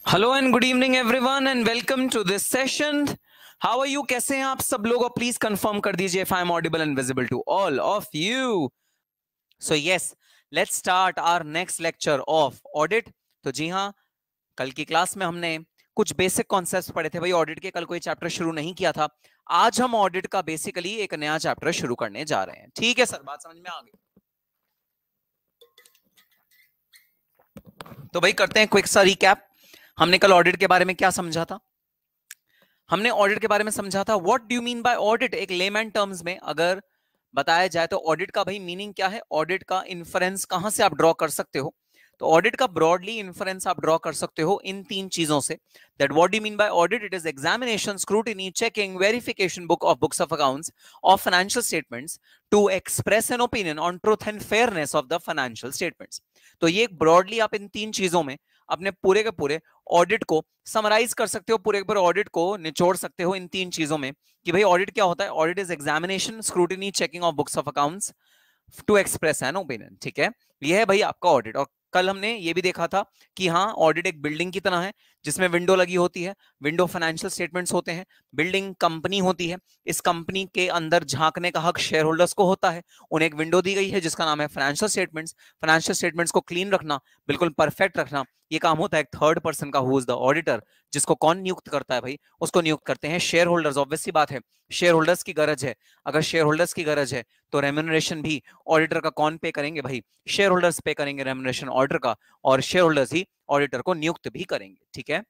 Hello and good evening everyone and welcome to this session. How are you? कैसे हैं आप सब लोग? प्लीज कंफर्म कर दीजिए if I am audible and visible to all of you. So yes, let's start our next lecture of audit. तो जी हाँ, कल की क्लास में हमने कुछ बेसिक कॉन्सेप्ट्स पढ़े थे भाई ऑडिट के। कल कोई चैप्टर शुरू नहीं किया था। आज हम ऑडिट का बेसिकली एक नया चैप्टर शुरू करने जा रहे हैं। ठीक है सर, बात समझ में आ गई? तो भाई करते हैं क्विक सा रिकैप। हमने कल ऑडिट के बारे में क्या समझा था? हमने ऑडिट के बारे में समझा था what do you mean by audit. एक लेमैन टर्म्स में अगर बताया जाए तो ऑडिट का भाई मीनिंग क्या है, ऑडिट का इन्फरेंस कहां से आप ड्रॉ कर सकते हो। तो ऑडिट का ब्रॉडली इन्फरेंस आप ड्रॉ कर सकते हो इन तीन चीजों से। That what do you mean by audit? It is examination, scrutiny, checking, verification book of books of accounts of financial statements to express an opinion on truth and fairness of the financial statements. तो ये broadly आप इन तीन चीजों में अपने पूरे के पूरे ऑडिट को समराइज कर सकते हो, पूरे के पूरे ऑडिट को निचोड़ सकते हो इन तीन चीजों में कि भाई ऑडिट क्या होता है। Audit is examination, scrutiny, checking of books of accounts to express an opinion. ठीक है, ये है भाई आपका ऑडिट। और कल हमने ये भी देखा था कि हाँ, ऑडिट एक बिल्डिंग की तरह है जिसमें विंडो लगी होती है। विंडो फाइनेंशियल स्टेटमेंट्स होते हैं, बिल्डिंग कंपनी होती है। इस कंपनी के अंदर झांकने का हक शेयर होल्डर्स को होता है। उन्हें एक विंडो दी गई है जिसका नाम है फाइनेंशियल स्टेटमेंट्स। फाइनेंशियल स्टेटमेंट्स को क्लीन रखना, बिल्कुल परफेक्ट रखना, ये काम होता है एक थर्ड पर्सन का, हु इज द ऑडिटर। जिसको कौन नियुक्त करता है भाई? उसको नियुक्त करते हैं शेयर होल्डर्स। ऑब्वियस सी बात है, शेयर होल्डर्स की गरज है। अगर शेयर होल्डर्स की गरज है तो रेम्यूनरेशन भी ऑडिटर का कौन पे करेंगे भाई? शेयर होल्डर्स पे करेंगे रेम्यूनरेशन ऑडिटर का, और शेयर होल्डर्स ही ऑडिटर को नियुक्त भी करेंगे। ठीक है,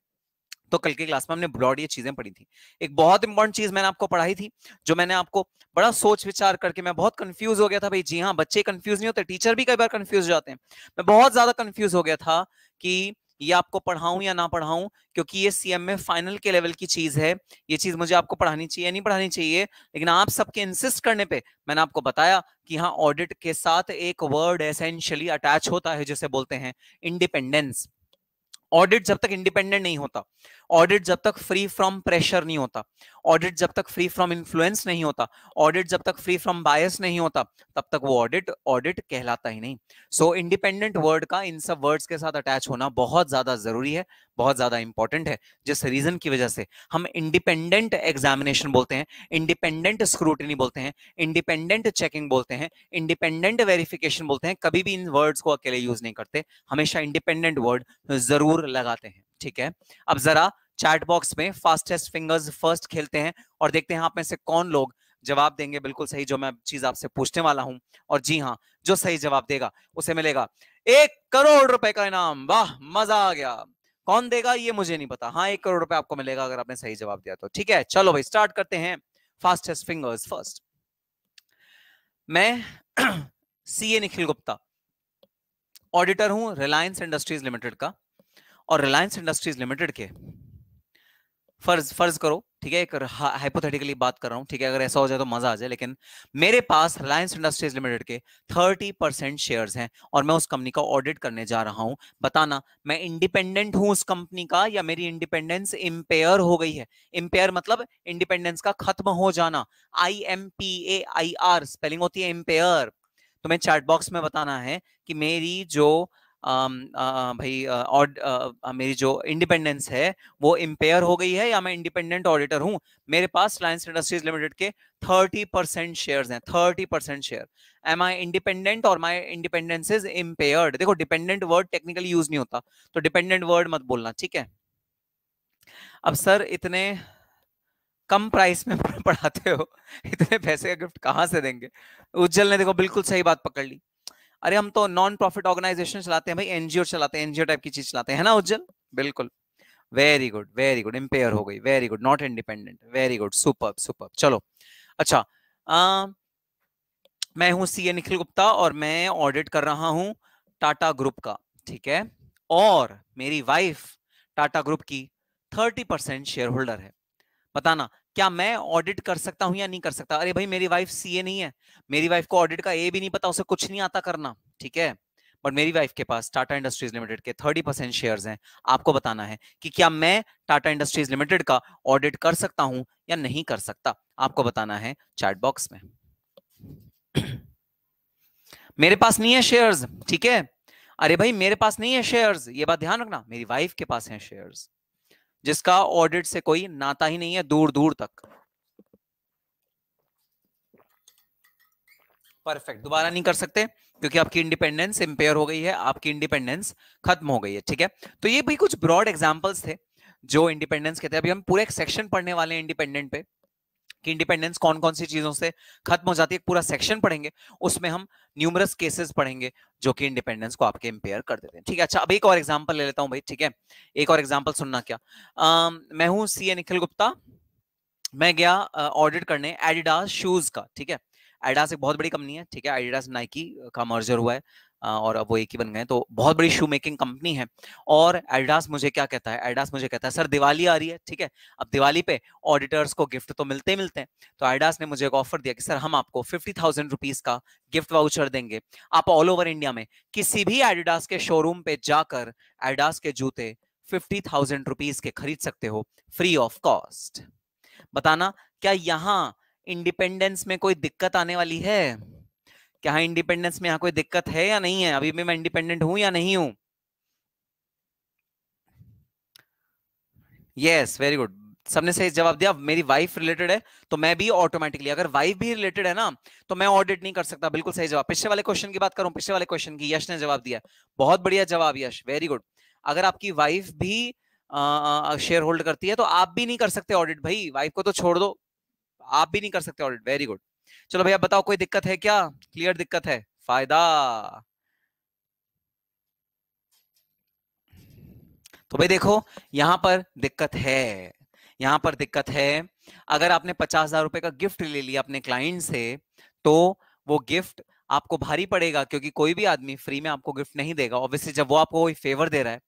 तो कल की क्लास में हमने ब्रॉड ये चीजें पढ़ी थी। एक बहुत इंपॉर्टेंट चीज मैंने आपको पढ़ाई थी, जो मैंने आपको बड़ा सोच विचार करके, मैं बहुत कंफ्यूज हो गया था भाई। जी हाँ, बच्चे कंफ्यूज नहीं होते, टीचर भी कई बार कंफ्यूज हो जाते हैं। मैं बहुत ज्यादा कंफ्यूज हो गया था कि ये आपको पढ़ाऊं या ना पढ़ाऊं, क्योंकि ये सीएम में फाइनल के लेवल की चीज है। ये चीज मुझे आपको पढ़ानी चाहिए नहीं पढ़ानी चाहिए, लेकिन आप सबके इंसिस्ट करने पे मैंने आपको बताया कि हाँ, ऑडिट के साथ एक वर्ड एसेंशियली अटैच होता है जिसे बोलते हैं इंडिपेंडेंस। ऑडिट जब तक इंडिपेंडेंट नहीं होता, ऑडिट जब तक फ्री फ्रॉम प्रेशर नहीं होता, ऑडिट जब तक फ्री फ्रॉम इन्फ्लुएंस नहीं होता, ऑडिट जब तक फ्री फ्रॉम बायस नहीं होता, तब तक वो ऑडिट ऑडिट कहलाता ही नहीं। सो इंडिपेंडेंट वर्ड का इन सब वर्ड्स के साथ अटैच होना बहुत ज्यादा जरूरी है, बहुत ज्यादा इंपॉर्टेंट है। जिस रीजन की वजह से हम इंडिपेंडेंट एग्जामिनेशन बोलते हैं, इंडिपेंडेंट स्क्रूटिनी बोलते हैं, इंडिपेंडेंट चेकिंग बोलते हैं, इंडिपेंडेंट वेरिफिकेशन बोलते हैं। कभी भी इन वर्ड्स को अकेले यूज नहीं करते, हमेशा इंडिपेंडेंट वर्ड जरूर लगाते हैं। ठीक है, अब जरा चैट बॉक्स में फास्टेस्ट फिंगर्स फर्स्ट खेलते हैं और देखते हैं आप में से कौन लोग जवाब देंगे बिल्कुल सही जो मैं चीज आपसे पूछने वाला हूं। और जी हाँ, जो सही जवाब देगा उसे मिलेगा 1 करोड़ रुपए का इनाम। वाह, मजा आ गया। कौन देगा ये मुझे नहीं पता। हाँ, 1 करोड़ रुपए आपको मिलेगा अगर आपने सही जवाब दिया तो। ठीक है, चलो भाई स्टार्ट करते हैं। Fastest fingers first. मैं सीए निखिल गुप्ता, ऑडिटर हूं रिलायंस इंडस्ट्रीज लिमिटेड का। और रिलायंस इंडस्ट्रीज लिमिटेड के फर्ज फर्ज करो, ठीक है, एक हाइपोथेटिकली बात कर रहा हूं, ठीक है, अगर ऐसा हो जाए तो मजा आ जाए, लेकिन मेरे पास रिलायंस इंडस्ट्रीज लिमिटेड के 30% शेयर्स हैं और मैं उस कंपनी का ऑडिट करने जा रहा हूं। बताना, मैं इंडिपेंडेंट हूं उस कंपनी का या मेरी इंडिपेंडेंस इंपेयर हो गई है? इंपेयर मतलब इंडिपेंडेंस का खत्म हो जाना। IMPAIR स्पेलिंग होती है इंपेयर। तुम्हें चैट बॉक्स में बताना है कि मेरी जो भाई और मेरी जो इंडिपेंडेंस है वो इंपेयर हो गई है या मैं इंडिपेंडेंट ऑडिटर हूं। मेरे पास रिलायंस इंडस्ट्रीज लिमिटेड के 30% शेयर्स हैं, 30% शेयर। एम आई इंडिपेंडेंट और माई इंडिपेंडेंस इज इंपेयर्ड? देखो, डिपेंडेंट वर्ड टेक्निकली यूज नहीं होता, तो डिपेंडेंट वर्ड मत बोलना, ठीक है। अब सर, इतने कम प्राइस में पढ़ाते हो, इतने पैसे का गिफ्ट कहां से देंगे? उज्जवल ने देखो बिल्कुल सही बात पकड़ ली। अरे हम तो नॉन प्रॉफिट ऑर्गेनाइजेशन चलाते हैं भाई, एनजीओ चलाते हैं, एनजीओ टाइप की चीज चलाते हैं, है ना उज्जवल? बिल्कुल, very good very good. Impair हो गई, very good, not independent, very good, super super. चलो अच्छा, मैं हूं सीए निखिल गुप्ता और मैं ऑडिट कर रहा हूं टाटा ग्रुप का, ठीक है। और मेरी वाइफ टाटा ग्रुप की 30% शेयर होल्डर है। बताना, क्या मैं ऑडिट कर सकता हूं या नहीं कर सकता? अरे भाई, मेरी वाइफ सीए नहीं है, मेरी वाइफ को ऑडिट का ए भी नहीं पता, उसे कुछ नहीं आता करना, ठीक है। बट मेरी वाइफ के पास टाटा इंडस्ट्रीज लिमिटेड के 30% शेयर्स हैं। आपको बताना है कि क्या मैं टाटा इंडस्ट्रीज लिमिटेड का ऑडिट कर सकता हूं या नहीं कर सकता। आपको बताना है चैट बॉक्स में। मेरे पास नहीं है शेयर्स, ठीक है। अरे भाई मेरे पास नहीं है शेयर्स, ये बात ध्यान रखना, मेरी वाइफ के पास है शेयर्स, जिसका ऑडिट से कोई नाता ही नहीं है दूर दूर तक। परफेक्ट, दोबारा नहीं कर सकते क्योंकि आपकी इंडिपेंडेंस इंपेयर हो गई है, आपकी इंडिपेंडेंस खत्म हो गई है। ठीक है, तो ये भी कुछ ब्रॉड एग्जांपल्स थे जो इंडिपेंडेंस के थे। अभी हम पूरे एक सेक्शन पढ़ने वाले हैं इंडिपेंडेंट पे, कि इंडिपेंडेंस कौन कौन सी चीजों से खत्म हो जाती है, पूरा सेक्शन पढ़ेंगे, उसमें हम न्यूमरस केसेस पढ़ेंगे जो कि इंडिपेंडेंस को आपके इंपेयर कर देते हैं। ठीक है, अच्छा अब एक और एग्जांपल ले लेता हूं भाई। ठीक है, एक और एग्जांपल सुनना क्या। मैं हूं सीए निखिल गुप्ता, मैं गया ऑडिट करने एडिडास शूज का। ठीक है, एडिडास एक बहुत बड़ी कंपनी है। ठीक है, एडिडास नाइकी का मर्जर हुआ है और अब वो एक ही बन गए, तो बहुत बड़ी शू मेकिंग कंपनी है। और एडिडास मुझे क्या कहता है, एडिडास मुझे कहता है सर दिवाली आ रही है। ठीक है, अब दिवाली पे ऑडिटर्स को गिफ्ट तो मिलते ही मिलते हैं, तो एडिडास ने मुझे एक ऑफर दिया कि सर हम आपको 50,000 रुपीज का गिफ्ट वाउचर देंगे, आप ऑल ओवर इंडिया में किसी भी एडिडास के शोरूम पे जाकर एडिडास के जूते 50,000 रुपीज के खरीद सकते हो फ्री ऑफ कॉस्ट। बताना क्या यहां इंडिपेंडेंस में कोई दिक्कत आने वाली है? क्या हाँ इंडिपेंडेंस में यहां कोई दिक्कत है या नहीं है? अभी भी मैं इंडिपेंडेंट हूं या नहीं हूं? यस, वेरी गुड, सबने सही जवाब दिया। मेरी वाइफ रिलेटेड है तो मैं भी ऑटोमेटिकली, अगर वाइफ भी रिलेटेड है ना तो मैं ऑडिट नहीं कर सकता। बिल्कुल सही जवाब। पिछले वाले क्वेश्चन की बात करूं, पिछले वाले क्वेश्चन की यश ने जवाब दिया, बहुत बढ़िया जवाब यश, वेरी गुड। अगर आपकी वाइफ भी शेयर होल्ड करती है तो आप भी नहीं कर सकते ऑडिट भाई, वाइफ को तो छोड़ दो, आप भी नहीं कर सकते ऑडिट। Very good. चलो भैया बताओ कोई दिक्कत है क्या? क्लियर दिक्कत है, फायदा। तो भाई देखो यहां पर दिक्कत है, यहां पर दिक्कत है। अगर आपने 50,000 रुपए का गिफ्ट ले लिया अपने क्लाइंट से तो वो गिफ्ट आपको भारी पड़ेगा, क्योंकि कोई भी आदमी फ्री में आपको गिफ्ट नहीं देगा। ऑब्वियसली जब वो आपको कोई फेवर दे रहा है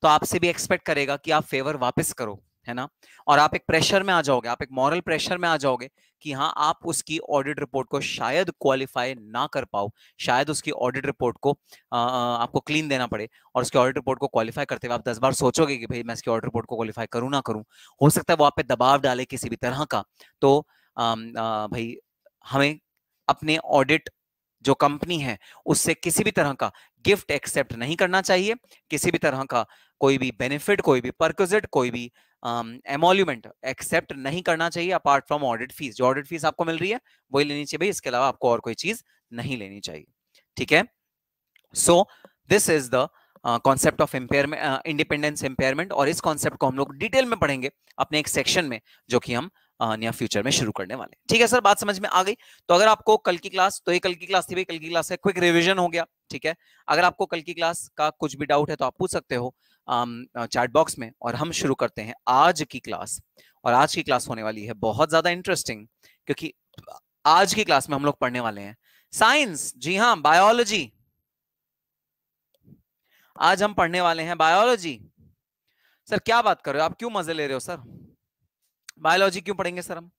तो आपसे भी एक्सपेक्ट करेगा कि आप फेवर वापस करो, है ना। और आप एक प्रेशर में आ जाओगे, आप एक मॉरल प्रेशर में आ जाओगे कि हाँ आप उसकी ऑडिट रिपोर्ट को शायद क्वालिफाई ना कर पाओ, शायद उसकी ऑडिट रिपोर्ट को आपको क्लीन देना पड़े, और उसकी ऑडिट रिपोर्ट को क्वालिफाई करते हुए आप 10 बार सोचोगे कि भाई मैं इसकी ऑडिट रिपोर्ट को क्वालिफाई करूं ना करूं। हो सकता है वो आप पे दबाव डाले किसी भी तरह का। तो भाई हमें अपने ऑडिट जो कंपनी है उससे किसी भी तरह का गिफ्ट एक्सेप्ट नहीं करना चाहिए, किसी भी तरह का कोई भी बेनिफिट, कोई भी परक्विजिट, कोई भी एमोल्यूमेंट एक्सेप्ट नहीं करना चाहिए अपार्ट फ्रॉम ऑडिट फीस। जो ऑडिट फीस आपको मिल रही है वही लेनी चाहिए भाई, इसके अलावा आपको और कोई चीज नहीं लेनी चाहिए। ठीक है, so this is the concept of impairment, independence impairment, और इस कॉन्सेप्ट को हम लोग डिटेल में पढ़ेंगे अपने एक सेक्शन में जो कि हम नियर फ्यूचर में शुरू करने वाले हैं। ठीक है सर, बात समझ में आ गई? तो अगर आपको कल की क्लास, तो ये कल की क्लास थी भाई, कल की क्लास है क्विक रिवीजन हो गया। ठीक है, अगर आपको कल की क्लास का कुछ भी डाउट है तो आप पूछ सकते हो चैट बॉक्स में, और हम शुरू करते हैं आज की क्लास। और आज की क्लास होने वाली है बहुत ज्यादा इंटरेस्टिंग, क्योंकि आज की क्लास में हम लोग पढ़ने वाले हैं साइंस, जी हाँ बायोलॉजी। आज हम पढ़ने वाले हैं बायोलॉजी। सर क्या बात कर रहे हो आप, क्यों मजे ले रहे हो सर? बायोलॉजी क्यों पढ़ेंगे सर हम?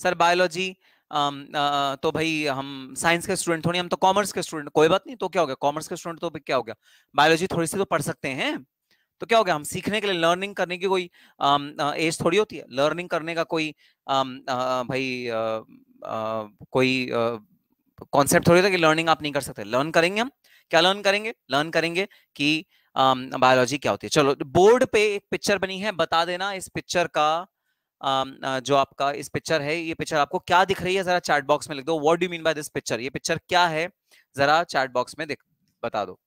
सर बायोलॉजी तो भाई हम साइंस के स्टूडेंट थोड़ी, हम तो कॉमर्स के स्टूडेंट। कोई बात नहीं, तो क्या हो गया, कॉमर्स के स्टूडेंट तो क्या हो गया, बायोलॉजी थोड़ी सी तो पढ़ सकते हैं, तो क्या हो गया। हम सीखने के लिए, लर्निंग करने की कोई एज थोड़ी होती है, लर्निंग करने का कोई भाई कोई कॉन्सेप्ट थोड़ी था कि लर्निंग आप नहीं कर सकते। लर्न करेंगे हम, क्या लर्न करेंगे, लर्न करेंगे कि बायोलॉजी क्या होती है। चलो बोर्ड पे एक पिक्चर बनी है, बता देना इस पिक्चर का जो आपका इस पिक्चर है, ये पिक्चर आपको क्या दिख रही है, जरा चैट बॉक्स में लिख दो। What do you mean by this picture, ये पिक्चर क्या है, जरा चैट बॉक्स में बता दो।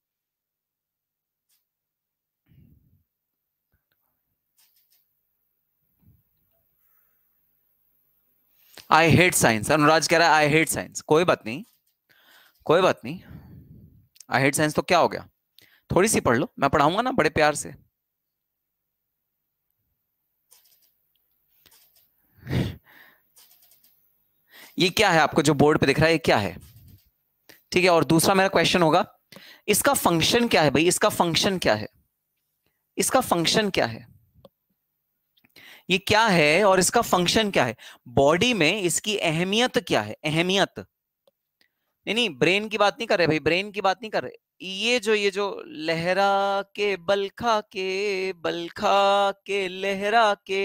आई हेट साइंस, अनुराज कह रहा है आई हेट साइंस। कोई बात नहीं, कोई बात नहीं, आई हेट साइंस तो क्या हो गया, थोड़ी सी पढ़ लो, मैं पढ़ाऊंगा ना बड़े प्यार से। ये क्या है आपको जो बोर्ड पे दिख रहा है, ये क्या है? ठीक है, और दूसरा मेरा क्वेश्चन होगा, इसका फंक्शन क्या है भाई, इसका फंक्शन क्या है, इसका फंक्शन क्या है, ये क्या है और इसका फंक्शन क्या है, बॉडी में इसकी अहमियत क्या है, अहमियत। नहीं नहीं, ब्रेन की बात नहीं कर रहे भाई, ब्रेन की बात नहीं कर रहे। ये जो लहरा के बलखा के, बलखा के लहरा के,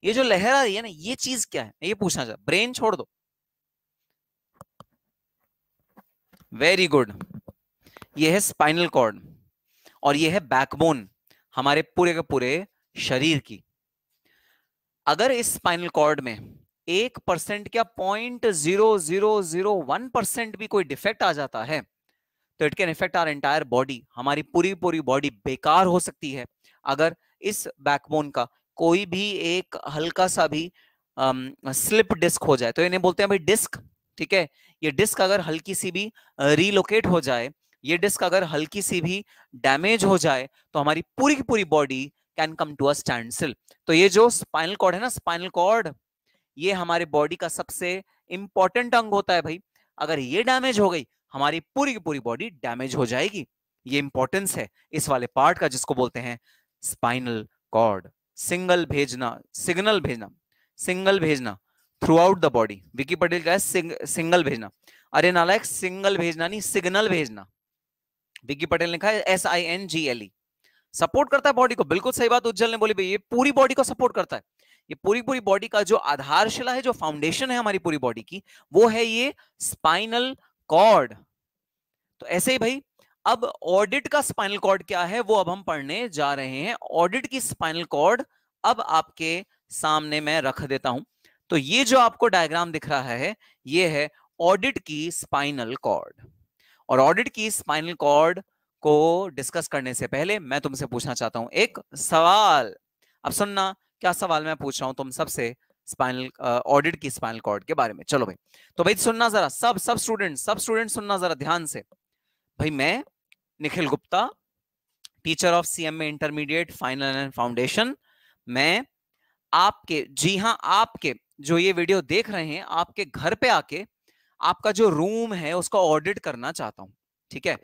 ये जो लहरा रही है ना, ये चीज क्या है, ये पूछना चाह, ब्रेन छोड़ दो। वेरी गुड, ये है स्पाइनल कॉर्ड और ये है बैकबोन हमारे पूरे के पूरे शरीर की। अगर इस स्पाइनल कॉर्ड में 1% क्या 0.0001% भी कोई डिफेक्ट आ जाता है तो it can effect our entire body. हमारी पूरी पूरी बॉडी बेकार हो सकती है अगर इस बैकबोन का कोई भी एक हल्का सा भी स्लिप डिस्क हो जाए। तो इन्हें बोलते हैं भाई डिस्क, ठीक है। ये डिस्क अगर हल्की सी भी रीलोकेट हो जाए, ये डिस्क अगर हल्की सी भी डैमेज हो जाए तो हमारी पूरी की पूरी body can come to a standstill. तो ये जो स्पाइनल कॉर्ड है ना, स्पाइनल कॉर्ड ये हमारे बॉडी का सबसे इंपॉर्टेंट अंग होता है भाई। अगर ये डैमेज हो गई हमारी पूरी की पूरी बॉडी डैमेज हो जाएगी। ये इंपॉर्टेंस है इस वाले पार्ट का जिसको बोलते हैं स्पाइनल कॉर्ड। सिंगल भेजना, सिग्नल भेजना, सिंगल भेजना through out the body. Vicky Patel का है सिंगल भेजना। अरे नालायक, सिंगल भेजना नहीं सिग्नल भेजना। विकी पटेल ने लिखा है SINGLE। सपोर्ट करता है बॉडी को, बिल्कुल सही बात उज्जवल ने बोली भाई, ये पूरी बॉडी को सपोर्ट करता है। ये पूरी पूरी बॉडी का जो आधारशिला है, जो फाउंडेशन है हमारी पूरी बॉडी की, वो है ये स्पाइनल कॉर्ड। तो ऐसे ही भाई अब ऑडिट का स्पाइनल कॉर्ड क्या है वो अब हम पढ़ने जा रहे हैं। ऑडिट की स्पाइनल कॉर्ड अब आपके सामने मैं रख देता हूं। तो ये जो आपको डायग्राम दिख रहा है ये है ऑडिट की स्पाइनल कॉर्ड। और ऑडिट की स्पाइनल कॉर्ड को डिस्कस करने से पहले मैं तुमसे पूछना चाहता हूं एक सवाल। अब सुनना क्या सवाल मैं पूछ रहा हूं तुम सबसे स्पाइनल ऑडिट की स्पाइनल कॉर्ड के बारे में। चलो भाई, तो भाई सुनना जरा, सब स्टूडेंट सुनना जरा ध्यान से। भाई मैं Nikhil Gupta, teacher of CMA intermediate final and foundation, मैं आपके, जी हां आपके जो ये वीडियो देख रहे हैं, आपके घर पे आके आपका जो रूम है उसका ऑडिट करना चाहता हूं। ठीक है,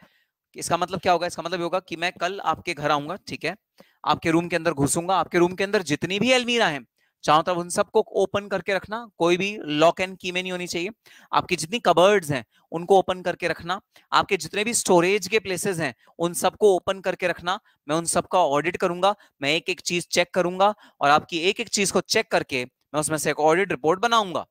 इसका मतलब क्या होगा? इसका मतलब होगा कि मैं कल आपके घर आऊंगा, ठीक है, आपके रूम के अंदर घुसूंगा, आपके रूम के अंदर जितनी भी अलमीरा है चारों तरफ उन सबको ओपन करके रखना, कोई भी लॉक एंड की में नहीं होनी चाहिए। आपकी जितनी कबर्ड्स हैं उनको ओपन करके रखना, आपके जितने भी स्टोरेज के प्लेसेस हैं उन सबको ओपन करके रखना। मैं उन सबका ऑडिट करूंगा, मैं एक एक चीज चेक करूंगा और आपकी एक एक चीज को चेक करके मैं उसमें से एक ऑडिट रिपोर्ट बनाऊंगा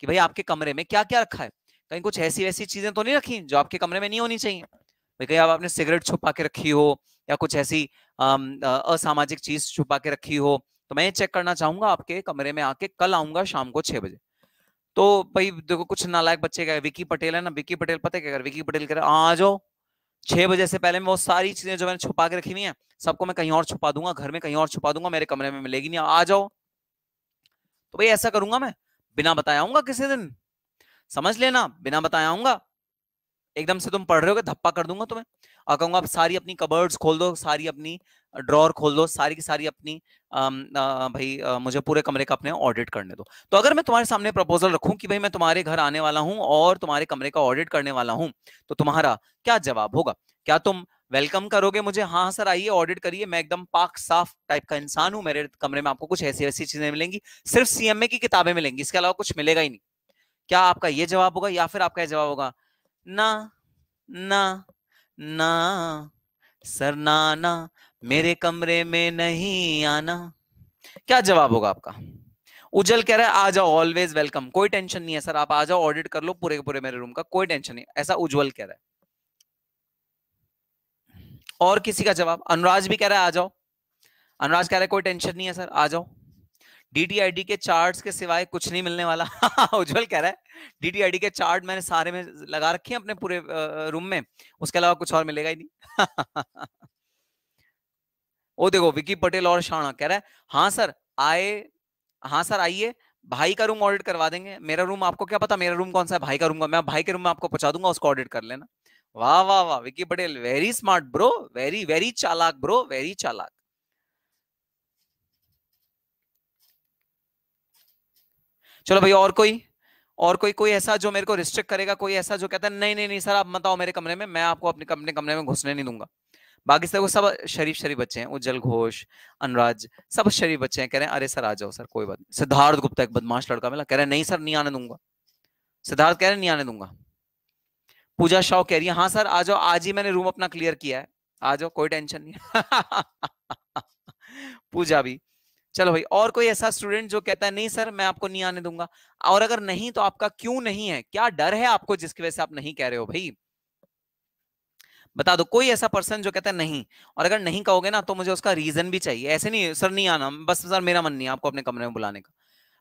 कि भाई आपके कमरे में क्या क्या रखा है। कहीं कुछ ऐसी वैसी चीजें तो नहीं रखी जो आपके कमरे में नहीं होनी चाहिए। भाई कहीं आपने सिगरेट छुपा के रखी हो या कुछ ऐसी असामाजिक चीज छुपा के रखी हो, तो मैं ये चेक करना चाहूंगा आपके कमरे में आके। कल आऊंगा शाम को 6 बजे। तो भाई देखो कुछ नालायक बच्चे कह, विकी पटेल है ना, विकी पटेल पता है क्या कर, विकी पटेल कह रहा आ जाओ 6 बजे से पहले मैं वो सारी चीजें जो मैंने छुपा के रखी हुई है सबको मैं कहीं और छुपा दूंगा, घर में कहीं और छुपा दूंगा, मेरे कमरे में मिलेगी नहीं, आ जाओ। तो भाई ऐसा करूंगा मैं, बिना बताया आऊंगा किसी दिन, समझ लेना, बिना बताया आऊंगा। एकदम से तुम पढ़ रहे हो धप्पा कर दूंगा तुम्हें और कहूंगा आप सारी अपनी कबर्ड्स खोल दो, सारी अपनी ड्रॉर खोल दो, सारी की सारी अपनी भाई मुझे पूरे कमरे का अपने ऑडिट करने दो। तो अगर मैं तुम्हारे सामने प्रपोजल रखूं कि भाई मैं तुम्हारे घर आने वाला हूं और तुम्हारे कमरे का ऑडिट करने वाला हूं, तो तुम्हारा क्या जवाब होगा? क्या तुम वेलकम करोगे मुझे, हाँ सर आइए ऑडिट करिए, मैं एकदम पाक साफ टाइप का इंसान हूं, मेरे कमरे में आपको कुछ ऐसी ऐसी चीजें मिलेंगी, सिर्फ CMA की किताबें मिलेंगी, इसके अलावा कुछ मिलेगा ही नहीं? क्या आपका ये जवाब होगा? या फिर आपका ये जवाब होगा ना ना ना सर ना ना, मेरे कमरे में नहीं आना? क्या जवाब होगा आपका? उज्जवल कह रहा है आ जाओ, ऑलवेज वेलकम, कोई टेंशन नहीं है सर, आप आ जाओ ऑडिट कर लो पूरे पूरे मेरे रूम का, कोई टेंशन नहीं, ऐसा उज्जवल कह रहा है। और किसी का जवाब? अनुराज भी कह रहा है आ जाओ, अनुराज कह रहा है कोई टेंशन नहीं है सर, आ जाओ, DTID के चार्ट्स के सिवाय कुछ नहीं मिलने वाला। उज्जवल कह रहा है DTID के चार्ट मैंने सारे में लगा रखे हैं अपने पूरे रूम में, उसके अलावा कुछ और मिलेगा ही नहीं। ओ देखो विकी पटेल और शाणा कह रहा है हाँ सर आए, हाँ सर आइए, भाई का रूम ऑडिट करवा देंगे। मेरा रूम आपको क्या पता मेरा रूम कौन सा है, भाई का रूम का, मैं भाई के रूम में आपको पहुंचा दूंगा, उसको ऑडिट कर लेना। वाह वाह वाह Vicky Patel, very smart bro, very very चालाक ब्रो, वेरी चालाक। चलो भाई और कोई ऐसा जो मेरे को रिस्ट्रिक्ट करेगा, कोई ऐसा जो कहता है नहीं नहीं नहीं सर आप मत आओ मेरे कमरे में, मैं आपको अपने कमरे में घुसने नहीं दूंगा। बाकी सब सब शरीफ शरीफ बच्चे हैं, उज्जवल घोष, अनुराज, सब शरीफ बच्चे हैं, कह रहे हैं अरे सर आ जाओ सर कोई बात नहीं। सिद्धार्थ गुप्ता एक बदमाश लड़का मिला, कह रहा है नहीं सर नहीं आने दूंगा। सिद्धार्थ कह रहे हैं नहीं आने दूंगा। पूजा शाह कह रही है हाँ सर आ जाओ, आज ही मैंने रूम अपना क्लियर किया है, आ जाओ कोई टेंशन नहीं। पूजा भी। चलो भाई और कोई ऐसा स्टूडेंट जो कहता है नहीं सर मैं आपको नहीं आने दूंगा? और अगर नहीं तो आपका क्यों नहीं है, क्या डर है आपको जिसकी वजह से आप नहीं कह रहे हो भाई? बता दो कोई ऐसा पर्सन जो कहता है नहीं, और अगर नहीं कहोगे ना तो मुझे उसका रीजन भी चाहिए। ऐसे नहीं सर नहीं आना, बस सर मेरा मन नहीं है आपको अपने कमरे में बुलाने का,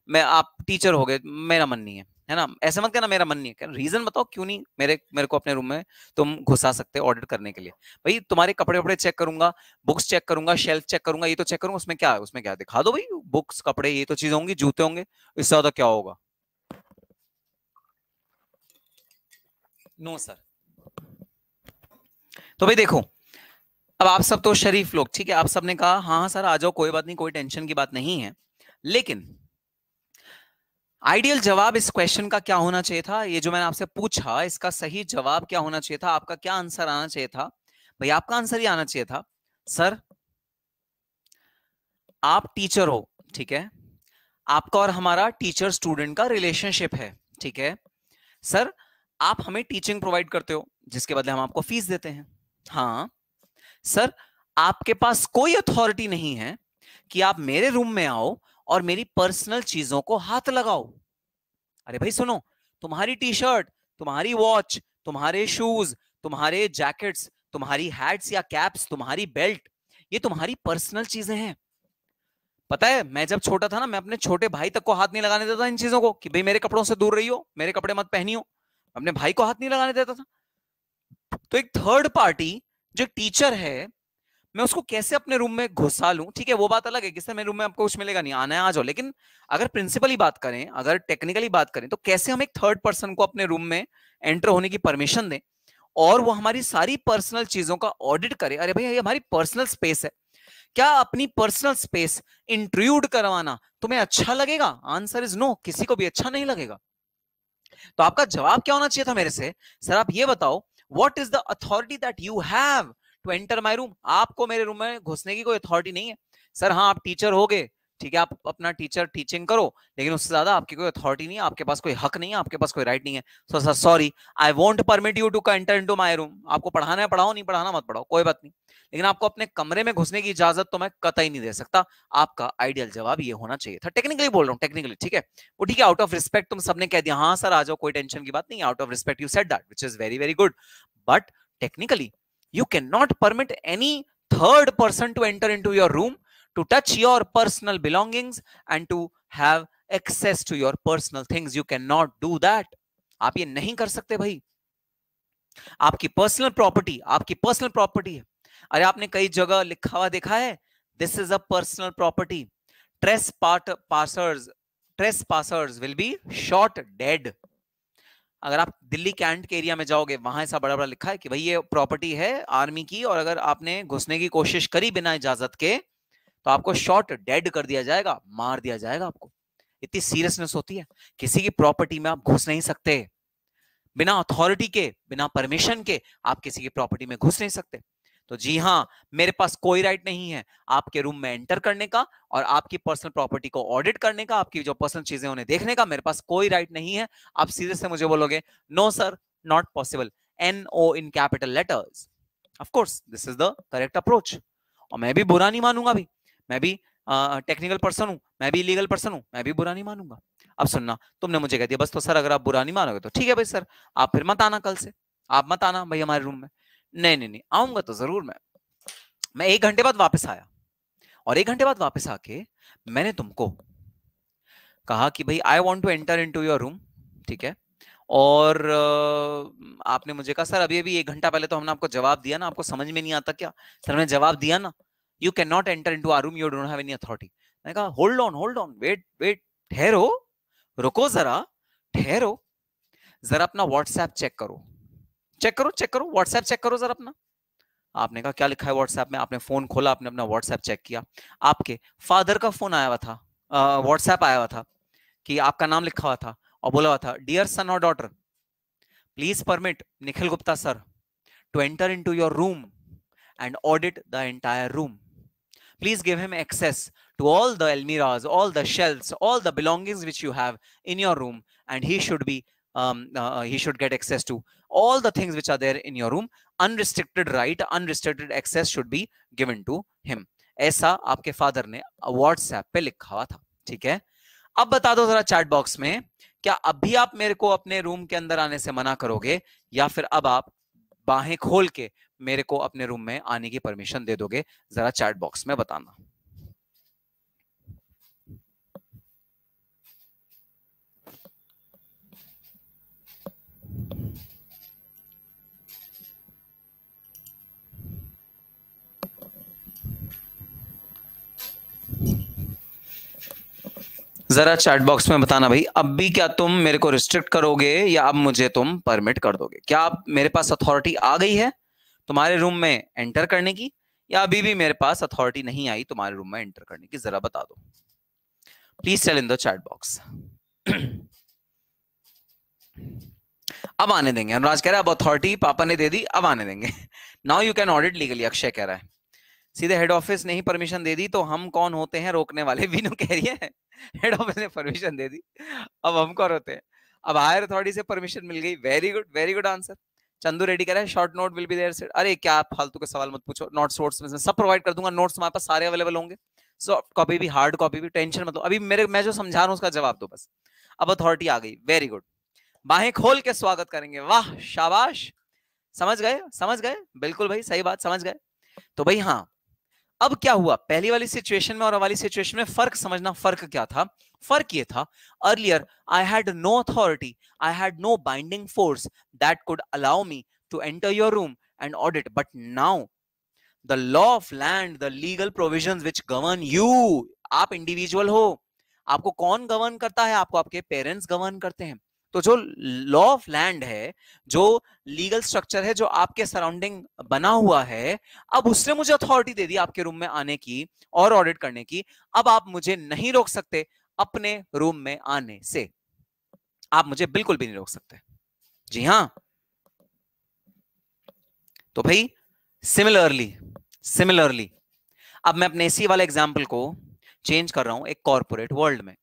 मैं आप टीचर हो गए मेरा मन नहीं है ना, ऐसे मत कहना मेरा मन नहीं है, रीजन बताओ क्यों नहीं मेरे को अपने रूम में तुम घुसा सकते हो ऑडिट करने के लिए। भाई तुम्हारे कपड़े वपड़े चेक करूंगा, बुक्स चेक करूंगा, शेल्फ चेक करूंगा, ये तो चेक करूंगा, उसमें क्या है, उसमें क्या है दिखा दो भाई, बुक्स कपड़े ये तो चीजें होंगी, जूते होंगे, इससे ज्यादा क्या होगा। No sir. तो भाई देखो, अब आप सब तो शरीफ लोग, ठीक है, आप सब ने कहा हाँ हाँ सर आ जाओ, कोई बात नहीं, कोई टेंशन की बात नहीं है, लेकिन आइडियल जवाब इस क्वेश्चन का क्या होना चाहिए था, ये जो मैंने आपसे पूछा इसका सही जवाब क्या होना चाहिए था, आपका क्या आंसर आना चाहिए था। भाई आपका आंसर ये आना चाहिए था, सर आप टीचर हो, ठीक है, आपका और हमारा टीचर स्टूडेंट का रिलेशनशिप है, ठीक है, सर आप हमें टीचिंग प्रोवाइड करते हो जिसके बदले हम आपको फीस देते हैं। हाँ सर, आपके पास कोई अथॉरिटी नहीं है कि आप मेरे रूम में आओ और मेरी पर्सनल चीजों को हाथ लगाओ। अरे भाई सुनो, तुम्हारी टी शर्ट, तुम्हारी वॉच, तुम्हारे शूज, तुम्हारे जैकेट्स, तुम्हारी हैट्स या कैप्स, तुम्हारी बेल्ट, ये तुम्हारी पर्सनल चीजें हैं। पता है मैं जब छोटा था ना, मैं अपने छोटे भाई तक को हाथ नहीं लगाने देता इन चीजों को, कि भाई मेरे कपड़ों से दूर रहियो, मेरे कपड़े मत पहनियो, अपने भाई को हाथ नहीं लगाने देता था। तो एक थर्ड पार्टी जो टीचर है, मैं उसको कैसे अपने रूम में घुसा लूं, ठीक है वो बात अलग है कि सर मेरे रूम में आपको कुछ मिलेगा नहीं, आना है आ जाओ, लेकिन अगर प्रिंसिपली बात करें, अगर टेक्निकली बात करें, तो कैसे हम एक थर्ड पर्सन को अपने रूम में एंटर होने की परमिशन दें और वो हमारी सारी पर्सनल चीजों का ऑडिट करे। अरे भाई ये हमारी पर्सनल स्पेस है, क्या अपनी पर्सनल स्पेस इंट्रूड करवाना तुम्हें अच्छा लगेगा? आंसर इज नो, किसी को भी अच्छा नहीं लगेगा। तो आपका जवाब क्या होना चाहिए था मेरे से, सर आप ये बताओ what is the authority that you have to enter my room, आपको मेरे रूम में घुसने की कोई अथॉरिटी नहीं है। सर हाँ आप टीचर हो गए, ठीक है, आप अपना टीचर टीचिंग करो, लेकिन उससे ज्यादा आपकी कोई अथॉरिटी नहीं है, आपके पास कोई हक नहीं है, आपके पास कोई राइट नहीं है। So sir sorry, I won't permit you to enter into my room, आपको पढ़ाना है पढ़ाओ, नहीं पढ़ाना मत पढ़ाओ, कोई बात नहीं, लेकिन आपको अपने कमरे में घुसने की इजाजत तो मैं कतई नहीं दे सकता। आपका आइडियल जवाब ये होना चाहिए था, टेक्निकली बोल रहा हूँ, टेक्निकली, ठीक है वो ठीक है, आउट ऑफ रिस्पेक्ट तुम सबने कह दिया हाँ सर आ जाओ, कोई टेंशन की बात नहीं, out of respect you said that, which is very very good, but technically you cannot permit any third person to enter into your room to touch your personal belongings and to have access to your personal things. You cannot do that. आप ये नहीं कर सकते भाई, आपकी personal property, आपकी personal property है। अरे आपने कई जगह लिखा हुआ देखा है, this is a personal property, trespassers will be shot dead. अगर आप दिल्ली कैंट के एरिया में जाओगे, वहां ऐसा बड़ा बड़ा लिखा है कि भाई ये प्रॉपर्टी है आर्मी की, और अगर आपने घुसने की कोशिश करी बिना इजाजत के तो आपको शॉट डेड कर दिया जाएगा, मार दिया जाएगा आपको। इतनी सीरियसनेस होती है, किसी की प्रॉपर्टी में आप घुस नहीं सकते, बिना अथॉरिटी के, बिना परमिशन के आप किसी की प्रॉपर्टी में घुस नहीं सकते। तो जी हाँ, मेरे पास कोई राइट नहीं है आपके रूम में एंटर करने का और आपकी पर्सनल प्रॉपर्टी को ऑडिट करने का, आपकी जो पर्सनल चीजें उन्हें देखने का मेरे पास कोई राइट नहीं है। आप सीधे से मुझे बोलोगे no sir not possible, NO in capital letters, of course this is the correct approach. और मैं भी बुरा नहीं मानूंगा भी, मैं भी टेक्निकल पर्सन हूं, मैं भी लीगल पर्सन हूं, मैं भी बुरा नहीं मानूंगा। अब सुनना, तुमने मुझे कह दिया बस, तो सर अगर आप बुरा नहीं मानोगे तो ठीक है भाई सर, आप फिर मत आना, कल से आप मत आना भाई हमारे रूम में। नहीं नहीं नहीं, आऊंगा तो जरूर। मैं 1 घंटे बाद वापस आया, और 1 घंटे बाद वापस आके मैंने तुमको कहा कि भाई I want to enter into your room, ठीक है, और आपने मुझे कहा सर अभी अभी 1 घंटा पहले तो हमने आपको जवाब दिया ना, आपको समझ में नहीं आता क्या? सर मैंने जवाब दिया ना, you can not enter into our room, you don't have any authority. मैंने कहा होल्ड ऑन वेट वेट, ठहरो, रुको जरा, ठहरो जरा, अपना व्हाट्सएप चेक करो, चेक करो व्हाट्सएप चेक करो जरा अपना। आपने कहा क्या लिखा है व्हाट्सएप में? आपने फोन खोला, आपने अपना व्हाट्सएप चेक किया, आपके फादर का फोन आया हुआ था, व्हाट्सएप आया हुआ था कि आपका नाम लिखा हुआ था और बोला हुआ था डियर सन और daughter, please permit Nikhil Gupta sir to enter into your room and audit the entire room. Please give him access to all the almirahs, all the shelves, all the belongings which you have in your room, and he should be he should get access to all the things which are there in your room. Unrestricted right, unrestricted access should be given to him. ऐसा आपके father ने WhatsApp पे लिखा हुआ था, ठीक है। अब बता दो जरा चैट बॉक्स में, क्या अभी आप मेरे को अपने रूम के अंदर आने से मना करोगे, या फिर अब आप बाहें खोल के मेरे को अपने रूम में आने की परमिशन दे दोगे? जरा चैट बॉक्स में बताना। जरा चैट बॉक्स में बताना भाई, अब भी क्या तुम मेरे को रिस्ट्रिक्ट करोगे या अब मुझे तुम परमिट कर दोगे? क्या अब मेरे पास अथॉरिटी आ गई है तुम्हारे रूम में एंटर करने की, या अभी भी मेरे पास अथॉरिटी नहीं आई तुम्हारे रूम में एंटर करने की? जरा बता दो, please tell in the chat box. अब आने देंगे। अनुराज कह रहा है अब अथॉरिटी पापा ने दे दी, अब आने देंगे। Now you can audit legally, Akshay कह रहा है। सीधे हेड ऑफिस ने ही परमिशन दे दी तो हम कौन होते हैं रोकने वाले? वीनू कह रही है हेड ऑफिस ने परमिशन दे दी, अब हम कौन होते हैं? अब हायर अथॉरिटी से परमिशन मिल गई। Very good answer. Chandu Reddy कह रहा है short note will be there set. अरे क्या फालतू के सवाल मत पूछो, नोट सोर्स में सब प्रोवाइड कर दूंगा, नोट्स हमारे पास सारे अवेलेबल होंगे, सॉफ्ट कॉपी भी हार्ड कॉपी भी, टेंशन मत लो। अभी मैं जो समझा रहा हूँ उसका जवाब दो बस। अब अथॉरिटी आ गई, वेरी गुड, बाहें खोल के स्वागत करेंगे। वाह शाबाश, समझ गए, बिल्कुल भाई सही बात, समझ गए। तो भाई हाँ, अब क्या हुआ पहली वाली सिचुएशन में और वाली सिचुएशन में? फर्क समझना, फर्क क्या था? फर्क ये था, earlier I had no authority, I had no binding force that could allow me to enter your room and audit, but now the law of land, the legal provisions which govern you, आप individual हो, आपको कौन govern करता है? आपको आपके parents govern करते हैं। तो जो लॉ ऑफ लैंड है, जो लीगल स्ट्रक्चर है जो आपके सराउंडिंग बना हुआ है, अब उसने मुझे अथॉरिटी दे दी आपके रूम में आने की और ऑडिट करने की। अब आप मुझे नहीं रोक सकते अपने रूम में आने से, आप मुझे बिल्कुल भी नहीं रोक सकते। जी हां। तो भाई सिमिलरली अब मैं अपने इसी वाले एग्जाम्पल को चेंज कर रहा हूं एक कॉर्पोरेट वर्ल्ड में।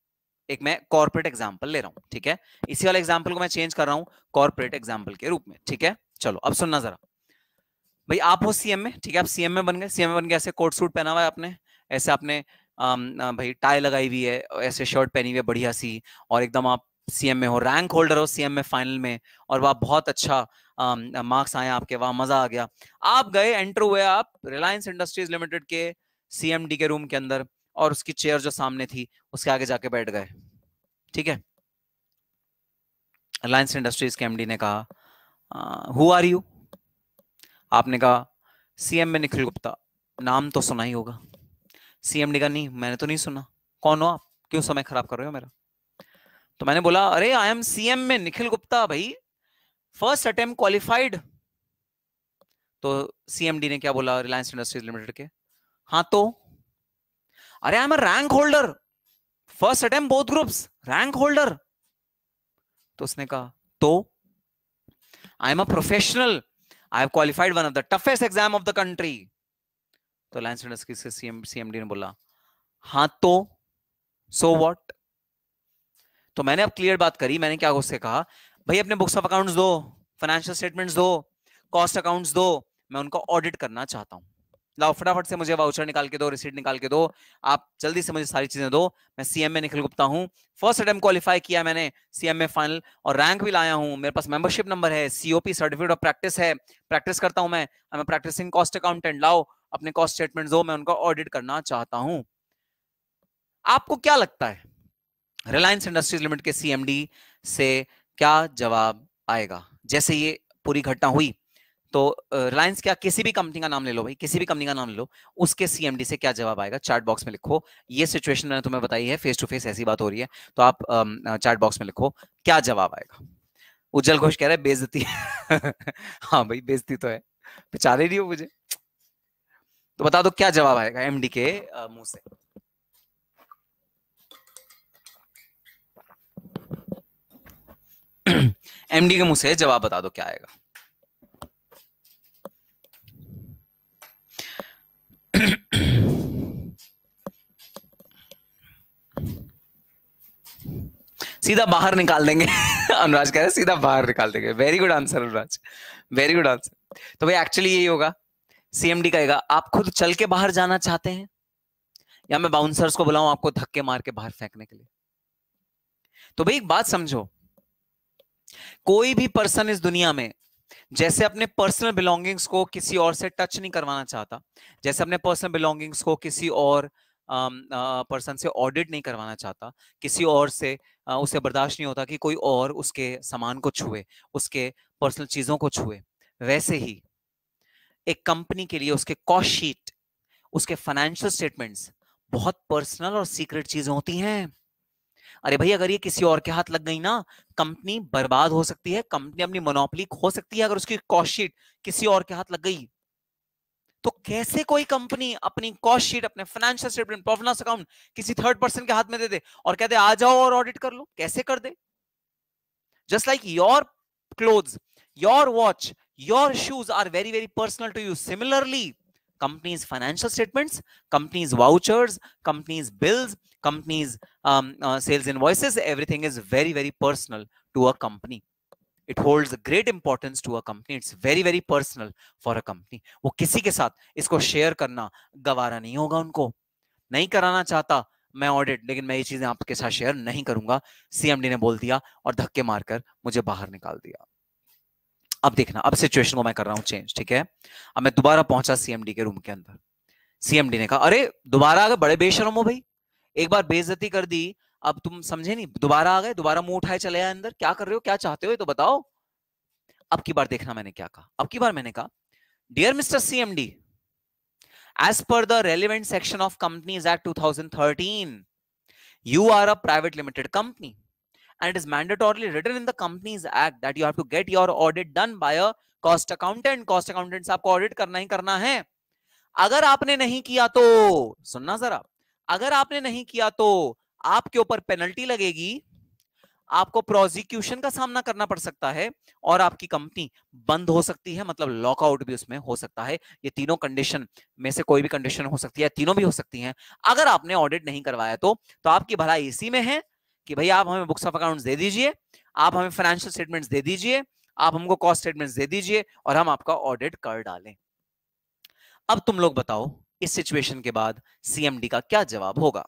एक मैं कॉर्पोरेट एग्जांपल ले रहा हूं, ठीक है? इसी वाले एग्जांपल को मैं चेंज कर रहा हूं कॉर्पोरेट एग्जांपल के रूप में, ठीक है? चलो अब सुनना जरा। भाई आप हो सीएम में, ठीक है? आप सीएम में बन गए, सीएम में बन गए, ऐसे कोट सूट पहना हुआ है आपने, ऐसे आपने भाई टाई लगाई हुई है, ऐसे शर्ट पहनी हुई है बढ़िया सी, और एकदम आप सीएम में हो, रैंक होल्डर हो सीएम में फाइनल में, और वह बहुत अच्छा मार्क्स आए आपके, वहां मजा आ गया। आप गए, एंटर हुए आप रिलायंस इंडस्ट्रीज लिमिटेड के सीएमडी के रूम के अंदर, और उसकी चेयर जो सामने थी उसके आगे जाके बैठ गए, ठीक है? रिलायंस इंडस्ट्रीज के एमडी ने कहा हु आर यू? आपने कहा सीएम में निखिल गुप्ता, नाम तो सुना ही होगा। सीएमडी का नहीं, मैंने तो नहीं सुना, कौन हो आप, क्यों समय खराब कर रहे हो मेरा? तो मैंने बोला अरे आई एम सीएम में निखिल गुप्ता भाई, फर्स्ट अटेम्प्ट क्वालिफाइड। तो सीएमडी ने क्या बोला रिलायंस इंडस्ट्रीज लिमिटेड के? हाँ तो, अरे I am a rank holder, first attempt both groups, rank holder. तो उसने कहा तो, I am a professional, I have qualified one of the toughest exam of the country. तो रिलायंस इंडस्ट्रीज के सीएमडी ने बोला हाँ तो, सो व्हाट? तो मैंने अब क्लियर बात करी, मैंने क्या उससे कहा, भाई अपने बुक्स ऑफ अकाउंट्स दो, फाइनेंशियल स्टेटमेंट्स दो, कॉस्ट अकाउंट्स दो, मैं उनको ऑडिट करना चाहता हूं। लाओ फटाफट से मुझे वाउचर निकाल के दो, रिसीट निकाल के दो, आप जल्दी से मुझे सारी चीजें दो। मैं सीएम में निखिल गुप्ता हूं, फर्स्ट अटेम्प्ट क्वालिफाई किया मैंने सीएम में फाइनल, और रैंक भी लाया हूं, मेरे पास मेंबरशिप नंबर है, सीओपी सर्टिफिकेट ऑफ प्रैक्टिस है, प्रैक्टिस करता हूं मैं प्रैक्टिसिंग कॉस्ट अकाउंटेंट। लाओ अपने कॉस्ट स्टेटमेंट दो, मैं उनको ऑडिट करना चाहता हूं। आपको क्या लगता है रिलायंस इंडस्ट्रीज लिमिटेड के सीएमडी से क्या जवाब आएगा? जैसे ये पूरी घटना हुई तो रिलायंस क्या, किसी भी कंपनी का नाम ले लो भाई, किसी भी कंपनी का नाम ले लो, उसके सीएमडी से क्या जवाब आएगा? चैट बॉक्स में लिखो। ये सिचुएशन मैंने तुम्हें बताई है, फेस टू फेस ऐसी बात हो रही है, तो आप चैट बॉक्स में लिखो क्या जवाब आएगा। उज्जवल घोष कह रहे हैं बेइज्जती। हाँ भाई बेइज्जती तो है, पहचान ही नहीं हो मुझे। तो बता दो क्या जवाब आएगा एमडी के मुंह से। एमडी के मुंह से जवाब बता दो क्या आएगा। सीधा बाहर निकाल देंगे। अनुराज कह रहे हैं सीधा बाहर निकाल देंगे। Very good answer Anuraj, very good answer. तो भाई एक्चुअली यही होगा, सीएमडी कहेगा आप खुद चल के बाहर जाना चाहते हैं या मैं बाउंसर्स को बुलाऊं आपको धक्के मार के बाहर फेंकने के लिए? तो भाई एक बात समझो, कोई भी पर्सन इस दुनिया में जैसे अपने पर्सनल बिलोंगिंग्स को किसी और से टच नहीं करवाना चाहता, जैसे अपने पर्सनल बिलोंगिंग्स को किसी और पर्सन से ऑडिट नहीं करवाना चाहता, किसी और से उसे बर्दाश्त नहीं होता कि कोई और उसके सामान को छुए, उसके पर्सनल चीजों को छुए, वैसे ही एक कंपनी के लिए उसके कॉस्ट शीट, उसके फाइनेंशियल स्टेटमेंट्स बहुत पर्सनल और सीक्रेट चीजें होती हैं। अरे भाई, अगर ये किसी और के हाथ लग गई ना, कंपनी बर्बाद हो सकती है, कंपनी अपनी मोनोपोली खो सकती है अगर उसकी कॉस्ट शीट किसी और के हाथ लग गई। तो कैसे कोई कंपनी अपनी कॉस्ट शीट, अपने financial statement, profit loss account किसी थर्ड पर्सन के हाथ में दे दे और कहते आ जाओ और ऑडिट कर लो? कैसे कर दे? Just like your clothes, your watch, your shoes are very very personal to you, similarly companies financial statements, companies vouchers, companies bills, companies sales invoices, everything is very very personal to a company. It holds a great importance to a company. It's very very personal for a company. वो किसी के साथ इसको share करना गवारा नहीं होगा उनको। नहीं कराना चाहता मैं ऑडिट, लेकिन मैं ये चीजें आपके साथ शेयर नहीं करूंगा, सीएमडी ने बोल दिया और धक्के मारकर मुझे बाहर निकाल दिया। अब देखना, अब सिचुएशन को मैं कर रहा हूं चेंज, ठीक है? अब मैं दोबारा पहुंचा सीएमडी के रूम के अंदर। सीएमडी ने कहा, अरे दोबारा आ गए, बड़े बेशरम हो भाई, एक बार बेइज्जती कर दी, अब तुम समझे नहीं, दोबारा आ गए, दोबारा मुंह उठाए चले आए अंदर, क्या कर रहे हो, क्या चाहते हो ये तो बताओ। अब की बार देखना मैंने क्या कहा। अब की बार मैंने कहा, dear mister CMD, as per the relevant section of companies act 2013, you are a private limited company and it is mandatorily written in the companies act that you have to get your audit done by a cost accountant. cost accountant से आपको audit करना ही करना है। अगर आपने नहीं किया तो, सुनना जरा, अगर आपने नहीं किया तो आपके ऊपर पेनल्टी लगेगी, आपको प्रोसिक्यूशन का सामना करना पड़ सकता है और आपकी कंपनी बंद हो सकती है, मतलब लॉकआउट भी उसमें हो सकता है। ये तीनों कंडीशन में से कोई भी कंडीशन हो सकती है, तीनों भी हो सकती हैं अगर आपने ऑडिट नहीं करवाया तो आपकी भलाई इसी में है कि भाई आप हमें बुक्स ऑफ अकाउंट्स दे दीजिए, आप हमें फाइनेंशियल स्टेटमेंट्स दे दीजिए, आप हमको कॉस्ट स्टेटमेंट्स दे दीजिए और हम आपका ऑडिट कर डालें। अब तुम लोग बताओ इस सिचुएशन के बाद सीएमडी का क्या जवाब होगा?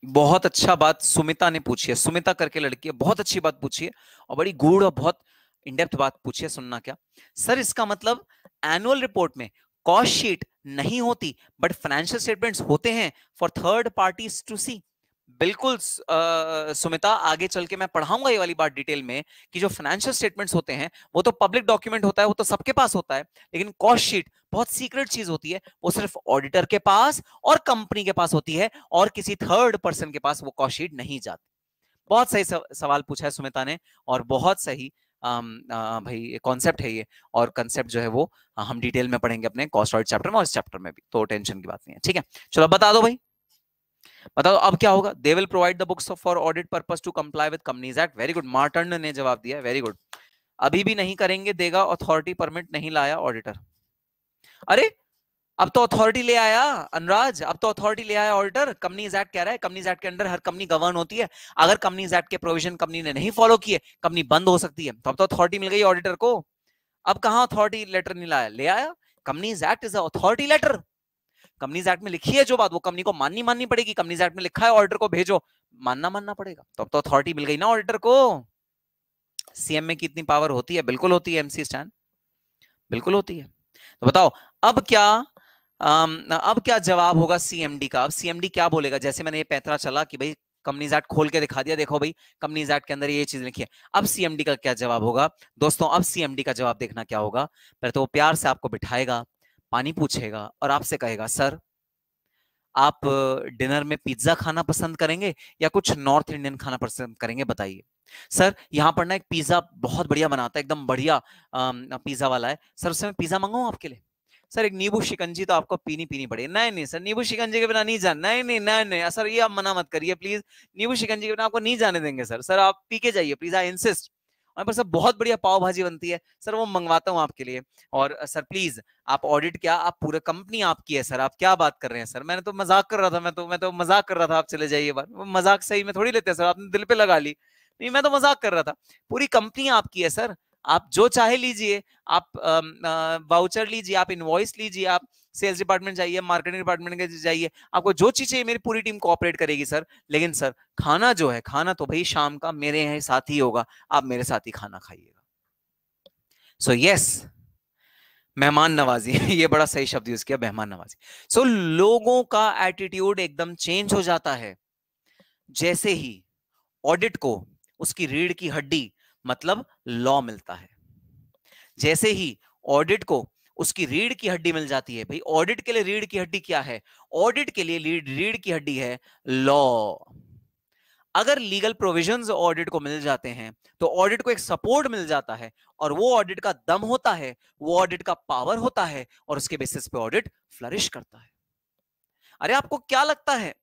बहुत अच्छा बात सुमिता ने पूछी है, सुमिता करके लड़की है, बहुत अच्छी बात पूछी है और बड़ी गूढ़ और बहुत इनडेप्थ बात पूछी है। सुनना क्या सर, इसका मतलब एनुअल रिपोर्ट में कॉस्ट शीट नहीं होती बट फाइनेंशियल स्टेटमेंट्स होते हैं फॉर थर्ड पार्टीज टू सी। बिल्कुल सुमिता, आगे चल के मैं पढ़ाऊंगा ये वाली बात डिटेल में कि जो फाइनेंशियल स्टेटमेंट्स होते हैं वो तो पब्लिक डॉक्यूमेंट होता है, वो तो सबके पास होता है, लेकिन कॉस्ट शीट बहुत सीक्रेट चीज होती है, वो सिर्फ ऑडिटर के पास और कंपनी के पास होती है और किसी थर्ड पर्सन के पास वो कॉस्ट शीट नहीं जाती। बहुत सही सवाल पूछा है सुमिता ने और बहुत सही भाई कॉन्सेप्ट है ये, और कॉन्सेप्ट जो है वो हम डिटेल में पढ़ेंगे अपने कॉस्ट ऑडिट चैप्टर में और इस चैप्टर में भी, तो टेंशन की बात नहीं है, ठीक है? चलो बता दो भाई, बताओ अब क्या होगा। They will provide the books for audit purpose to comply with companies act. Very good, Martin ने जवाब दिया, वेरी गुड। अभी भी नहीं करेंगे, देगा अथॉरिटी परमिट नहीं लाया ऑडिटर। अरे अब तो अथॉरिटी ले आया अनुराज, अब तो अथॉरिटी ले आया ऑडिटर। कंपनीज एक्ट कह रहा है, कंपनीज एक्ट के अंदर हर कंपनी गवर्न होती है, अगर कंपनीज एक्ट के प्रोविजन कंपनी ने नहीं फॉलो किए, कंपनी बंद हो सकती है। तो अब तो अथॉरिटी मिल गई ऑडिटर को। अब कहां अथॉरिटी लेटर नहीं लाया, ले आया। Companies act is authority letter. Companies act में लिखी है जो बात वो कंपनी को माननी पड़ेगी। कंपनीज एक्ट में लिखा है ऑडिटर को भेजो, मानना पड़ेगा। तो अब तो अथॉरिटी मिल गई ना ऑडिटर को। सीएम में कितनी पावर होती है? बिल्कुल होती है एमसी स्टैन, बिल्कुल होती है। तो बताओ अब क्या जवाब होगा सीएमडी का? अब सीएमडी क्या बोलेगा? जैसे मैंने ये पैंतरा चला कि भाई कंपनीज एक्ट खोल के दिखा दिया, देखो भाई कंपनीज एक्ट के अंदर ये चीज लिखी है। अब सीएमडी का क्या जवाब होगा दोस्तों? अब सीएमडी का जवाब देखना क्या होगा। पहले तो वो प्यार से आपको बिठाएगा, पानी पूछेगा और आपसे कहेगा, सर आप डिनर में पिज्जा खाना पसंद करेंगे या कुछ नॉर्थ इंडियन खाना पसंद करेंगे, बताइए। सर यहाँ पर ना एक पिज्जा बहुत बढ़िया बनाता है, एकदम बढ़िया पिज्जा वाला है, सर उससे मैं पिज्जा मंगाऊं आपके लिए? सर एक नींबू शिकंजी तो आपको पीनी पड़ेगी। नहीं सर, नींबू शिकंजी के बिना नहीं जाना। नहीं सर, ये आप मना मत करिए प्लीज, नींबू शिकंजी के बिना आपको नहीं जाने देंगे सर आप पी के जाइए प्लीज, आई इंसिस्ट। और सर बहुत बढ़िया पाव भाजी बनती है सर, वो मंगवाता हूँ आपके लिए। और सर प्लीज आप ऑडिट क्या, आप पूरा कंपनी आपकी है सर, आप क्या बात कर रहे हैं सर? मैंने तो मजाक कर रहा था, मैं तो मजाक कर रहा था, आप चले जाइए बात। मजाक सही में थोड़ी लेते हैं सर, आपने दिल पे लगा ली। नहीं मैं तो मजाक कर रहा था, पूरी कंपनी आपकी है सर, आप जो चाहे लीजिए, आप वाउचर लीजिए, आप इनवॉइस लीजिए, आप सेल्स डिपार्टमेंट जाइए, मार्केटिंग डिपार्टमेंट के जाइए, आपको जो चीज चाहिए मेरी पूरी टीम कोऑपरेट करेगी सर, लेकिन सर खाना जो है, खाना तो भाई शाम का मेरे यहाँ साथ ही होगा, आप मेरे साथ ही खाना खाइएगा। सो यस, मेहमान नवाजी ये बड़ा सही शब्द यूज किया, मेहमान नवाजी। सो लोगों का एटीट्यूड एकदम चेंज हो जाता है जैसे ही ऑडिट को उसकी रीढ़ की हड्डी मतलब लॉ मिलता है। जैसे ही ऑडिट को उसकी रीढ़ की हड्डी मिल जाती है, भाई ऑडिट के लिए रीढ़ की हड्डी क्या है? ऑडिट के लिए रीढ़ की हड्डी है लॉ। अगर लीगल प्रोविजंस ऑडिट को मिल जाते हैं तो ऑडिट को एक सपोर्ट मिल जाता है, और वो ऑडिट का दम होता है, वो ऑडिट का पावर होता है, और उसके बेसिस पे ऑडिट फ्लरिश करता है। अरे आपको क्या लगता है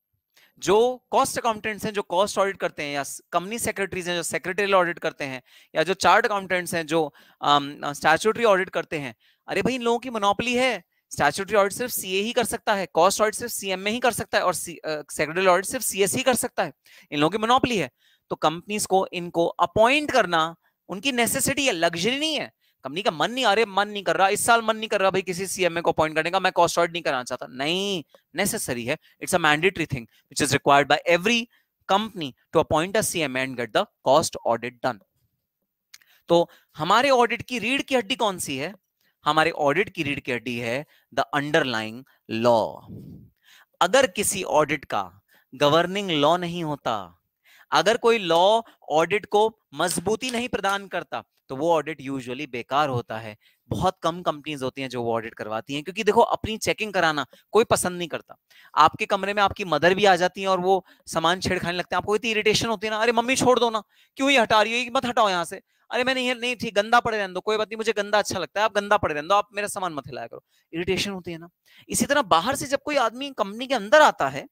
जो कॉस्ट अकाउंटेंट्स हैं जो कॉस्ट ऑडिट करते हैं, या कंपनी सेक्रेटरीज हैं जो सेक्रेटरियल ऑडिट करते हैं, या जो चार्ट अकाउंटेंट्स हैं जो स्टैट्यूटरी ऑडिट करते हैं, अरे भाई इन लोगों की मोनोपोली है। स्टैट्यूटरी ऑडिट सिर्फ सीए ही कर सकता है, कॉस्ट ऑडिट सिर्फ सीएमए ही कर सकता है, और सेक्रेटरियल ऑडिट सिर्फ सीएस ही कर सकता है। इन लोगों की मोनोपोली है। तो कंपनीज को इनको अपॉइंट करना उनकी नेसेसिटी है, लग्जरी नहीं है। कंपनी का मन नहीं, अरे मन नहीं कर रहा, इस साल मन नहीं कर रहा भाई किसी सीएमए को अपॉइंट करने का, मैं कॉस्ट ऑडिट नहीं कराना चाहता, नहीं, नेसेसरी है। It's a mandatory thing which is required by every company to appoint a CMA and get the cost audit done. तो हमारे ऑडिट की रीढ़ की हड्डी कौन सी है? हमारे ऑडिट की रीढ़ की हड्डी है द अंडरलाइंग लॉ। अगर किसी ऑडिट का गवर्निंग लॉ नहीं होता, अगर कोई लॉ ऑडिट को मजबूती नहीं प्रदान करता, तो वो ऑडिट यूजुअली बेकार होता है। बहुत कम कंपनीज होती हैं जो वो ऑडिट करवाती हैं, क्योंकि देखो अपनी चेकिंग कराना कोई पसंद नहीं करता। आपके कमरे में आपकी मदर भी आ जाती है और वो सामान छेड़खाने लगते हैं, आपको इतनी इरिटेशन होती है ना, अरे मम्मी छोड़ दो ना, क्यों ये हटा रही हो, मत हटाओ यहाँ से, अरे मैंने ये नहीं ठीक, गंदा पड़े रहने दो, कोई बात नहीं, मुझे गंदा अच्छा लगता है, आप गंदा पड़े रहने दो, आप मेरा सामान मत हिलाया करो। इरिटेशन होती है ना। इसी तरह बाहर से जब कोई आदमी कंपनी के अंदर आता है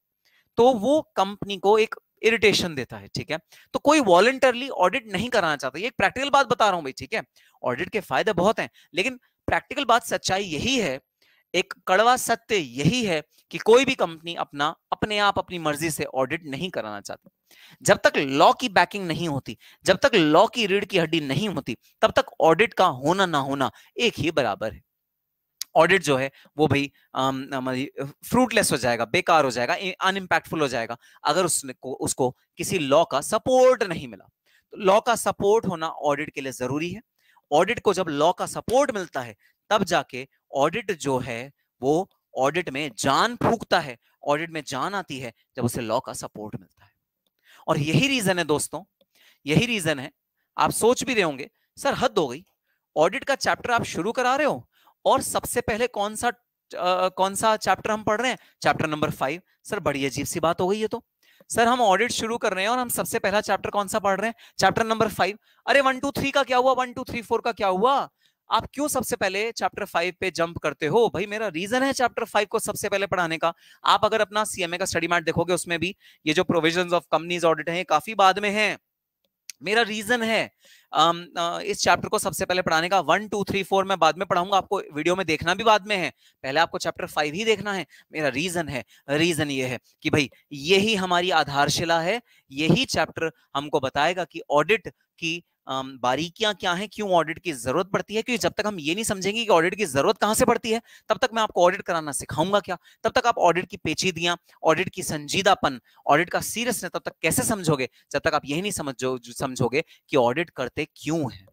तो वो कंपनी को एक इरिटेशन देता है, ठीक है। तो कोई वॉलंटरली ऑडिट नहीं कराना चाहता, ये एक प्रैक्टिकल बात बता रहा हूं भाई, ठीक है। ऑडिट के फायदे बहुत हैं, लेकिन प्रैक्टिकल बात, सच्चाई यही है, एक कड़वा सत्य यही है कि कोई भी कंपनी अपने आप अपनी मर्जी से ऑडिट नहीं कराना चाहती। जब तक लॉ की बैकिंग नहीं होती, जब तक लॉ की रीढ़ की हड्डी नहीं होती, तब तक ऑडिट का होना ना होना एक ही बराबर है। ऑडिट जो है वो भाई फ्रूटलेस हो जाएगा, बेकार हो जाएगा, अनइम्पैक्टफुल हो जाएगा, अगर उसको किसी लॉ का सपोर्ट नहीं मिला। तो लॉ का सपोर्ट होना ऑडिट के लिए जरूरी है। ऑडिट को जब लॉ का सपोर्ट मिलता है, तब जाके ऑडिट जो है वो ऑडिट में जान फूंकता है, ऑडिट में जान आती है जब उसे लॉ का सपोर्ट मिलता है। और यही रीजन है दोस्तों, यही रीजन है, आप सोच भी रहे होंगे सर हद हो गई, ऑडिट का चैप्टर आप शुरू करा रहे हो और सबसे पहले कौन सा चैप्टर हम पढ़ रहे हैं? Chapter number 5। सर बड़ी अजीब सी बात हो गई है। तो सर हम ऑडिट शुरू कर रहे हैं और हम सबसे पहला चैप्टर कौन सा पढ़ रहे हैं? Chapter number 5। अरे 1 2 3 का क्या हुआ? 1 2 3 4 का क्या हुआ? आप क्यों सबसे पहले चैप्टर 5 पे जंप करते हो? भाई मेरा रीजन है चैप्टर 5 को सबसे पहले पढ़ाने का। आप अगर अपना सीएमए का स्टडी मैट देखोगे, उसमें भी ये जो प्रोविजंस ऑफ कंपनीज ऑडिट है काफी बाद में है। मेरा रीजन है इस चैप्टर को सबसे पहले पढ़ाने का। 1 2 3 4 मैं बाद में पढ़ाऊंगा, आपको वीडियो में देखना भी बाद में है, पहले आपको चैप्टर 5 ही देखना है। मेरा रीजन है, रीजन ये है कि भाई यही हमारी आधारशिला है, यही चैप्टर हमको बताएगा कि ऑडिट की बारीकियां क्या हैं, क्यों ऑडिट की जरूरत पड़ती है। क्योंकि जब तक हम ये नहीं समझेंगे कि ऑडिट की जरूरत कहां से पड़ती है, तब तक मैं आपको ऑडिट कराना सिखाऊंगा क्या? तब तक आप ऑडिट की पेचीदियां, ऑडिट की संजीदापन, ऑडिट का सीरियसनेस तब तक कैसे समझोगे, जब तक आप यही नहीं समझोगे कि ऑडिट करते क्यों है।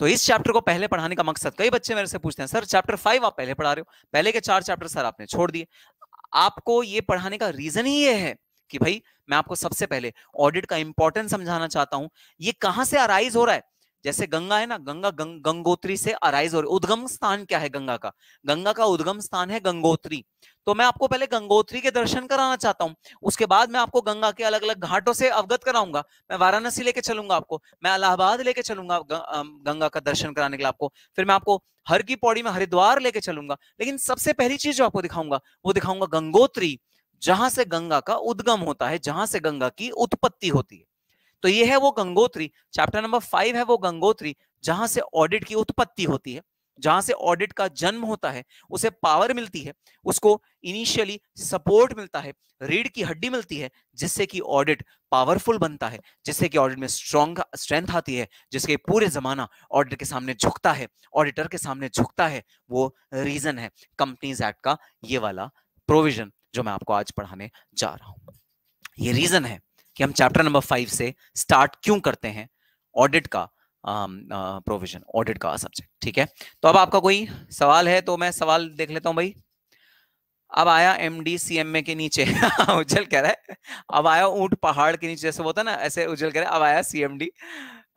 तो इस चैप्टर को पहले पढ़ाने का मकसद, कई बच्चे मेरे से पूछते हैं सर चैप्टर 5 आप पहले पढ़ा रहे हो, पहले के 4 चैप्टर सर आपने छोड़ दिए। आपको ये पढ़ाने का रीजन ही ये है कि भाई मैं आपको सबसे पहले ऑडिट का इंपॉर्टेंस समझाना चाहता हूं। ये कहां से अराइज हो रहा है? जैसे गंगा है ना, गंगा गंगोत्री से अराइज हो रही। उद्गम स्थान क्या है गंगा का? गंगा का उद्गम स्थान है गंगोत्री। तो मैं आपको पहले गंगोत्री के दर्शन कराना चाहता हूं, उसके बाद मैं आपको गंगा के अलग अलग घाटों से अवगत कराऊंगा। मैं वाराणसी लेके चलूंगा आपको, मैं इलाहाबाद लेके चलूंगा गंगा का दर्शन कराने के लिए आपको, फिर मैं आपको हर की पौड़ी में हरिद्वार लेके चलूंगा। लेकिन सबसे पहली चीज जो आपको दिखाऊंगा वो दिखाऊंगा गंगोत्री, जहां से गंगा का उद्गम होता है, जहां से गंगा की उत्पत्ति होती है। तो ये है वो गंगोत्री, चैप्टर नंबर 5 है वो गंगोत्री, जहां से ऑडिट की उत्पत्ति होती है। जहां से ऑडिट का जन्म होता है, उसे पावर मिलती है, उसको इनिशियली सपोर्ट मिलता है, रीढ़ की हड्डी मिलती है, जिससे कि ऑडिट पावरफुल बनता है, जिससे कि ऑडिट में स्ट्रेंथ आती है, जिसके पूरे जमाना ऑडिटर के सामने झुकता है, ऑडिटर के सामने झुकता है। वो रीजन है कंपनीज एक्ट का ये वाला प्रोविजन जो मैं आपको आज पढ़ाने जा रहा हूं। ये रीजन है कि हम चैप्टर नंबर 5 से स्टार्ट क्यों करते हैं ऑडिट का प्रोविजन, ऑडिट का सब्जेक्ट। ठीक है, तो अब आपका कोई सवाल है तो मैं सवाल देख लेता हूं भाई। अब आया एमडी सीएमए के नीचे उज्जवल कह रहा है अब आया ऊंट पहाड़ के नीचे, जैसे होता ना, ऐसे उज्जवल कह रहा है अब आया सीएमडी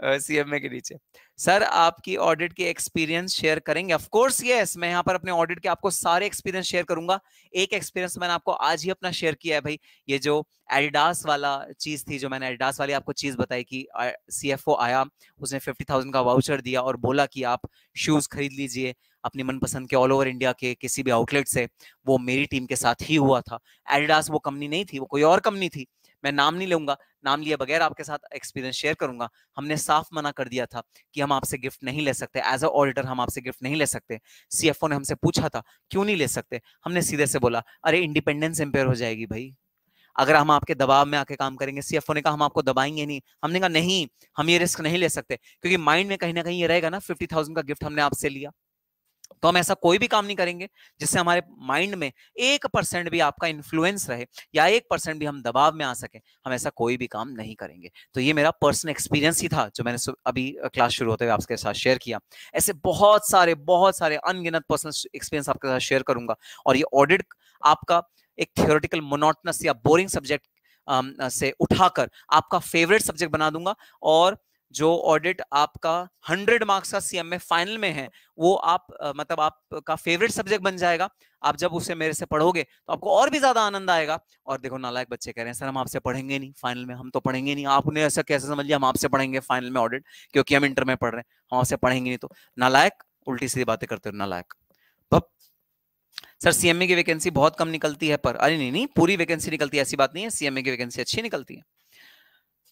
सीएमए के नीचे। सर आपकी ऑडिट के एक्सपीरियंस शेयर करेंगे? ऑफ कोर्स यस, मैं यहाँ पर अपने ऑडिट के आपको सारे एक्सपीरियंस शेयर करूंगा। एक एक्सपीरियंस मैंने आपको आज ही अपना शेयर किया है भाई, ये जो एडिडास वाला चीज थी, जो मैंने एडिडास वाली आपको चीज बताई कि सीएफओ आया, उसने 50,000 का वाउचर दिया और बोला कि आप शूज खरीद लीजिए अपनी मनपसंद के ऑल ओवर इंडिया के किसी भी आउटलेट से। वो मेरी टीम के साथ ही हुआ था। एडिडास वो कंपनी नहीं थी, वो कोई और कंपनी थी, मैं नाम नहीं लूंगा, नाम लिए बगैर आपके साथ एक्सपीरियंस शेयर करूंगा। हमने साफ मना कर दिया था कि हम आपसे गिफ्ट नहीं ले सकते, एज अ ऑडिटर हम आपसे गिफ्ट नहीं ले सकते। सीएफओ ने हमसे पूछा था क्यों नहीं ले सकते, हमने सीधे से बोला अरे इंडिपेंडेंस इंपेयर हो जाएगी भाई, अगर हम आपके दबाव में आके काम करेंगे। सीएफओ ने कहा हम आपको दबाएंगे नहीं, हमने कहा नहीं, हम ये रिस्क नहीं ले सकते, क्योंकि माइंड में कहीं ना कहीं ये रहेगा ना 50,000 का गिफ्ट हमने आपसे लिया, तो हम ऐसा कोई भी काम नहीं करेंगे जिससे हमारे माइंड में 1% भी आपका इन्फ्लुएंस रहे या 1% भी हम दबाव में आ सके, हम ऐसा कोई भी काम नहीं करेंगे। तो ये मेरा पर्सनल एक्सपीरियंस ही था जो मैंने अभी क्लास शुरू होते हुए आपके साथ शेयर किया। ऐसे बहुत सारे अनगिनत पर्सनल एक्सपीरियंस आपके साथ शेयर करूंगा। और ये ऑडिट आपका एक थियोरेटिकल मोनोटोनस या बोरिंग सब्जेक्ट से उठाकर आपका फेवरेट सब्जेक्ट बना दूंगा। और जो ऑडिट आपका 100 मार्क्स का सीएमए फाइनल में है, वो आप मतलब आपका फेवरेट सब्जेक्ट बन जाएगा। आप जब उसे मेरे से पढ़ोगे तो आपको और भी ज्यादा आनंद आएगा। और देखो नालायक बच्चे कह रहे हैं सर हम आपसे पढ़ेंगे नहीं फाइनल में, हम तो पढ़ेंगे नहीं। आपने ऐसा कैसे समझ लिया हम आपसे पढ़ेंगे फाइनल में ऑडिट, क्योंकि हम इंटर में पढ़ रहे हैं, हम आपसे पढ़ेंगे नहीं? तो नालायक, उल्टी सीधी बातें करते हो नालायक। सर सीएमए की वैकेंसी बहुत कम निकलती है पर, अरे नहीं, पूरी वैकेंसी निकलती है, ऐसी बात नहीं है, सीएमए की वैकेंसी अच्छी निकलती है।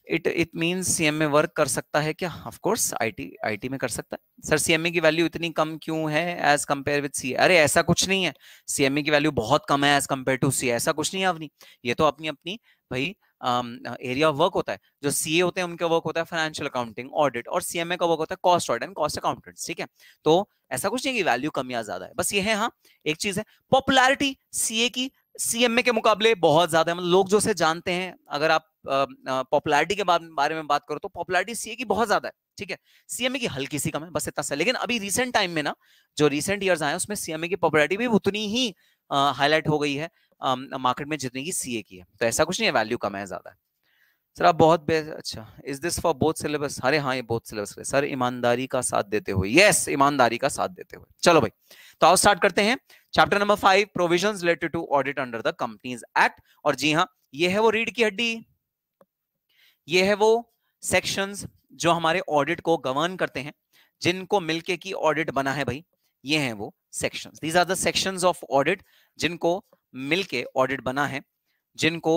इट मींस सीएमए वर्क कर सकता है क्या? ऑफ कोर्स आईटी में कर सकता है। सर सीएमए की वैल्यू इतनी कम क्यों है एज कंपेयर विद सीए? अरे ऐसा कुछ नहीं है, सीएमए की वैल्यू बहुत कम है एज कंपेयर टू सीए, ऐसा कुछ नहीं है अवनी। ये तो अपनी अपनी भाई एरिया ऑफ वर्क होता है। जो सीए होते हैं उनका वर्क होता है फाइनेंशियल अकाउंटिंग ऑडिट, और सीएमए का वर्क होता है cost audit and cost accountants. ठीक है, तो ऐसा कुछ नहीं कि वैल्यू कम या ज्यादा है, बस ये है। हाँ एक चीज है, पॉपुलैरिटी सीए की सीएमए के मुकाबले बहुत ज्यादा है। मतलब लोग जो से जानते हैं, अगर आप पॉपुलैरिटी के बारे में बात करो तो पॉपुलैरिटी सीए की बहुत ज्यादा है। ठीक है, सीएमए की हल्की सी कम है, बस इतना सा। लेकिन अभी रिसेंट टाइम में ना, जो रिसेंट ईयर्स आए उसमें सीएमए की पॉपुलैरिटी भी उतनी ही हाईलाइट हो गई है मार्केट में जितनी की सीए की है। तो ऐसा कुछ नहीं है वैल्यू कम है ज्यादा है। सर आप बहुत अच्छा, is this for both syllabus? अरे हाँ ये बोथ सिलेबस है सर। ईमानदारी का साथ देते हुए, यस ईमानदारी का साथ देते हुए। चलो भाई, तो आओ स्टार्ट करते हैं। Chapter number 5, provisions related to audit under the companies act. और जी हाँ, ये है वो रीढ़ की हड्डी, ये है वो सेक्शंस जो हमारे ऑडिट को गवर्न करते हैं, जिनको मिलके की ऑडिट बना है भाई। ये हैं वो sections, these are the sections of audit, जिनको मिलके ऑडिट बना है, जिनको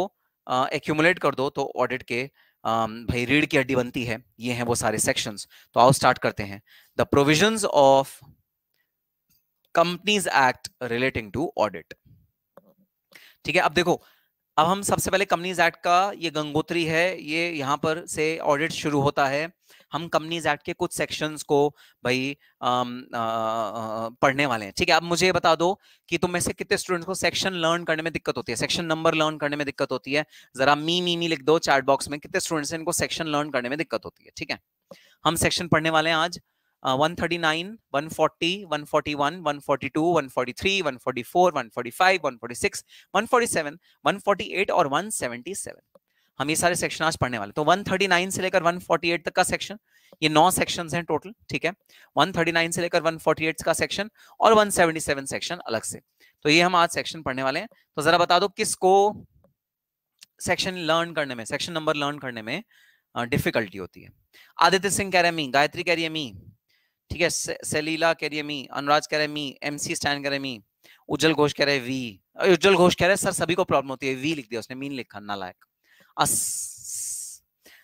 एक्यूमुलेट कर दो तो ऑडिट के भाई रीढ़ की हड्डी बनती है। ये हैं वो सारे सेक्शंस। तो आओ स्टार्ट करते हैं। The provisions of companies act relating to audit. ठीक है, अब देखो, अब हम सबसे पहले कंपनीज एक्ट का ये गंगोत्री है, ये यहां पर से ऑडिट शुरू होता है। हम कंपनीज एक्ट के कुछ सेक्शंस को भाई पढ़ने वाले हैं। ठीक है, अब मुझे बता दो कि तुम में से कितने स्टूडेंट्स को सेक्शन लर्न करने में दिक्कत होती है, सेक्शन नंबर लर्न करने में दिक्कत होती है? जरा मी लिख दो चैट बॉक्स में, कितने स्टूडेंट्स हैं इनको सेक्शन लर्न करने में दिक्कत होती है? ठीक है, हम सेक्शन पढ़ने वाले हैं आज 139, 140, 141, 142, 143, 144, 145, 146, 147, 148 और 177। हम ये सारे सेक्शन आज पढ़ने वाले। तो 139 से लेकर 148 तक का सेक्शन, ये 9 सेक्शंस हैं टोटल। ठीक है, 139 से लेकर 148 का सेक्शन और 177 सेक्शन अलग से। तो ये हम आज सेक्शन पढ़ने वाले हैं। तो जरा बता दो किसको सेक्शन लर्न करने में, सेक्शन नंबर लर्न करने में डिफिकल्टी होती है? आदित्य सिंह कह रहे हैं मी, गायत्री कह रही है मी, ठीक है, सलीला कह रही है मी, अनुराज कह रहे हैं मी, एमसी स्टैंड कह रहे हैं मी, उज्जवल घोष कह रहे हैं वी। उज्जवल घोष कह रहे हैं सर सभी को प्रॉब्लम होती है, वी लिख दिया उसने, मीन लिखा नालायक।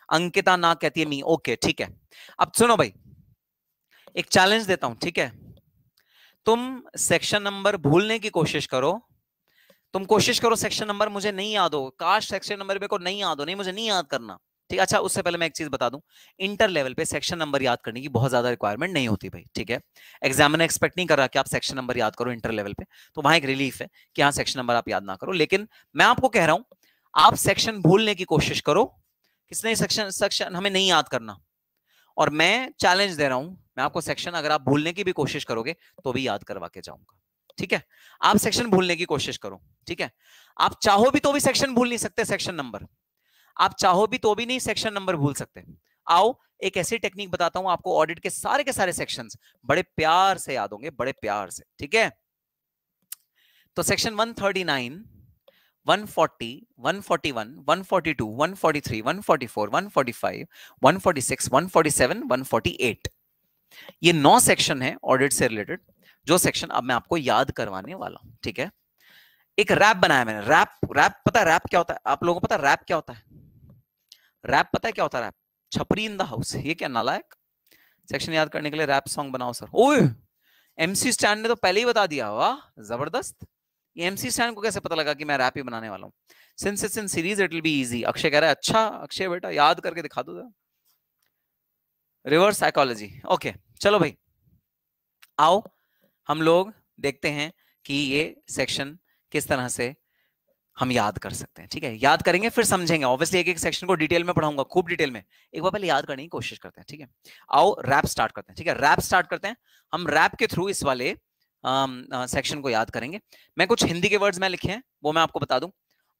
अंकिता ना कहती है मी। ओके ठीक है, अब सुनो भाई, एक चैलेंज देता हूं। ठीक है, तुम सेक्शन नंबर भूलने की कोशिश करो, तुम कोशिश करो सेक्शन नंबर मुझे नहीं याद हो, काश सेक्शन नंबर मेरे को नहीं याद हो, नहीं मुझे नहीं याद करना, ठीक है। अच्छा उससे पहले मैं एक चीज बता दूं, इंटर लेवल पे सेक्शन नंबर याद करने की बहुत ज्यादा रिक्वायरमेंट नहीं होती भाई, ठीक है। एग्जामिनर एक्सपेक्ट नहीं कर रहा कि आप सेक्शन नंबर याद करो इंटर लेवल पे, तो वहां एक रिलीफ है कि हाँ सेक्शन नंबर आप याद ना करो, लेकिन मैं आपको कह रहा हूं आप सेक्शन भूलने की कोशिश करो, किसने सेक्शन सेक्शन हमें नहीं याद करना, और मैं चैलेंज दे रहा हूं, मैं आपको सेक्शन अगर आप भूलने की भी कोशिश करोगे तो भी याद करवा के जाऊंगा, ठीक है। आप सेक्शन भूलने की कोशिश करो, ठीक है। आप चाहो भी तो भी सेक्शन भूल नहीं सकते, सेक्शन नंबर आप चाहो भी तो भी नहीं सेक्शन नंबर भूल सकते। आओ एक ऐसी टेक्निक बताता हूं आपको, ऑडिट के सारे सेक्शंस बड़े प्यार से याद होंगे, बड़े प्यार से, ठीक है। तो सेक्शन 139, 140, 141, 142, 143, 144, 145, 146, 147, 148, ये 9 सेक्शन है ऑडिट से रिलेटेड, जो सेक्शन अब मैं आपको याद करवाने वाला हूं, ठीक है। एक रैप बनाया मैंने, रैप पता है रैप क्या होता है? आप लोगों को पता है रैप क्या होता है? रैप पता है क्या होता है? रैप छपरी इन द हाउस, ये क्या नालायक, सेक्शन याद करने के लिए रैप सॉन्ग बनाओ सर। ओए एमसी स्टैंड ने तो पहले ही बता दिया, वाह जबरदस्त। ये एमसी स्टैंड को कैसे पता लगा कि मैं रैप ही बनाने वाला हूँ? Since it's in series it will be easy. Akshay कह रहा है अच्छा अक्षय बेटा याद करके दिखा दो, रिवर्स साइकोलॉजी, ओके चलो भाई आओ हम लोग देखते हैं कि ये सेक्शन किस तरह से हम याद कर सकते हैं, ठीक है। याद करेंगे फिर समझेंगे, ऑब्वियसली एक एक सेक्शन को डिटेल में पढ़ाऊंगा, खूब डिटेल में, एक बार पहले याद करने की कोशिश करते हैं, ठीक है। आओ रैप स्टार्ट करते हैं, ठीक है। रैप स्टार्ट करते हैं, हम रैप के थ्रू इस वाले सेक्शन को याद करेंगे। मैं कुछ हिंदी के वर्ड्स में लिखे हैं वो मैं आपको बता दूं।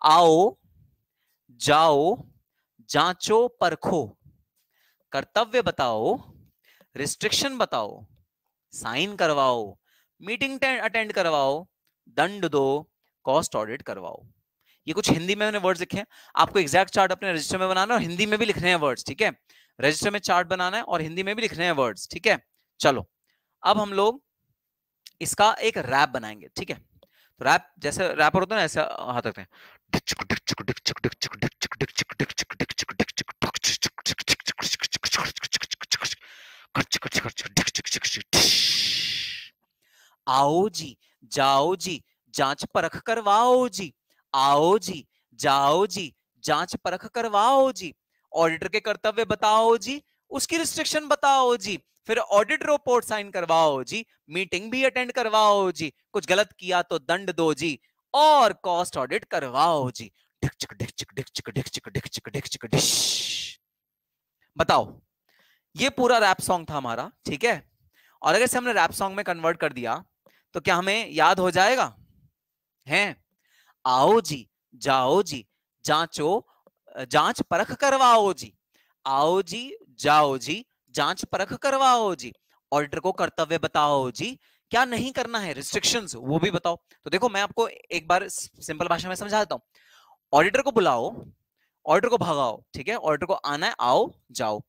आओ जाओ जांचो परखो, कर्तव्य बताओ, रिस्ट्रिक्शन बताओ, साइन करवाओ, मीटिंग अटेंड करवाओ, दंड दो, कॉस्ट ऑडिट करवाओ। ये कुछ हिंदी में मैंने वर्ड्स लिखे हैं, आपको एग्जैक्ट चार्ट अपने रजिस्टर में बनाना है और हिंदी में भी लिखने हैं वर्ड्स, ठीक है। रजिस्टर में चार्ट बनाना है और हिंदी में भी लिखने हैं वर्ड्स, ठीक है। चलो अब हम लोग इसका एक रैप बनाएंगे, ठीक है। तो रैप जैसे रैपर होता है ना, ऐसे हाथ रखते हैं, आओ जी जाओ जी जांच परख करवाओ जी, आओ जी जाओ जी जांच परख करवाओ जी, ऑडिटर के कर्तव्य बताओ जी, उसकी रिस्ट्रिक्शन बताओ जी, फिर ऑडिट रिपोर्ट साइन करवाओ जी, मीटिंग भी अटेंड करवाओ जी, कुछ गलत किया तो दंड दो जी, और कॉस्ट ऑडिट करवाओ जी। बताओ ये पूरा रैप सॉन्ग था हमारा, ठीक है। और अगर से हमने रैप सॉन्ग में कन्वर्ट कर दिया तो क्या हमें याद हो जाएगा? हैं आओ जी जाओ जी जांचो जांच परख करवाओ जी, आओ जी जाओ जी जांच परख करवाओ जी, ऑडिटर को कर्तव्य बताओ जी, क्या नहीं करना है रिस्ट्रिक्शंस वो भी बताओ। तो देखो मैं आपको एक बार सिंपल भाषा में समझा देता हूं। ऑडिटर को बुलाओ, ऑर्डर को भगाओ, ठीक है। ऑर्डर को आना है, आओ जाओ,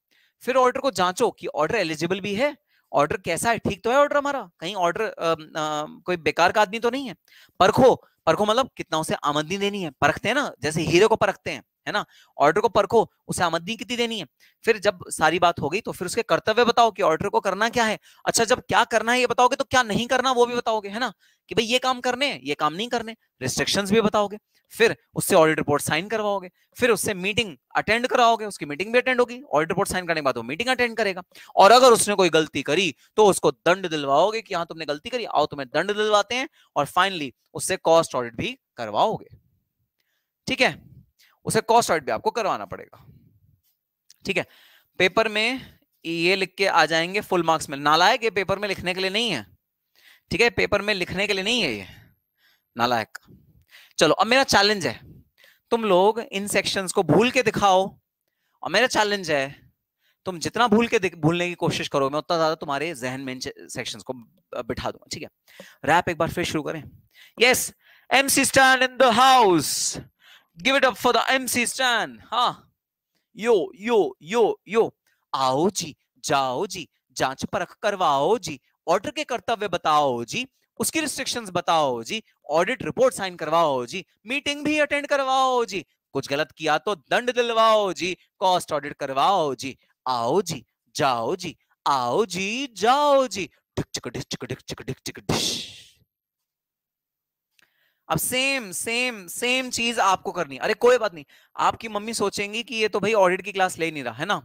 फिर ऑर्डर को जांचो कि ऑर्डर एलिजिबल भी है, ऑर्डर कैसा है, ठीक तो है ऑर्डर हमारा, कहीं ऑर्डर कोई बेकार का आदमी तो नहीं है। परखो, परखो मतलब कितना उसे आमदनी देनी है, परखते हैं ना जैसे हीरे को परखते हैं, है ना। ऑर्डर को परखो उसे आमदनी कितनी देनी है। फिर जब सारी बात हो गई तो फिर उसके कर्तव्य बताओ कि ऑर्डर को करना क्या है। अच्छा जब क्या करना है ये बताओगे तो क्या नहीं करना वो भी बताओगे, है ना, कि भाई ये काम करने हैं ये काम नहीं करने, रिस्ट्रिक्शंस भी बताओगे। फिर उससे ऑडिट रिपोर्ट साइन करवाओगे, फिर उससे मीटिंग अटेंड कराओगे, उसकी मीटिंग भी अटेंड होगी, ऑडिट रिपोर्ट साइन करने के बाद वो मीटिंग अटेंड करेगा, और अगर उसने कोई गलती करी तो उसको दंड दिलवाओगे कि हाँ तुमने गलती करी, आओ तुम्हें दंड दिलवाते हैं, और फाइनली उससे कॉस्ट ऑडिट भी करवाओगे, ठीक है। उसे कॉस्ट ऑडिट भी आपको करवाना पड़ेगा, ठीक है। पेपर में ये लिख के आ जाएंगे फुल मार्क्स में, नालायक ये पेपर में लिखने के लिए नहीं है, ठीक है, पेपर में लिखने के लिए नहीं है ये, नालायक। चलो अब मेरा चैलेंज है तुम लोग इन सेक्शंस को भूल के दिखाओ, और मेरा चैलेंज है तुम जितना भूलने की कोशिश करो मैं उतना ज्यादा तुम्हारे जहन में इन सेक्शंस को बिठा दूंगा, ठीक है। रैप एक बार फिर शुरू करें। Yes MC stand in the house, give it up for the MC stand. हाँ यो यो यो यो, आओ जी जाओ जी जांच परख करवाओ जी, ऑर्डर के कर्तव्य बताओ जी, उसकी रिस्ट्रिक्शंस बताओ जी, ऑडिट रिपोर्ट साइन करवाओ जी, मीटिंग भी अटेंड करवाओ जी, कुछ गलत किया तो दंड दिलवाओ जी, कॉस्ट ऑडिट करवाओ जी, आओ जी जाओ जी, आओ जी जाओ जी, अब सेम सेम सेम चीज आपको करनी। अरे कोई बात नहीं, आपकी मम्मी सोचेंगी कि ये तो भाई ऑडिट की क्लास ले नहीं रहा है ना,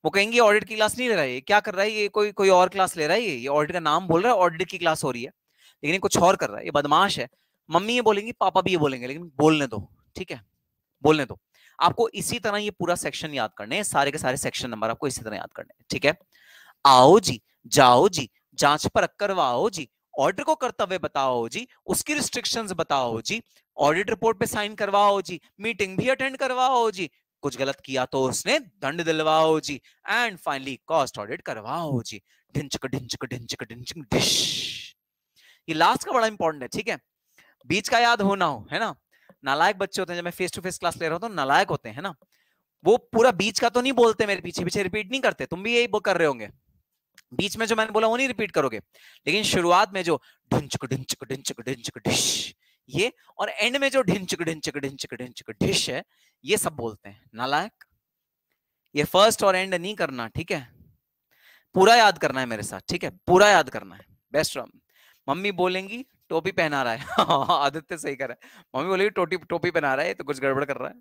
वो कहेंगी ऑडिट की क्लास नहीं ले रहा है, क्या कर रहा है ये, कोई कोई और क्लास ले रहा है, ये ऑडिट का नाम बोल रहा है, ऑडिट की क्लास हो रही है, लेकिन ये कुछ और कर रहा है, ये बदमाश है। मम्मी ये बोलेंगी, पापा भी ये बोलेंगे, लेकिन बोलने दो, ठीक है, बोलने दो। आपको इसी तरह ये पूरा सेक्शन याद करने हैं, सारे के सारे सेक्शन नंबर आपको इसी तरह याद करने हैं, ठीक है। आओ जी, जाओ जी, जांच परख करवाओ जी, ऑर्डर को कर्तव्य बताओ जी, उसकी रिस्ट्रिक्शंस बताओ जी, ऑडिट रिपोर्ट पे साइन करवाओ जी, मीटिंग भी अटेंड करवाओ जी, कुछ गलत किया तो उसने दंड दिलवाओ जी, एंड फाइनली कॉस्ट ऑडिट करवाओ जी। ढिंचक ढिंचक ढिंचक ढिंचक डिश। ये लास्ट का बड़ा इंपॉर्टेंट है, ठीक है, बीच का याद होना हो, है ना। नालायक बच्चे होते हैं, जब मैं फेस टू फेस क्लास ले रहा हूं तो नालायक होते हैं, है ना, वो पूरा बीच का तो नहीं बोलते, मेरे पीछे पीछे रिपीट नहीं करते, तुम भी यही कर रहे होंगे, बीच में जो मैंने बोला वो नहीं रिपीट करोगे, लेकिन शुरुआत में जो ढिंचक ढिंचक ढिंचक ढिंचक डिश, ये, और एंड में जो ढिंचक ढिंचक ढिंचक ढिंचक डिश है, ये सब बोलते हैं नालायक। ये फर्स्ट और एंड नहीं करना, ठीक है, पूरा याद करना है मेरे साथ, ठीक है, पूरा याद करना है। बेस्ट। मम्मी बोलेंगी टोपी पहना रहा है आदित्य सही कर रहा है, मम्मी बोलेगी टोपी टोपी पहना रहा है, तो कुछ गड़बड़ कर रहा है।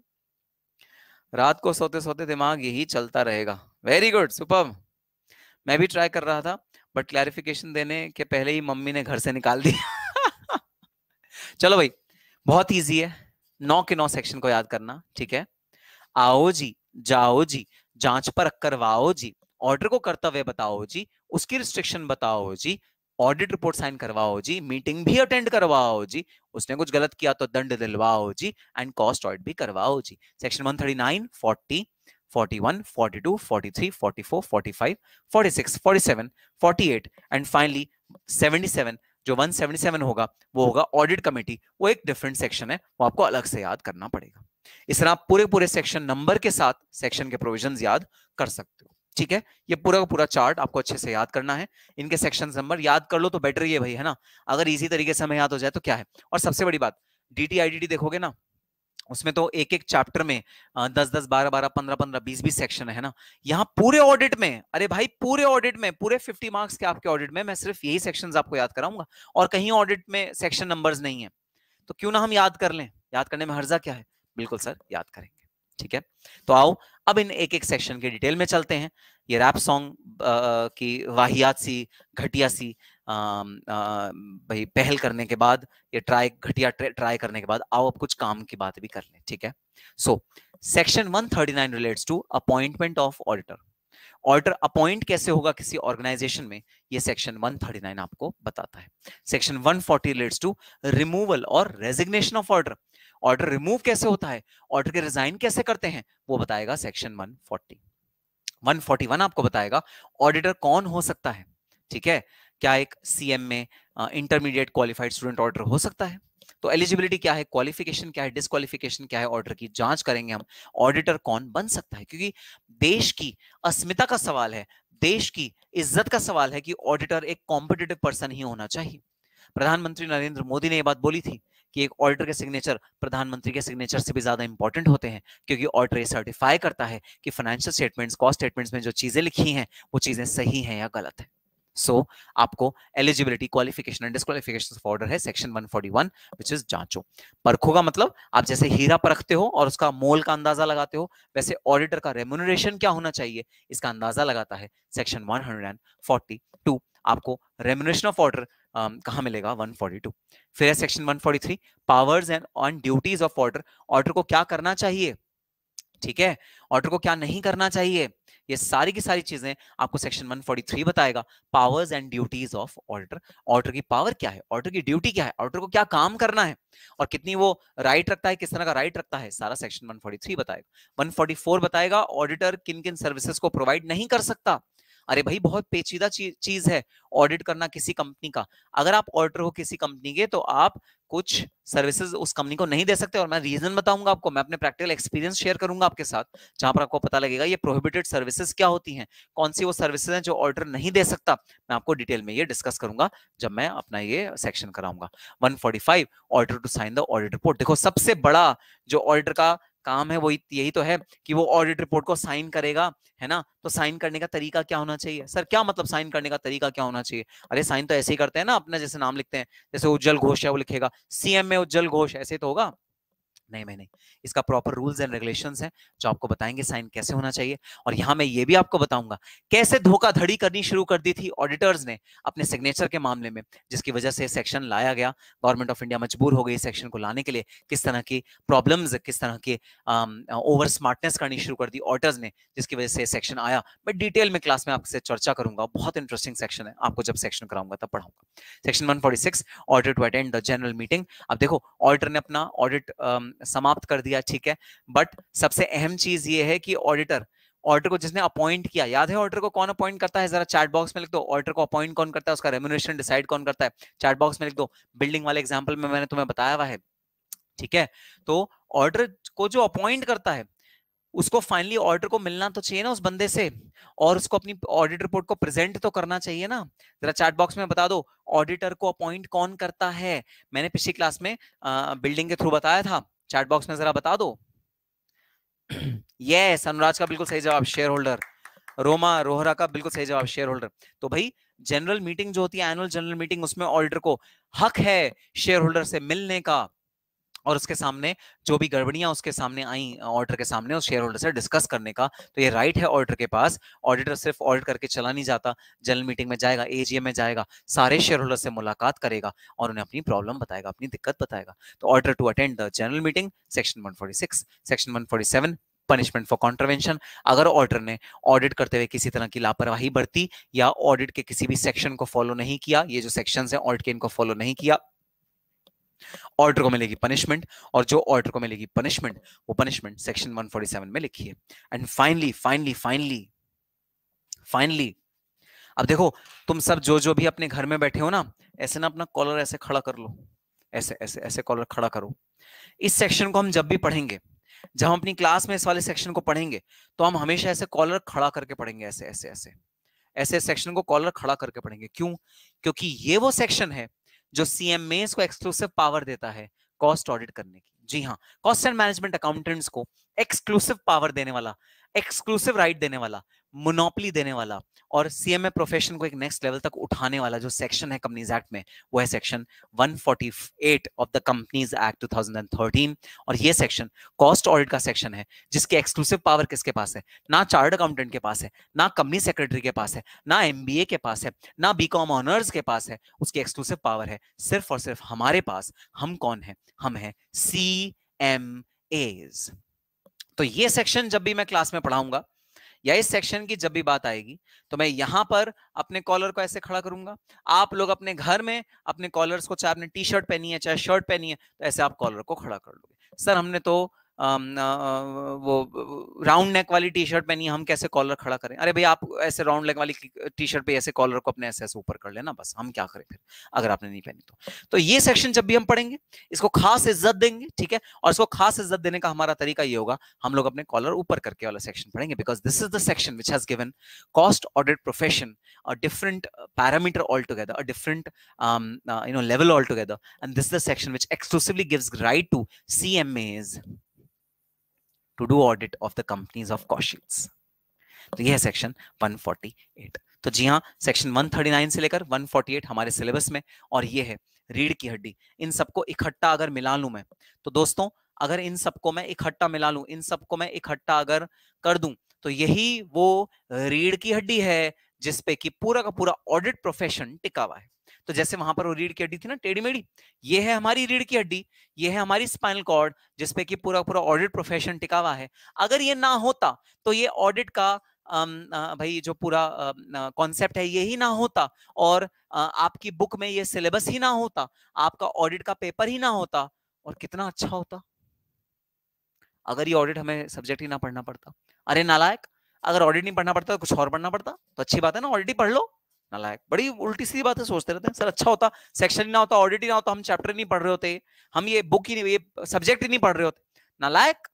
रात को सोते सोते दिमाग यही चलता रहेगा। Very good, superb. मैं भी ट्राई कर रहा था, बट क्लैरिफिकेशन देने के पहले ही मम्मी ने घर से निकाल दिया चलो भाई, बहुत इजी है, 9 के 9 सेक्शन को याद करना, ठीक है। आओ जी, जाओ जी, जांच परख करवाओ जी, ऑर्डर को कर्तव्य बताओ जी, उसकी रिस्ट्रिक्शन बताओ जी, ऑडिट रिपोर्ट साइन करवाओ जी, मीटिंग भी अटेंड करवाओ जी, उसने कुछ गलत किया तो दंड दिलवाओ जी, एंड कॉस्ट ऑडिट भी करवाओ जी। Section 139, 40, 41, 42, 43, 44, 45, 46, 47, 48 and finally 77। जो 177 होगा वो होगा ऑडिट कमेटी, वो एक डिफरेंट सेक्शन है, वो आपको अलग से याद करना पड़ेगा। इस तरह आप पूरे पूरे सेक्शन नंबर के साथ सेक्शन के प्रोविजंस याद कर सकते हो, ठीक है। ये पूरा का पूरा चार्ट आपको अच्छे से याद करना है, इनके सेक्शन नंबर याद कर लो तो बेटर ही है भाई, है ना, अगर इजी तरीके से हमें याद हो जाए तो क्या है। और सबसे बड़ी बात, DTIDD देखोगे ना, उसमें तो एक एक चैप्टर में 10-10, 12-12, 15-15, 20-20 सेक्शन है ना। यहाँ पूरे ऑडिट में, अरे भाई पूरे ऑडिट में, पूरे 50 मार्क्स के आपके ऑडिट में मैं सिर्फ यही सेक्शंस आपको याद कराऊंगा, और कहीं ऑडिट में सेक्शन नंबर्स नहीं है, तो क्यों ना हम याद कर लें, याद करने में हर्जा क्या है। बिल्कुल सर, याद करेंगे, ठीक है। तो आओ अब इन एक एक सेक्शन के डिटेल में चलते हैं। ये रैप सॉन्ग की वाहियात सी, घटिया सी भाई पहल करने के बाद, ये घटिया ट्राई करने के बाद, आओ अब कुछ काम की बात भी कर लें, ठीक है। So section 139 relates to appointment of auditor. Order appoint कैसे होगा किसी ऑर्गेनाइजेशन में, ये सेक्शन 139 आपको बताता है। सेक्शन 140 रिलेट्स टू रिमूवल और resignation of order. Order remove कैसे होता है, ऑर्डर के रिजाइन कैसे करते हैं, वो बताएगा सेक्शन 140। 141 आपको बताएगा ऑडिटर कौन हो सकता है, ठीक है। क्या एक सीएम में इंटरमीडिएट क्वालिफाइड स्टूडेंट ऑर्डर हो सकता है, तो एलिजिबिलिटी क्या है, क्वालिफिकेशन क्या है, डिस्क्वालिफिकेशन क्या है, ऑर्डर की जांच करेंगे हम। ऑडिटर कौन बन सकता है, क्योंकि देश की अस्मिता का सवाल है, देश की इज्जत का सवाल है कि ऑडिटर एक कॉम्पिटिटिव पर्सन ही होना चाहिए। प्रधानमंत्री नरेंद्र मोदी ने यह बात बोली थी कि एक ऑडिटर के सिग्नेचर प्रधानमंत्री के सिग्नेचर से भी ज्यादा इंपॉर्टेंट होते हैं, क्योंकि ऑडिटर ये सर्टिफाई करता है कि फाइनेंशियल स्टेटमेंट्स, कॉस्ट स्टेटमेंट्स में जो चीजें लिखी हैं वो चीजें सही हैं या गलत है। सो आपको eligibility, qualification and disqualification of order है सेक्शन 141, व्हिच इज जांचो। परखो का मतलब आप जैसे हीरा परखते हो और उसका मोल का अंदाजा लगाते हो, वैसे ऑडिटर का रेम्यूनरेशन क्या होना चाहिए इसका अंदाजा लगाता है सेक्शन 142। आपको रेम्यूनरेशन ऑफ ऑर्डर कहां मिलेगा, 142। फिर है section 143, powers and on duties of order. Order को क्या करना चाहिए, ठीक है, ऑर्डर को क्या नहीं करना चाहिए, ये सारी की सारी चीजें आपको सेक्शन 143 बताएगा। Powers and duties of auditor, auditor की पावर क्या है, ऑडिटर की ड्यूटी क्या है, ऑडिटर को क्या काम करना है, और कितनी वो राइट रखता है, किस तरह का राइट रखता है, सारा सेक्शन 143 बताएगा। 144 बताएगा ऑडिटर किन किन सर्विसेज को प्रोवाइड नहीं कर सकता। अरे भाई बहुत पेचीदा चीज है ऑडिट करना किसी कंपनी का। अगर आप ऑडिटर हो किसी कंपनी के, तो आप कुछ सर्विसेज उस कंपनी को नहीं दे सकते, और मैं रीजन बताऊंगा आपको, मैं अपने प्रैक्टिकल एक्सपीरियंस शेयर करूंगा आपके साथ, जहां पर आपको पता लगेगा ये प्रोहिबिटेड सर्विसेज क्या होती हैं, कौन सी वो सर्विसेज हैं जो ऑडिटर नहीं दे सकता। मैं आपको डिटेल में ये डिस्कस करूंगा जब मैं अपना ये सेक्शन कराऊंगा। 145, auditor to sign the audit report. देखो सबसे बड़ा जो ऑडिटर का काम है वो यही तो है कि वो ऑडिट रिपोर्ट को साइन करेगा, है ना। तो साइन करने का तरीका क्या होना चाहिए? सर क्या मतलब साइन करने का तरीका क्या होना चाहिए? अरे साइन तो ऐसे ही करते हैं ना, अपना जैसे नाम लिखते हैं, जैसे उज्जवल घोष है वो लिखेगा सीएम में उज्जवल घोष, ऐसे तो होगा? नहीं, इसका प्रॉपर रूल्स एंड रेगुलेशंस हैं जो आपको बताएंगे साइन कैसे होना चाहिए। और यहां मैं ये भी आपको बताऊंगा कैसे धोखाधड़ी करनी शुरू कर दी थी ऑडिटर्स ने अपने सिग्नेचर के मामले में, जिसकी वजह से सेक्शन लाया गया। गवर्नमेंट ऑफ इंडिया मजबूर हो गई सेक्शन को लाने के लिए। किस तरह की प्रॉब्लम्स, किस तरह के ओवर स्मार्टनेस करनी शुरू कर दी ऑडिटर्स ने, जिसकी वजह से सेक्शन आया। मैं डिटेल में क्लास में आपसे चर्चा करूंगा, बहुत इंटरेस्टिंग सेक्शन है, आपको जब सेक्शन कराऊंगा तब पढ़ाऊंगा। Section 146 auditor to attend the general meeting. अब देखो ऑडिटर ने अपना ऑडिट समाप्त कर दिया, ठीक है, बट सबसे अहम चीज ये है कि ऑडिटर को जिसने अपॉइंट किया, याद है ऑडिटर को कौन अपॉइंट करता है? जरा चैट बॉक्स में लिख दो, ऑडिटर को अपॉइंट कौन करता है, उसका रेम्यूनरेशन डिसाइड कौन करता है, चैट बॉक्स में लिख दो। बिल्डिंग वाले एग्जांपल में मैंने तुम्हें बताया हुआ है, ठीक है। तो ऑडिटर को जो अपॉइंट करता है उसको फाइनली ऑडिटर को मिलना तो चाहिए ना उस बंदे से, और उसको अपनी ऑडिट रिपोर्ट को प्रेजेंट तो करना चाहिए ना। जरा चैट बॉक्स में बता दो ऑडिटर को अपॉइंट कौन करता है। मैंने पिछली क्लास में बिल्डिंग के थ्रू बताया था, चैट बॉक्स में जरा बता दो। यस, अनुराज का बिल्कुल सही जवाब शेयर होल्डर, रोमा रोहरा का बिल्कुल सही जवाब शेयर होल्डर। तो भाई जनरल मीटिंग जो होती है, एनुअल जनरल मीटिंग, उसमें ऑडिटर को हक है शेयर होल्डर से मिलने का, और उसके सामने जो भी गड़बड़ियां उसके सामने आई ऑडिटर के सामने, उस शेयर होल्डर से डिस्कस करने का। तो ये राइट है ऑडिटर के पास। ऑडिटर सिर्फ ऑडिट करके चला नहीं जाता, जनरल मीटिंग में जाएगा, एजीएम में जाएगा, सारे शेयर होल्डर से मुलाकात करेगा और उन्हें अपनी प्रॉब्लम बताएगा, अपनी दिक्कत बताएगा। तो auditor to attend the general meeting, section 146। Section 147 punishment for contravention. अगर ऑडिटर ने ऑडिट करते हुए किसी तरह की लापरवाही बरती या ऑडिट के किसी भी सेक्शन को फॉलो नहीं किया, ये जो सेक्शंस हैं ऑडिट के, इनको फॉलो नहीं किया, ऑडिटर को मिलेगी पनिशमेंट। और जो ऑडिटर को मिलेगी पनिशमेंट, वो पनिशमेंट सेक्शन 147 में लिखी है। एंड फाइनली अब देखो तुम सब जो भी अपने घर में बैठे हो ना, ऐसे ना अपना कॉलर ऐसे खड़ा कर लो, ऐसे ऐसे ऐसे कॉलर खड़ा करो। इस सेक्शन को हम जब भी पढ़ेंगे, जब हम अपनी क्लास में इस वाले सेक्शन को पढ़ेंगे, तो हम हमेशा ऐसे कॉलर खड़ा करके पढ़ेंगे, ऐसे ऐसे ऐसे ऐसे सेक्शन को कॉलर खड़ा करके पढ़ेंगे। क्यों? क्योंकि ये वो सेक्शन है जो सीएमएस को एक्सक्लूसिव पावर देता है कॉस्ट ऑडिट करने की। जी हाँ, कॉस्ट एंड मैनेजमेंट अकाउंटेंट्स को एक्सक्लूसिव पावर देने वाला, एक्सक्लूसिव राइट देने वाला, मोनोपोली देने वाला और सीएमए प्रोफेशन को एक नेक्स्ट लेवल तक उठाने वाला जो सेक्शन है कंपनीज एक्ट में, वो है section 148 of the companies act 2013। और ये सेक्शन कॉस्ट ऑडिट का सेक्शन है, जिसके एक्सक्लूसिव पावर किसके पास है? ना चार्टर्ड अकाउंटेंट के पास है, ना कंपनी सेक्रेटरी के पास है, ना एमबीए के पास है, ना बीकॉम ऑनर्स के पास है। उसकी एक्सक्लूसिव पावर है सिर्फ और सिर्फ हमारे पास। हम कौन है? हम है CMAs। तो ये सेक्शन जब भी मैं क्लास में पढ़ाऊंगा या इस सेक्शन की जब भी बात आएगी, तो मैं यहां पर अपने कॉलर को ऐसे खड़ा करूंगा। आप लोग अपने घर में अपने कॉलर्स को, चाहे आपने टी शर्ट पहनी है चाहे शर्ट पहनी है, तो ऐसे आप कॉलर को खड़ा कर लोगे। सर हमने तो वो राउंड नेक वाली टी शर्ट पहनी है, हम कैसे कॉलर खड़ा करें? अरे भाई आप ऐसे राउंड नेक वाली टी शर्ट पे ऐसे कॉलर को अपने ऐसे ऐसे ऊपर कर लेना, बस। हम क्या करें फिर अगर आपने नहीं पहनी तो ये सेक्शन जब भी हम पढ़ेंगे, इसको खास इज्जत देंगे, ठीक है। और इसको खास इज्जत देने का हमारा तरीका ये होगा, हम लोग अपने कॉलर ऊपर करके वाला सेक्शन पढ़ेंगे, because this is the section which has given cost audit profession a different parameter altogether, a different level altogether, and this is the section which exclusively gives right to CMAs to do audit of the companies of cost sheets. तो यह है section 148। तो जी हाँ, section 139 से लेकर 148 हमारे syllabus में, और ये है रीढ़ की हड्डी। इन सबको इकट्ठा अगर मिला लूं मैं, तो दोस्तों अगर इन सबको मैं इकट्ठा मिला लूं, इन सबको मैं इकट्ठा अगर कर दूं, तो यही वो रीढ़ की हड्डी है जिसपे कि पूरा का पूरा ऑडिट प्रोफेशन टिका हुआ है। तो जैसे वहां पर वो रीढ़ की हड्डी थी ना, टेढ़ी मेढ़ी, ये है हमारी रीढ़ की हड्डी, ये है हमारी स्पाइनल कॉर्ड, जिसपे कि पूरा पूरा ऑडिट प्रोफेशन टिका हुआ है। अगर ये ना होता तो ये ऑडिट का भाई जो पूरा कॉन्सेप्ट है ये ही ना होता, और आपकी बुक में ये सिलेबस ही ना होता, आपका ऑडिट का पेपर ही ना होता, और कितना अच्छा होता अगर ये ऑडिट हमें सब्जेक्ट ही ना पढ़ना पड़ता। अरे नालायक, अगर ऑडिट नहीं पढ़ना पड़ता तो कुछ और पढ़ना पड़ता, तो अच्छी बात है ना, ऑडिट ही पढ़ लो। नालायक, बड़ी उल्टी सीधी बातें सोचते रहते हैं। सर अच्छा होता सेक्शन ही ना होता, ऑडिट ही ना होता, हम चैप्टर नहीं पढ़ रहे होते, हम ये बुक ही नहीं, ये सब्जेक्ट ही नहीं पढ़ रहे होते। नालायक,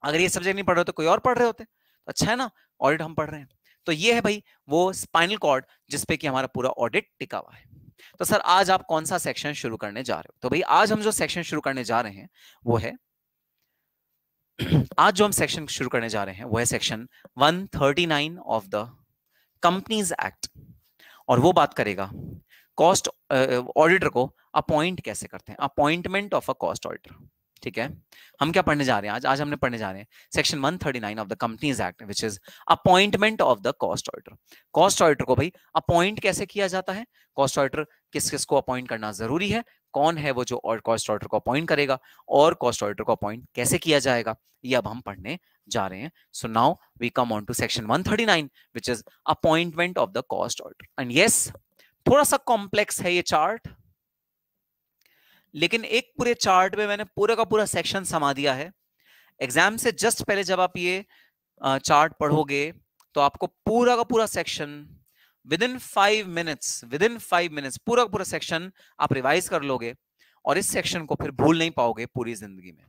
अगर ये सब्जेक्ट नहीं पढ़ रहे होते कोई और पढ़ रहे होते। तो अच्छा है ना, ऑडिट हम पढ़ रहे हैं। तो ये है भाई वो स्पाइनल कॉर्ड जिसपे कि हमारा पूरा ऑडिट टिका हुआ है। तो सर आज आप कौन सा सेक्शन शुरू करने जा रहे हो? तो भाई आज हम जो सेक्शन शुरू करने जा रहे हैं वो है आज जो हम सेक्शन शुरू करने जा रहे हैं वो है section 139 of the companies act, और वो बात करेगा कॉस्ट ऑडिटर को अपॉइंट कैसे करते हैं, appointment of a cost auditor. ठीक है, हम क्या पढ़ने जा रहे हैं आज हमने पढ़ने जा रहे हैं section 139 of the companies act which is appointment of the cost auditor. Cost auditor को भाई अपॉइंट कैसे किया जाता है, कॉस्ट ऑडिटर किस किस को अपॉइंट करना जरूरी है, कौन है वो जो कॉस्ट ऑडिटर को अपॉइंट करेगा, और कॉस्ट ऑडिटर को अपॉइंट कैसे किया जाएगा, ये अब हम पढ़ने जा रहे हैं। So now we come on to section 139 which is appointment of the cost auditor. And yes, थोड़ा सा कॉम्प्लेक्स है ये चार्ट, लेकिन एक पूरे चार्ट में मैंने पूरा का पूरा सेक्शन समा दिया है। एग्जाम से जस्ट पहले जब आप ये चार्ट पढ़ोगे तो आपको पूरा का पूरा सेक्शन विद इन 5 मिनट्स पूरा का पूरा सेक्शन आप रिवाइज कर लोगे, और इस सेक्शन को फिर भूल नहीं पाओगे पूरी जिंदगी में।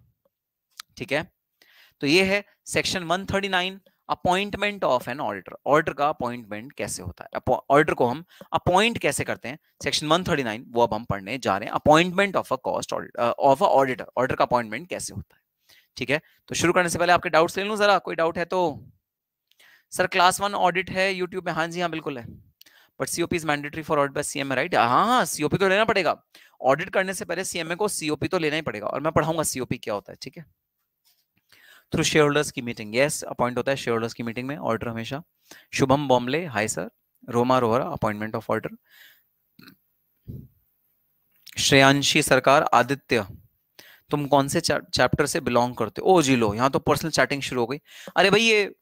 ठीक है, तो ये है section 139, appointment of an auditor. Auditor का अपॉइंटमेंट कैसे होता है, ऑडिटर को हम अपॉइंट कैसे करते हैं, सेक्शन 139 वो अब हम पढ़ने जा रहे हैं। Appointment of a cost of a auditor, auditor का अपॉइंटमेंट कैसे होता है। ठीक है, तो शुरू करने से पहले आपके डाउट्स ले लूं जरा, कोई डाउट है तो। सर क्लास 1 ऑडिट है यूट्यूब में, हाँ जी हाँ बिल्कुल है, but COP is mandatory for audit bye CMA right. हाँ सीओपी तो लेना पड़ेगा, ऑडिट करने से पहले सीएमए को सीओपी तो लेना ही पड़ेगा, और मैं पढ़ाऊंगा सीओपी क्या होता है। ठीक है, थ्रू शेयर होल्डर्स की मीटिंग, यस अपॉइंट होता है शेयर होल्डर्स की मीटिंग में ऑडिटर हमेशा। Shubham Bomble hi sir, Roma Rohra appointment of auditor. Shreyanshi Sarkar, Aditya तुम कौन से चैप्टर से बिलोंग करते हो, ओ जी लो, यहाँ तो पर्सनल चैटिंग शुरू हो गई। अरे भाई ये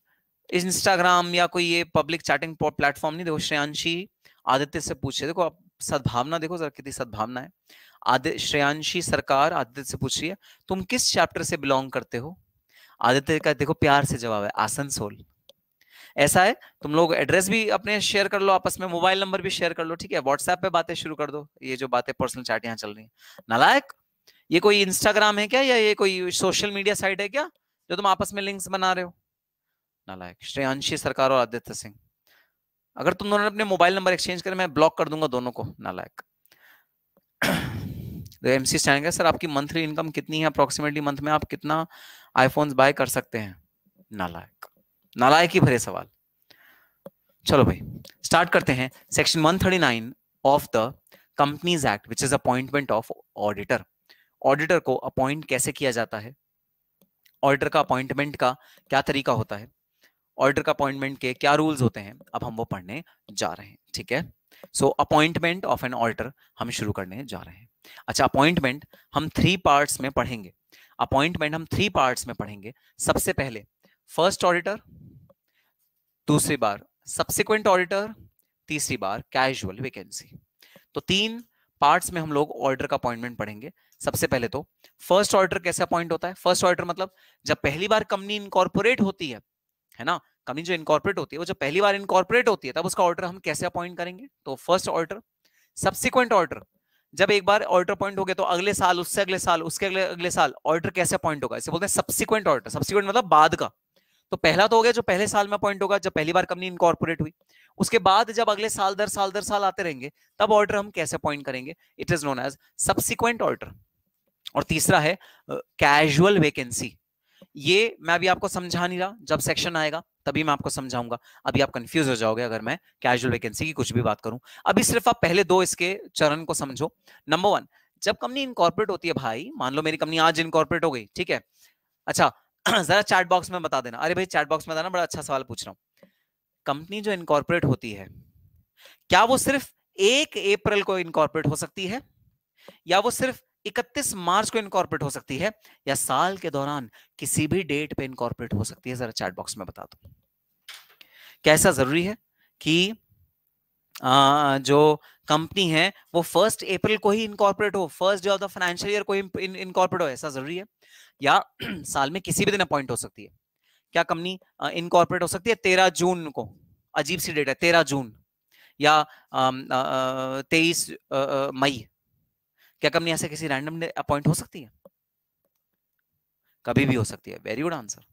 इंस्टाग्राम या कोई ये पब्लिक चैटिंग प्लेटफॉर्म नहीं, देखो श्रेयांशी आदित्य से पूछे, देखो आप सद्भावना देखो जरा कितनी सद्भावना है। श्रेयांशी सरकार आदित्य से पूछ रही है तुम किस चैप्टर से बिलोंग करते हो। आदित्य का देखो प्यार से जवाब है आसनसोल। ऐसा है तुम लोग एड्रेस भी अपने शेयर कर लो आपस में, मोबाइल नंबर भी शेयर कर लो। ठीक है, व्हाट्सएप पे बातें शुरू कर दो, ये जो बातें पर्सनल चैट यहाँ चल रही है। नालायक, ये कोई इंस्टाग्राम है क्या, या ये कोई सोशल मीडिया साइट है क्या जो तुम आपस में लिंक्स बना रहे हो। नालायक, श्रेयांशी सरकार और आदित्य सिंह, अगर तुम दोनों ने अपने मोबाइल नंबर एक्सचेंज करे मैं ब्लॉक कर दूंगा दोनों को। नालायक। एमसी स्टैंड, सर आपकी मंथली इनकम कितनी है अप्रोक्सीमेटली, मंथ में आप कितना आईफोन्स बाय कर सकते हैं। नालायक, नालायक ही भरे सवाल। चलो भाई स्टार्ट करते हैं section 139 of the companies act which is appointment of auditor. Auditor को अपॉइंट कैसे किया जाता है, ऑडिटर का अपॉइंटमेंट का क्या तरीका होता है, ऑडिटर का अपॉइंटमेंट के क्या रूल्स होते हैं, अब हम वो पढ़ने जा रहे हैं। ठीक है, सो अपॉइंटमेंट ऑफ एन ऑडिटर हम शुरू करने जा रहे हैं। अच्छा, अपॉइंटमेंट हम 3 पार्ट्स में पढ़ेंगे। अपॉइंटमेंट हम 3 पार्ट्स में पढ़ेंगे। सबसे पहले फर्स्ट ऑडिटर, दूसरी बार सब्सिक्वेंट ऑडिटर, तीसरी बार कैजुअल वैकेंसी। तो 3 पार्ट्स में हम लोग ऑडिटर का अपॉइंटमेंट पढ़ेंगे। सबसे पहले तो फर्स्ट ऑडिटर कैसे अपॉइंट होता है। फर्स्ट ऑडिटर मतलब जब पहली बार कंपनी इनकॉर्पोरेट होती है ना, कंपनी जो इनकॉर्पोरेट होती है वो जब पहली बार इनकॉर्पोरेट होती है तब उसका ऑडिटर हम कैसे अपॉइंट करेंगे, तो फर्स्ट ऑडिटर। सब्सिक्वेंट ऑडिटर, जब एक बार ऑडिटर अपॉइंट हो गया तो अगले साल, उससे अगले साल, उसके अगले अगले साल ऑडिटर कैसे अपॉइंट होगा, इसे बोलते हैं सब्सिक्वेंट ऑडिटर। सब्सिक्वेंट मतलब बाद का, तो पहला तो हो गया जो पहले साल में अपॉइंट होगा जब पहली बार कंपनी इनकॉर्पोरेट हुई, उसके बाद जब अगले साल दर साल आते रहेंगे तब ऑडिटर हम कैसे अपॉइंट करेंगे, it is known as subsequent auditor. और तीसरा है कैजुअल वैकेंसी। ये मैं अभी आपको समझा नहीं रहा, जब सेक्शन आएगा तभी मैं आपको समझाऊंगा, अभी आप कंफ्यूज हो जाओगे अगर मैं कैजुअल वैकेंसी की कुछ भी बात करूं। अभी सिर्फ आप पहले 2 इसके चरण को समझो। नंबर 1, जब कंपनी इनकॉर्पोरेट होती है, भाई मान लो मेरी कंपनी आज इनकॉर्पोरेट हो गई, ठीक है। अच्छा जरा चैट बॉक्स में बता देना, अरे भाई चैट बॉक्स में बताना, बड़ा अच्छा सवाल पूछ रहा हूं। कंपनी जो इनकॉर्पोरेट होती है, क्या वो सिर्फ 1 अप्रैल को इनकॉर्पोरेट हो सकती है, या वो सिर्फ 31 मार्च को इनकॉर्पोरेट हो सकती है, या साल के दौरान किसी भी डेट पे इनकॉर्पोरेट हो सकती है, जरा चैट बॉक्स में बता दो। क्या ऐसा जरूरी है कि जो कंपनी है वो 1 अप्रैल को ही इनकॉर्पोरेट हो, first day of the financial year को इनकॉर्पोरेट हो, ऐसा जरूरी है, या साल में किसी भी दिन अपॉइंट हो सकती है। क्या कंपनी इनकॉर्पोरेट हो सकती है 13 जून को, अजीब सी डेट है 13 जून, या 23 मई, क्या कंपनी ऐसे किसी रैंडम डे अपॉइंट हो सकती है, कभी भी हो सकती है। Very good answer,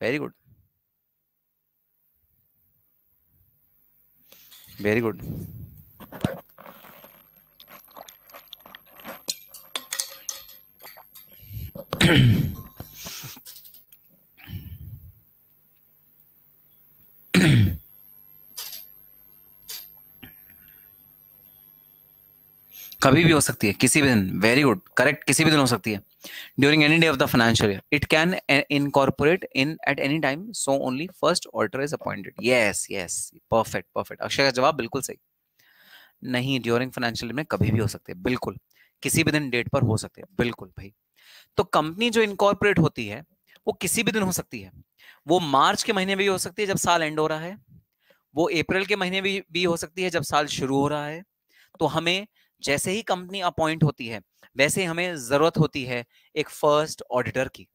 very good, very good. कभी भी हो सकती है, किसी भी दिन, वेरी गुड, करेक्ट, किसी भी दिन हो सकती है। During any day of the financial year it can incorporate in at any time, so only first auditor is appointed. Yes yes, perfect perfect, Akshay का जवाब बिल्कुल सही। नहीं, ड्यूरिंग फाइनेंशियल ईयर में कभी भी हो सकते हैं, बिल्कुल किसी भी दिन डेट पर हो सकते हैं, बिल्कुल भाई। तो कंपनी जो इनकॉर्पोरेट होती है वो किसी भी दिन हो सकती है। वो मार्च के महीने में भी हो सकती है जब साल एंड हो रहा है, वो अप्रैल के महीने में भी हो सकती है जब साल शुरू हो रहा है। तो हमें जैसे ही कंपनी अपॉइंट होती है वैसे ही हमें जरूरत होती है एक फर्स्ट ऑडिटर की।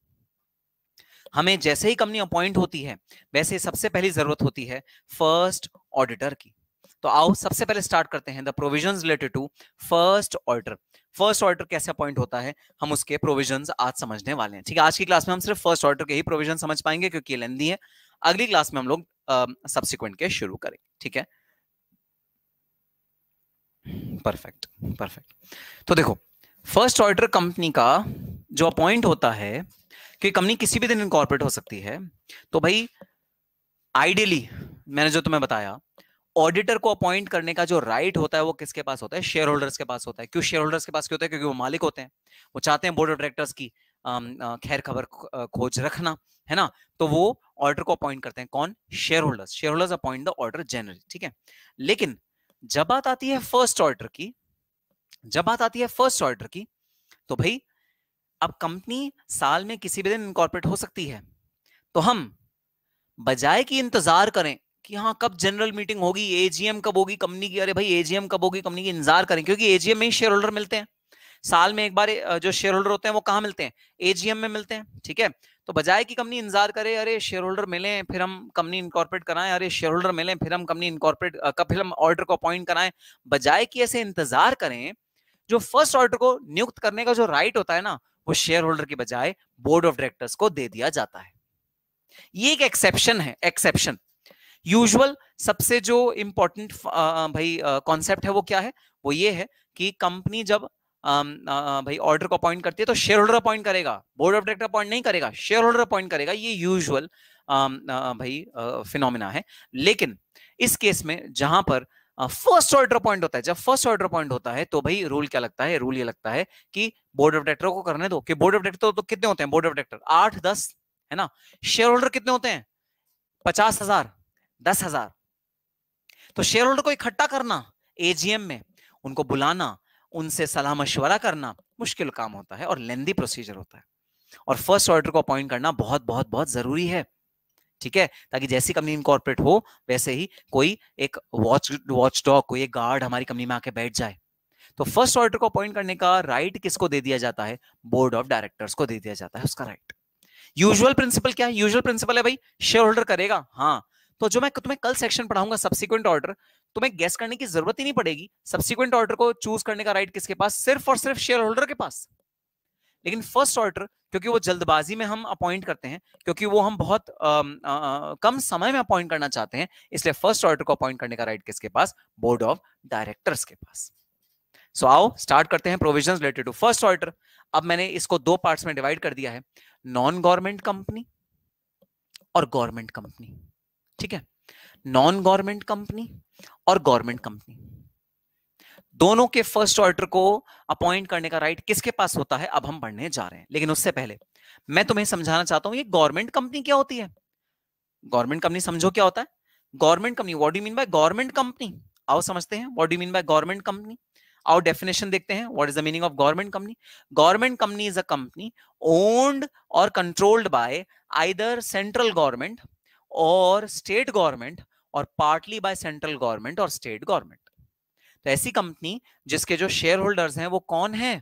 हमें जैसे ही कंपनी अपॉइंट होती है वैसे सबसे पहली जरूरत होती है फर्स्ट ऑडिटर की। तो आओ सबसे पहले स्टार्ट करते हैं the provisions related to first auditor. First auditor कैसे अपॉइंट होता है, हम उसके प्रोविजंस आज समझने वाले हैं। ठीक है, आज की क्लास में हम सिर्फ फर्स्ट ऑडिटर के ही प्रोविजन समझ पाएंगे क्योंकि ये लेंदी है। अगली क्लास में हम लोग सब्सिक्वेंट के शुरू करेंगे। ठीक है, परफेक्ट परफेक्ट। तो देखो, फर्स्ट ऑडिटर कंपनी का जो अपॉइंट होता है, क्योंकि कंपनी किसी भी दिन इनकॉर्पोरेट हो सकती है, तो भाई आइडियली मैंने जो तुम्हें बताया, ऑडिटर को अपॉइंट करने का जो राइट होता है वो किसके पास होता है, शेयर होल्डर्स के पास होता है। क्यों शेयर होल्डर्स के पास क्यों होता है, क्योंकि वो मालिक होते हैं, वो चाहते हैं बोर्ड ऑफ डायरेक्टर्स की खैर खबर खोज रखना, है ना। तो वो ऑडिटर को अपॉइंट करते हैं, कौन, shareholders. Shareholders appoint the auditor generally. ठीक है, लेकिन जब बात आती है फर्स्ट ऑडिटर की, जब बात आती है फर्स्ट ऑडिटर की, तो भाई अब कंपनी साल में किसी भी दिन इनकॉर्पोरेट हो सकती है। तो हम बजाय कि इंतजार करें कि हाँ कब जनरल मीटिंग होगी, एजीएम कब होगी कंपनी की, अरे भाई एजीएम कब होगी कंपनी की, इंतजार करें, क्योंकि एजीएम में ही शेयर होल्डर मिलते हैं। साल में एक बार जो शेयर होल्डर होते हैं वो कहाँ मिलते हैं, एजीएम में मिलते हैं। ठीक है, तो बजाय कि कंपनी इंतजार करे, अरे शेयर होल्डर मिले फिर हम कंपनी इनकॉर्पोरेट कराएं, अरे शेयर होल्डर मिले फिर हम कंपनी इनकॉर्पोरेट कब फिर हम ऑर्डर को अपॉइंट कराएं, बजाय कि ऐसे इंतजार करें, जो फर्स्ट ऑर्डर को नियुक्त करने का जो राइट होता है ना, वो शेयर होल्डर की बजाय बोर्ड ऑफ डायरेक्टर्स को दे दिया जाता है। ये एक एक्सेप्शन है, एक्सेप्शन। यूजुअल सबसे जो इंपॉर्टेंट भाई कॉन्सेप्ट है वो क्या है, वो ये है कि कंपनी जब भाई ऑर्डर को अपॉइंट करती है तो शेयर होल्डर अपॉइंट करेगा, बोर्ड ऑफ डायरेक्टर अपॉइंट नहीं करेगा, शेयर होल्डर अपॉइंट करेगा। ये यूजुअल भाई फिनोमिना है। लेकिन इस केस में जहां पर फर्स्ट ऑर्डर अपॉइंट होता है, जब फर्स्ट ऑर्डर अपॉइंट होता है तो भाई रूल क्या लगता है, रूल ये लगता है कि बोर्ड ऑफ डायरेक्टर को करने दो। कि बोर्ड ऑफ डायरेक्टर तो कितने होते हैं, बोर्ड ऑफ डायरेक्टर 8-10 है ना, शेयर होल्डर कितने होते हैं, 50,000, 10,000। तो शेयर होल्डर को इकट्ठा करना एजीएम में, उनको बुलाना, उनसे सलाह मशवरा करना मुश्किल काम होता है और लेंदी प्रोसीजर होता है। और फर्स्ट ऑर्डर को अपॉइंट करना बहुत बहुत बहुत जरूरी है। ठीक है, ताकि जैसी कंपनी इनकॉर्पोरेट हो वैसे ही कोई एक वॉच डॉग, कोई एक गार्ड हमारी कंपनी में आके बैठ जाए। तो फर्स्ट ऑर्डर को अपॉइंट करने का राइट किसको दे दिया जाता है, बोर्ड ऑफ डायरेक्टर्स को दे दिया जाता है उसका राइट। यूजुअल प्रिंसिपल क्या है, यूजुअल प्रिंसिपल है भाई शेयर होल्डर करेगा। हाँ, तो जो मैं तुम्हें कल सेक्शन पढ़ाऊंगा सब्सिक्वेंट ऑर्डर, तुम्हें गेस करने की जरूरत ही नहीं पड़ेगी। सब्सिक्वेंट ऑर्डर को चूज करने का राइट किसके पास, सिर्फ और सिर्फ शेयर होल्डर के पास। लेकिन फर्स्ट ऑर्डर क्योंकि वो जल्दबाजी में हम अपॉइंट करते हैं, क्योंकि वो हम बहुत कम समय में अपॉइंट करना चाहते हैं, इसलिए फर्स्ट ऑर्डर को अपॉइंट करने का राइट किसके पास, बोर्ड ऑफ डायरेक्टर्स के पास। सो आओ स्टार्ट करते हैं provisions related to first order. अब मैंने इसको दो पार्ट्स में डिवाइड कर दिया है, नॉन गवर्नमेंट कंपनी और गवर्नमेंट कंपनी। ठीक है, नॉन गवर्नमेंट कंपनी और गवर्नमेंट कंपनी दोनों के फर्स्ट ऑर्डर को अपॉइंट करने का राइट किसके पास होता है, अब हम पढ़ने जा रहे हैं। लेकिन उससे पहले मैं तुम्हें समझाना चाहता हूं ये गवर्नमेंट कंपनी क्या होती है। गवर्नमेंट कंपनी समझो क्या होता है, government company, what do you mean by government company. आओ समझते हैं what do you mean by government company. आओ डेफिनेशन देखते हैं, what is the meaning of government company. Government company is a company owned और controlled by either central government और state government और partly by central government और state government. तो ऐसी company जिसके जो शेयर होल्डर्स हैं वो कौन है,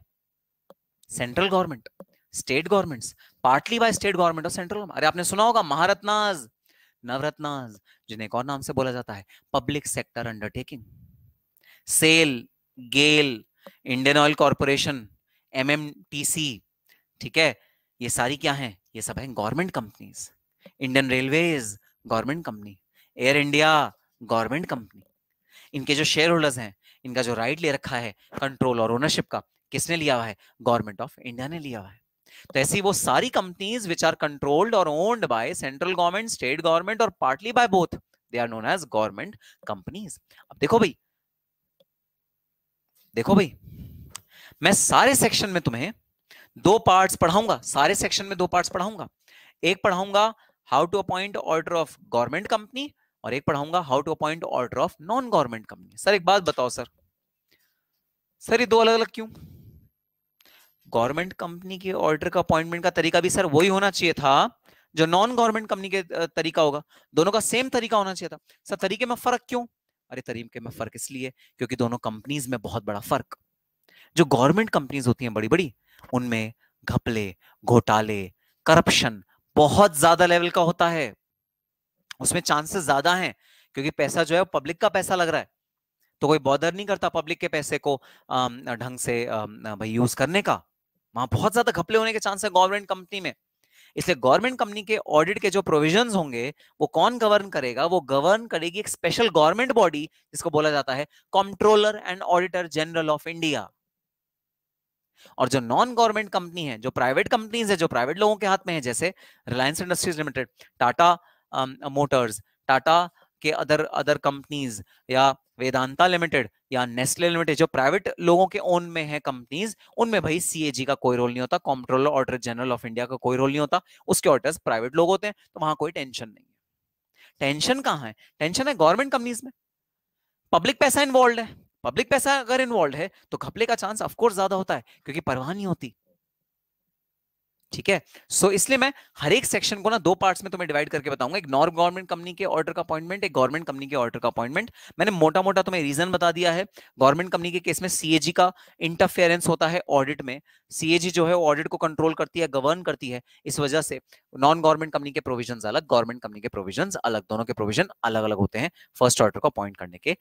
central government, state governments, partly by state government और सेंट्रल। अरे आपने सुना होगा महारत्नाज, नवरत्नाज, जिन्हें एक और नाम से बोला जाता है पब्लिक सेक्टर अंडरटेकिंग, सेल, गेल, इंडियन ऑयल कॉर्पोरेशन, एमएमटीसी। ठीक है, ये सारी क्या हैं, ये सब हैं government companies. Indian railways government company, air India government company. इनके जो शेयर होल्डर्स हैं, इनका जो राइट ले रखा है कंट्रोल और ओनरशिप का, किसने लिया हुआ है, गवर्नमेंट ऑफ इंडिया ने लिया हुआ है। तो ऐसी वो सारी कंपनीज विच आर कंट्रोल्ड और owned by central government, state government और partly by both, they are known as government companies. अब देखो भाई, देखो भाई, मैं सारे सेक्शन में तुम्हें दो पार्ट्स पढ़ाऊंगा, सारे सेक्शन में दो पार्ट्स पढ़ाऊंगा। एक पढ़ाऊंगा how to appoint auditor of government company, और एक पढ़ाऊंगा how to appoint auditor of non government company. Sir एक बात बताओ सर ये दो अलग अलग क्यों? गवर्नमेंट कंपनी के ऑडिटर का अपॉइंटमेंट का तरीका भी सर वही होना चाहिए था जो नॉन गवर्नमेंट कंपनी के तरीका होगा, दोनों का सेम तरीका होना चाहिए था। सर तरीके में फर्क क्यों? अरे तरीके में फर्क इसलिए क्योंकि दोनों कंपनीज में बहुत बड़ा फर्क। जो गवर्नमेंट कंपनीज होती हैं बड़ी बड़ी, उनमें घपले, घोटाले, करप्शन बहुत ज्यादा लेवल का होता है, उसमें चांसेस ज्यादा हैं, क्योंकि पैसा जो है पब्लिक का पैसा लग रहा है, तो कोई बॉदर नहीं करता पब्लिक के पैसे को ढंग से भाई यूज करने का। वहां बहुत ज्यादा घपले होने के चांस है गवर्नमेंट कंपनी में। इसलिए गवर्नमेंट कंपनी के ऑडिट के जो प्रोविजंस होंगे वो कौन गवर्न करेगा? वो गवर्न करेगी एक स्पेशल गवर्नमेंट बॉडी जिसको बोला जाता है controller and auditor general of India. और जो नॉन गवर्नमेंट कंपनी है, जो प्राइवेट कंपनीज है, जो प्राइवेट लोगों के हाथ में है, जैसे Reliance industries limited, Tata Motors, Tata के अदर अदर कंपनीज, या वेदांता लिमिटेड या नेस्ले लिमिटेड, जो प्राइवेट लोगों के ओन में है कंपनीज, उनमें भाई सीएजी का कोई रोल नहीं होता, controller auditor general of India का कोई रोल नहीं होता, उसके ऑडिटर्स प्राइवेट लोग होते हैं, तो वहां कोई टेंशन नहीं है। टेंशन कहां है? टेंशन है गवर्नमेंट कंपनीज में। पब्लिक पैसा इन्वॉल्व है, पब्लिक पैसा अगर इन्वॉल्व है तो घपले का चांस ऑफकोर्स ज्यादा होता है, क्योंकि परवाह नहीं होती। ठीक है, सो इसलिए मैं हर एक सेक्शन को ना दो पार्ट्स में तुम्हें डिवाइड करके बताऊंगा, एक नॉन गवर्नमेंट कंपनी के ऑर्डर का अपॉइंटमेंट, एक गवर्नमेंट कंपनी के ऑर्डर का अपॉइंटमेंट। मैंने मोटा मोटा तुम्हें रीजन बता दिया है। गवर्नमेंट कंपनी के केस में सीएजी का इंटरफेरेंस होता है ऑडिट में, सीएजी जो है ऑडिट को कंट्रोल करती है, गवर्न करती है, इस वजह से नॉन गवर्नमेंट कंपनी के प्रोविजंस अलग, गवर्नमेंट कंपनी के प्रोविजंस अलग, दोनों के प्रोविजन अलग अलग होते हैं फर्स्ट ऑर्डर को अपॉइंट करने के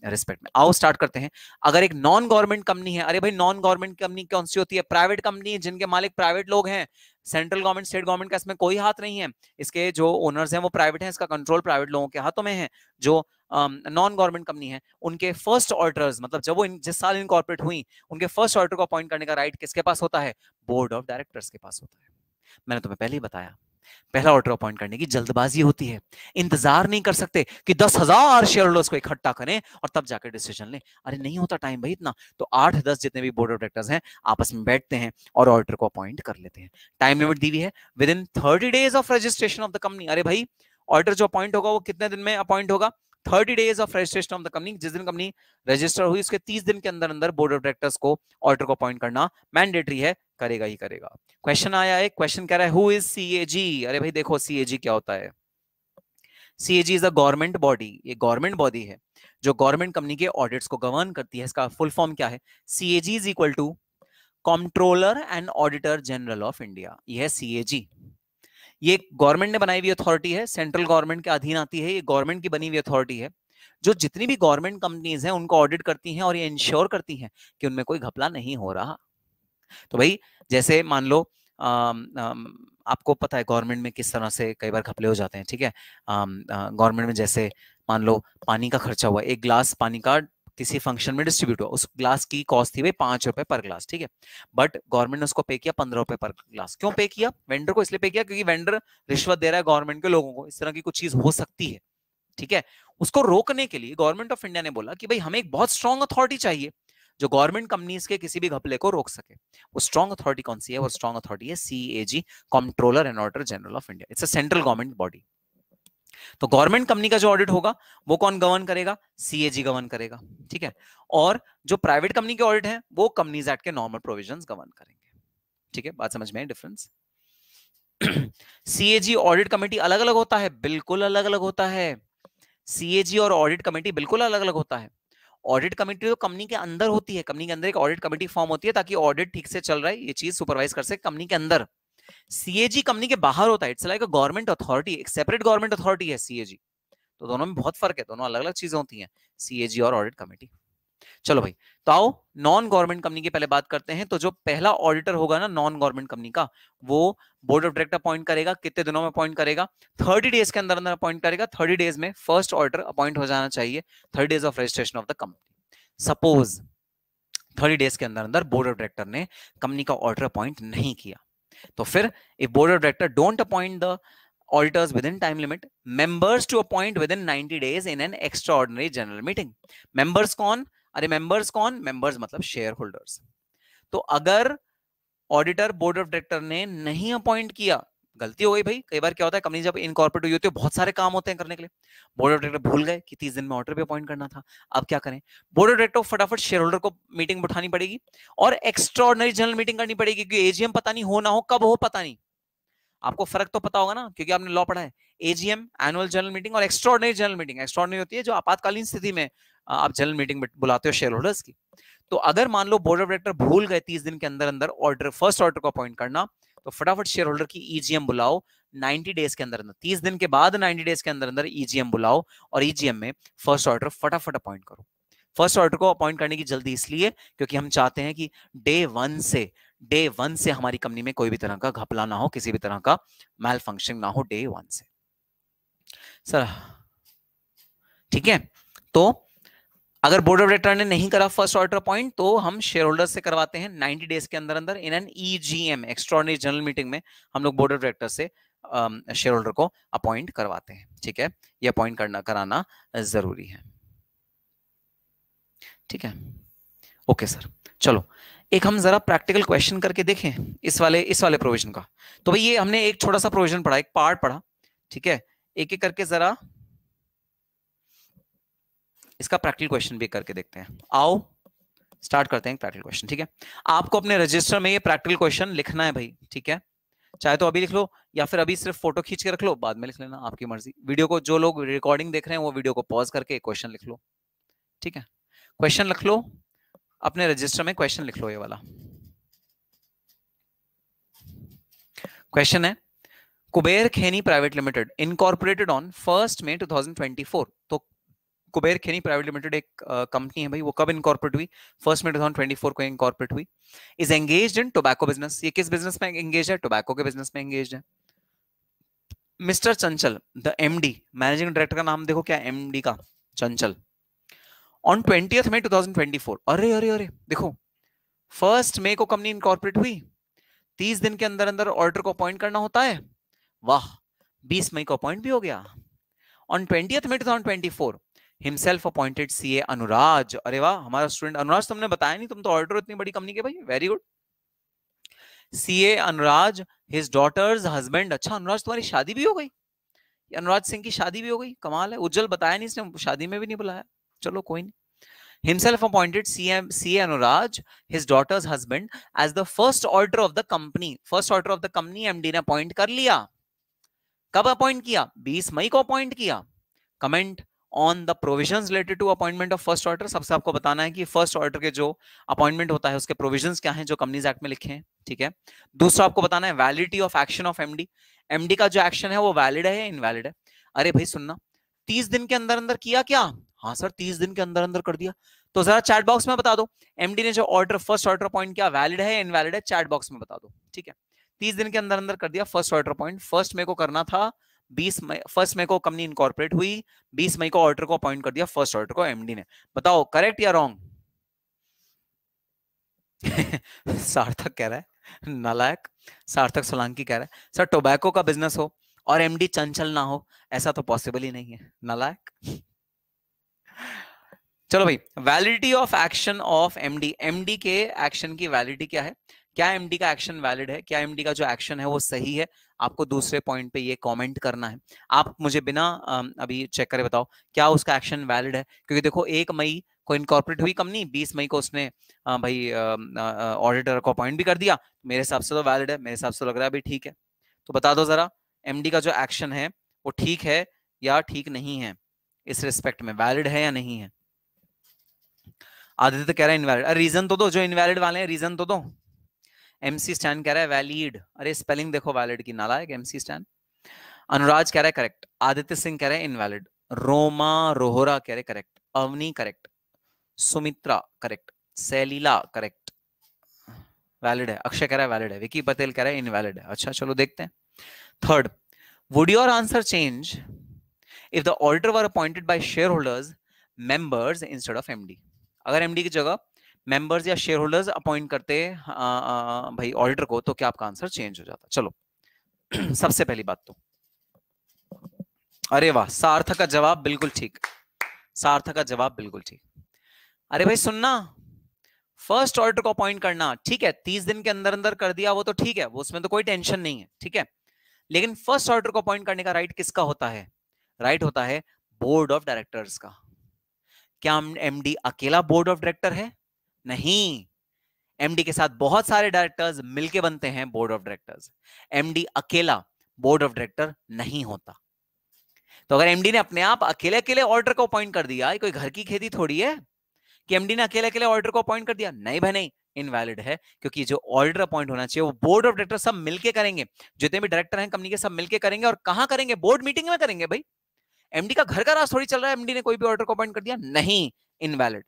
रिस्पेक्ट में। आओ स्टार्ट करते हैं। अगर एक नॉन गवर्नमेंट कंपनी है, अरे भाई नॉन गवर्नमेंट कंपनी कौन सी होती है? प्राइवेट कंपनी जिनके मालिक प्राइवेट लोग हैं, सेंट्रल गवर्नमेंट स्टेट गवर्नमेंट का इसमें कोई हाथ नहीं है, इसके जो ओनर्स हैं वो प्राइवेट हैं, इसका कंट्रोल प्राइवेट लोगों के हाथों में है। जो नॉन गवर्नमेंट कंपनी है उनके फर्स्ट ऑडिटर्स, मतलब जब वो जिस साल इनकॉर्पोरेट हुई, उनके फर्स्ट ऑडिटर को अपॉइंट करने का राइट किसके पास होता है? बोर्ड ऑफ डायरेक्टर्स के पास होता है। मैंने तुम्हें पहले ही बताया, पहला ऑर्डर अपॉइंट करने की जल्दबाजी होती है, इंतजार नहीं कर सकते कि 10,000 शेयर होल्डर्स को इकट्ठा करें और तब जाकर डिसीजन लें। अरे नहीं होता टाइम भाई इतना, तो 8-10 जितने भी बोर्ड ऑफ डायरेक्टर्स हैं आपस में बैठते हैं और ऑडिटर को अपॉइंट कर लेते हैं। टाइम लिमिट दी हुई है, with in 30 days of registration of the company. अरे भाई ऑडिटर जो अपॉइंट होगा वो कितने दिन में अपॉइंट होगा? 30 days of registration of the company, जिस दिन कंपनी रजिस्टर हुई उसके 30 दिन के अंदर अंदर बोर्ड ऑफ डायरेक्टर्स को ऑडिटर को अपॉइंट करना मैंडेटरी है, करेगा ही करेगा। क्वेश्चन आया है, क्वेश्चन कह रहा है हु इज सीएजी? अरे भाई देखो सीएजी क्या होता है। CAG is a government body, ये गवर्नमेंट बॉडी है जो गवर्नमेंट कंपनी के ऑडिट्स को गवर्न करती है। इसका फुल फॉर्म क्या है? CAG is equal to controller and auditor general of India, ये है सीएजी। ये गवर्नमेंट ने बनाई हुई अथॉरिटी है, सेंट्रल गवर्नमेंट के अधीन आती है, ये गवर्नमेंट की बनी हुई अथॉरिटी है जो जितनी भी गवर्नमेंट कंपनीज हैं उनको ऑडिट करती हैं और ये इंश्योर करती हैं कि उनमें कोई घपला नहीं हो रहा। तो भाई जैसे मान लो आपको पता है गवर्नमेंट में किस तरह से कई बार घपले हो जाते हैं, ठीक है। गवर्नमेंट में जैसे मान लो पानी का खर्चा हुआ, एक ग्लास पानी का किसी फंक्शन में डिस्ट्रीब्यूट हुआ, उस ग्लास की कॉस्ट थी भाई 5 रुपए पर ग्लास, ठीक है। बट गवर्नमेंट ने उसको पे किया 15 रुपए पर ग्लास। क्यों पे किया? वेंडर को इसलिए पे किया क्योंकि वेंडर रिश्वत दे रहा है गवर्नमेंट के लोगों को, इस तरह की कुछ चीज हो सकती है, ठीक है। उसको रोकने के लिए गवर्नमेंट ऑफ इंडिया ने बोला कि भाई हमें एक बहुत स्ट्रॉन्ग अथॉरिटी चाहिए जो गवर्नमेंट कंपनीज के किसी भी घपले को रोक सके। वो स्ट्रॉन्ग अथॉरिटी कौन सी है? वो स्ट्रॉन्ग अथॉरिटी है CAG, controller and auditor general of India. It's a central government body. तो गवर्नमेंट कंपनी का जो ऑडिट होगा वो कौन गवर्न करेगा? सीएजी गवर्न करेगा, ठीक है। और जो प्राइवेट कंपनी के ऑडिट है वो कंपनीज एक्ट के नॉर्मल प्रोविजंस गवर्न करेंगे, ठीक है। बात समझ में है डिफरेंस? सीएजी ऑडिट कमेटी अलग अलग होता है, बिल्कुल अलग अलग होता है। सीएजी और ऑडिट कमेटी बिल्कुल अलग अलग होता है। ऑडिट कमेटी तो कंपनी के अंदर होती है, कंपनी के अंदर एक ऑडिट कमेटी फॉर्म होती है ताकि ऑडिट ठीक से चल रहा है ये चीज सुपरवाइज कर सके कंपनी के अंदर। सीएजी कंपनी के बाहर होता है, it's like a government authority, एक सेपरेट गवर्नमेंट अथॉरिटी है सीएजी। तो दोनों में बहुत फर्क है, दोनों अलग अलग चीजें होती हैं, सीएजी और ऑडिट कमेटी। चलो भाई, तो आओ नॉन गवर्नमेंट कंपनी की पहले बात करते हैं। तो जो पहला ऑडिटर होगा ना नॉन गवर्नमेंट कंपनी का, वो बोर्ड ऑफ डायरेक्टर अपॉइंट करेगा। कितने दिनों में अपॉइंट करेगा? 30 डेज के अंदर अंदर अपॉइंट करेगा। 30 डेज में फर्स्ट ऑडिटर अपॉइंट हो जाना चाहिए, 30 days of registration of the company. Suppose 30 days के अंदर अंदर बोर्ड ऑफ डायरेक्टर ने कंपनी का ऑडिटर अपॉइंट नहीं किया, तो फिर if board of director don't appoint the auditors within time limit, members to appoint within 90 days in an extraordinary general meeting। members कौन? अरे members कौन? members मतलब शेयर होल्डर्स। तो अगर ऑडिटर बोर्ड ऑफ डायरेक्टर ने नहीं अपॉइंट किया, गलती हो गई भाई, कई बार क्या होता है कंपनी जब इनकॉर्पोरेट हुई होती है बहुत सारे काम होते हैं करने के लिए, बोर्ड ऑफ डायरेक्टर भूल गए कि 30 दिन में ऑडिटर भी अपॉइंट करना था, अब क्या करें, बोर्ड ऑफ डायरेक्टर फटाफट शेयर होल्डर को मीटिंग उठानी पड़ेगी और एक्स्ट्राऑर्डिनरी जनरल मीटिंग करनी पड़ेगी, क्योंकि एजीएम पता नहीं हो ना हो, कब हो पता नहीं, आपको फर्क तो पता होगा ना क्योंकि आपने लॉ पढ़ा है, एजीएम एनुअल जनरल मीटिंग और एक्स्ट्राऑर्डिनरी जनरल मीटिंग। एक्स्ट्राऑर्डिनरी होती है जो आपातकालीन स्थिति में आप जनरल मीटिंग बुलाते हो शेयर होल्डर्स की। तो अगर मान लो बोर्ड ऑफ डायरेक्टर भूल गए 30 दिन के अंदर अंदर ऑर्डर फर्स्ट ऑर्डर को अपॉइंट करना, तो फटाफट शेयर होल्डर की ईजीएम बुलाओ 90 डेज के अंदर अंदर, 30 दिन के बाद 90 डेज के अंदर अंदर ईजीएम बुलाओ और ईजीएम में फर्स्ट ऑर्डर फटाफट अपॉइंट करो। फर्स्ट ऑर्डर को अपॉइंट करने की जल्दी इसलिए क्योंकि हम चाहते हैं कि डे वन से हमारी कंपनी में कोई भी तरह का घपला ना हो, किसी भी तरह का मैल फंक्शन ना हो डे वन से। सर ठीक है, तो अगर बोर्ड ऑफ डायरेक्टर ने नहीं करा फर्स्ट ऑर्डर अपॉइंट तो हम शेयर होल्डर से करवाते हैं 90 डेज के अंदर अंदर in an EGM extraordinary general meeting में हम लोग बोर्ड ऑफ डायरेक्टर से शेयर होल्डर को अपॉइंट करवाते हैं। ठीक है, ये अपॉइंट कराना जरूरी है। ठीक है, ओके सर। चलो एक हम जरा प्रैक्टिकल क्वेश्चन करके देखें इस वाले प्रोविजन का। तो भाई ये हमने एक छोटा सा प्रोविजन पढ़ा, एक पार्ट पढ़ा, ठीक है, एक एक करके जरा इसका प्रैक्टिकल क्वेश्चन भी करके देखते हैं। आओ स्टार्ट करते हैं प्रैक्टिकल क्वेश्चन। ठीक है, आपको अपने रजिस्टर में ये प्रैक्टिकल क्वेश्चन लिखना है भाई। ठीक है, चाहे तो अभी लिख लो या फिर अभी सिर्फ फोटो खींच के रख लो, बाद में लिख लेना, आपकी मर्जी। वीडियो को जो लोग रिकॉर्डिंग देख रहे हैं वो वीडियो को पॉज करके क्वेश्चन लिख लो। ठीक है, क्वेश्चन लिख लो अपने रजिस्टर में, क्वेश्चन लिख लो ये वाला क्वेश्चन है, Kuber Kheni private limited incorporated on 1 May 2024। तो कुबेर खेनी प्राइवेट लिमिटेड एक कंपनी है भाई, वो कब इनकॉर्पोरेट हुई? 1 मई 2024 को इनकॉर्पोरेट हुई। Is engaged in tobacco business, ये किस बिजनेस में एंगेज है? टोबैको के बिजनेस में एंगेज है। Mister Chanchal the MD, managing director का नाम देखो क्या है एमडी का, चंचल। ऑन 20th May 2024, अरे अरे अरे देखो 1 मई को कंपनी इनकॉर्पोरेट हुई, 30 दिन के अंदर अंदर ऑर्डर को अपॉइंट करना होता है, वाह 20 मई को अपॉइंट भी हो गया। On 20th May 2024 himself appointed CA Anuraj, अरे वाह हमारा स्टूडेंट अनुराज, तुमने बताया नहीं, तुम तो ऑर्डर इतनी बड़ी कंपनी के भाई, very good. CA Anuraj his daughter's husband, अच्छा अनुराज तुम्हारी शादी भी हो गई, अनुराज सिंह की शादी भी हो गई, कमाल है। उज्जवल बताया नहीं इसने, शादी में भी नहीं बुलाया, चलो कोई नहीं। Himself appointed CA Anuraj, his daughter's husband, as the first auditor of the company. First auditor of the company MD ने अपॉइंट कर लिया। कब अपॉइंट किया? 20 मई को अपॉइंट किया। Comment on the provisions related to appointment of first auditor. सबसे आपको बताना है कि फर्स्ट ऑडिटर के जो अपॉइंटमेंट होता है उसके प्रोविजंस क्या हैं जो कंपनीज एक्ट में लिखे हैं। ठीक है, दूसरा आपको बताना है validity of action of MD, MD का जो एक्शन है वो वैलिड है या इनवैलिड है। अरे भाई सुनना, 30 दिन के अंदर अंदर किया क्या? हाँ सर 30 दिन के अंदर अंदर कर दिया, तो जरा चैट बॉक्स में बता दो एमडी ने जो ऑर्डर फर्स्ट ऑर्डर अपॉइंट किया वैलिड है या इनवैलिड है, चैट बॉक्स में बता दो। ठीक है, 30 दिन के अंदर अंदर कर दिया फर्स्ट ऑर्डर अपॉइंट, 1 मई को करना था, 1 मई को कंपनी इनकॉर्पोरेट हुई, 20 मई को ऑर्डर को अपॉइंट कर दिया फर्स्ट ऑर्डर को एमडी ने। बताओ करेक्ट या रॉन्ग? सार्थक कह रहा है नालायक, सार्थक सोलंकी कह रहा है सर टोबैको का बिजनेस हो और एमडी चंचल ना हो, ऐसा तो पॉसिबल ही नहीं है, नालायक। चलो भाई, validity of action of MD, MD के एक्शन की वैलिडिटी क्या है? क्या एमडी का एक्शन वैलिड है? क्या एमडी का जो एक्शन है वो सही है? आपको दूसरे पॉइंट पे ये कमेंट करना है। आप मुझे बिना अभी चेक करे बताओ क्या उसका एक्शन वैलिड है, क्योंकि देखो 1 मई को इनकॉर्पोरेट हुई कंपनी, 20 मई को उसने भाई ऑडिटर को अपॉइंट भी कर दिया, मेरे हिसाब से तो वैलिड है, मेरे हिसाब से लग रहा है भी ठीक है। तो बता दो जरा एमडी का जो एक्शन है वो ठीक है या ठीक नहीं है, इस रिस्पेक्ट में वैलिड है या नहीं है? आदित्य कह रहा है इनवैलिड, अरे रीजन तो दो, जो इनवैलिड वाले हैं रीजन तो दो। एमसी स्टैन कह रहा है वैलिड, अरे स्पेलिंग देखो वैलिड की, नालायक एमसी स्टैन। अनुराज कह रहा है करेक्ट, आदित्य सिंह कह रहे हैं इनवैलिड, रोमा रोहरा कह रहे correct, Avni correct, Sumitra correct, Sailila correct, valid है। अक्षय कह रहा है वैलिड है, विकी पटेल कह रहा है इनवैलिड है। अच्छा चलो देखते हैं। Third, would your answer change if the auditor were appointed by share holders members instead of MD? अगर एमडी की जगह मेंबर्स या शेयर होल्डर्स अपॉइंट करते भाई ऑडिटर को, तो क्या आपका आंसर चेंज हो जाता? चलो सबसे पहली बात तो, अरे वाह सार्थक का जवाब बिल्कुल ठीक, सार्थक का जवाब बिल्कुल ठीक। अरे भाई सुनना, फर्स्ट ऑडिटर को अपॉइंट करना, ठीक है, 30 दिन के अंदर अंदर कर दिया वो तो ठीक है, वो उसमें तो कोई टेंशन नहीं है, ठीक है। लेकिन फर्स्ट ऑडिटर को अपॉइंट करने का राइट किसका होता है? राइट होता है बोर्ड ऑफ डायरेक्टर्स का। क्या एमडी अकेला बोर्ड ऑफ डायरेक्टर है? नहीं, एमडी के साथ बहुत सारे डायरेक्टर्स मिलके बनते हैं बोर्ड ऑफ डायरेक्टर्स। एमडी अकेला बोर्ड ऑफ डायरेक्टर नहीं होता। तो अगर एमडी ने अपने आप अकेले अकेले ऑडिटर को अपॉइंट कर दिया, कोई घर की खेती थोड़ी है कि एमडी ने अकेले अकेले ऑडिटर को अपॉइंट कर दिया। नहीं भाई नहीं, इनवैलिड है, क्योंकि जो ऑडिटर अपॉइंट होना चाहिए वो बोर्ड ऑफ डायरेक्टर सब मिलके करेंगे। जितने भी डायरेक्टर हैं कंपनी के सब मिलके करेंगे। और कहां करेंगे? बोर्ड मीटिंग में करेंगे भाई। एमडी का घर का राज थोड़ी चल रहा है, एमडी ने कोई भी ऑडिटर को अपॉइंट कर दिया, नहीं, इनवैलिड।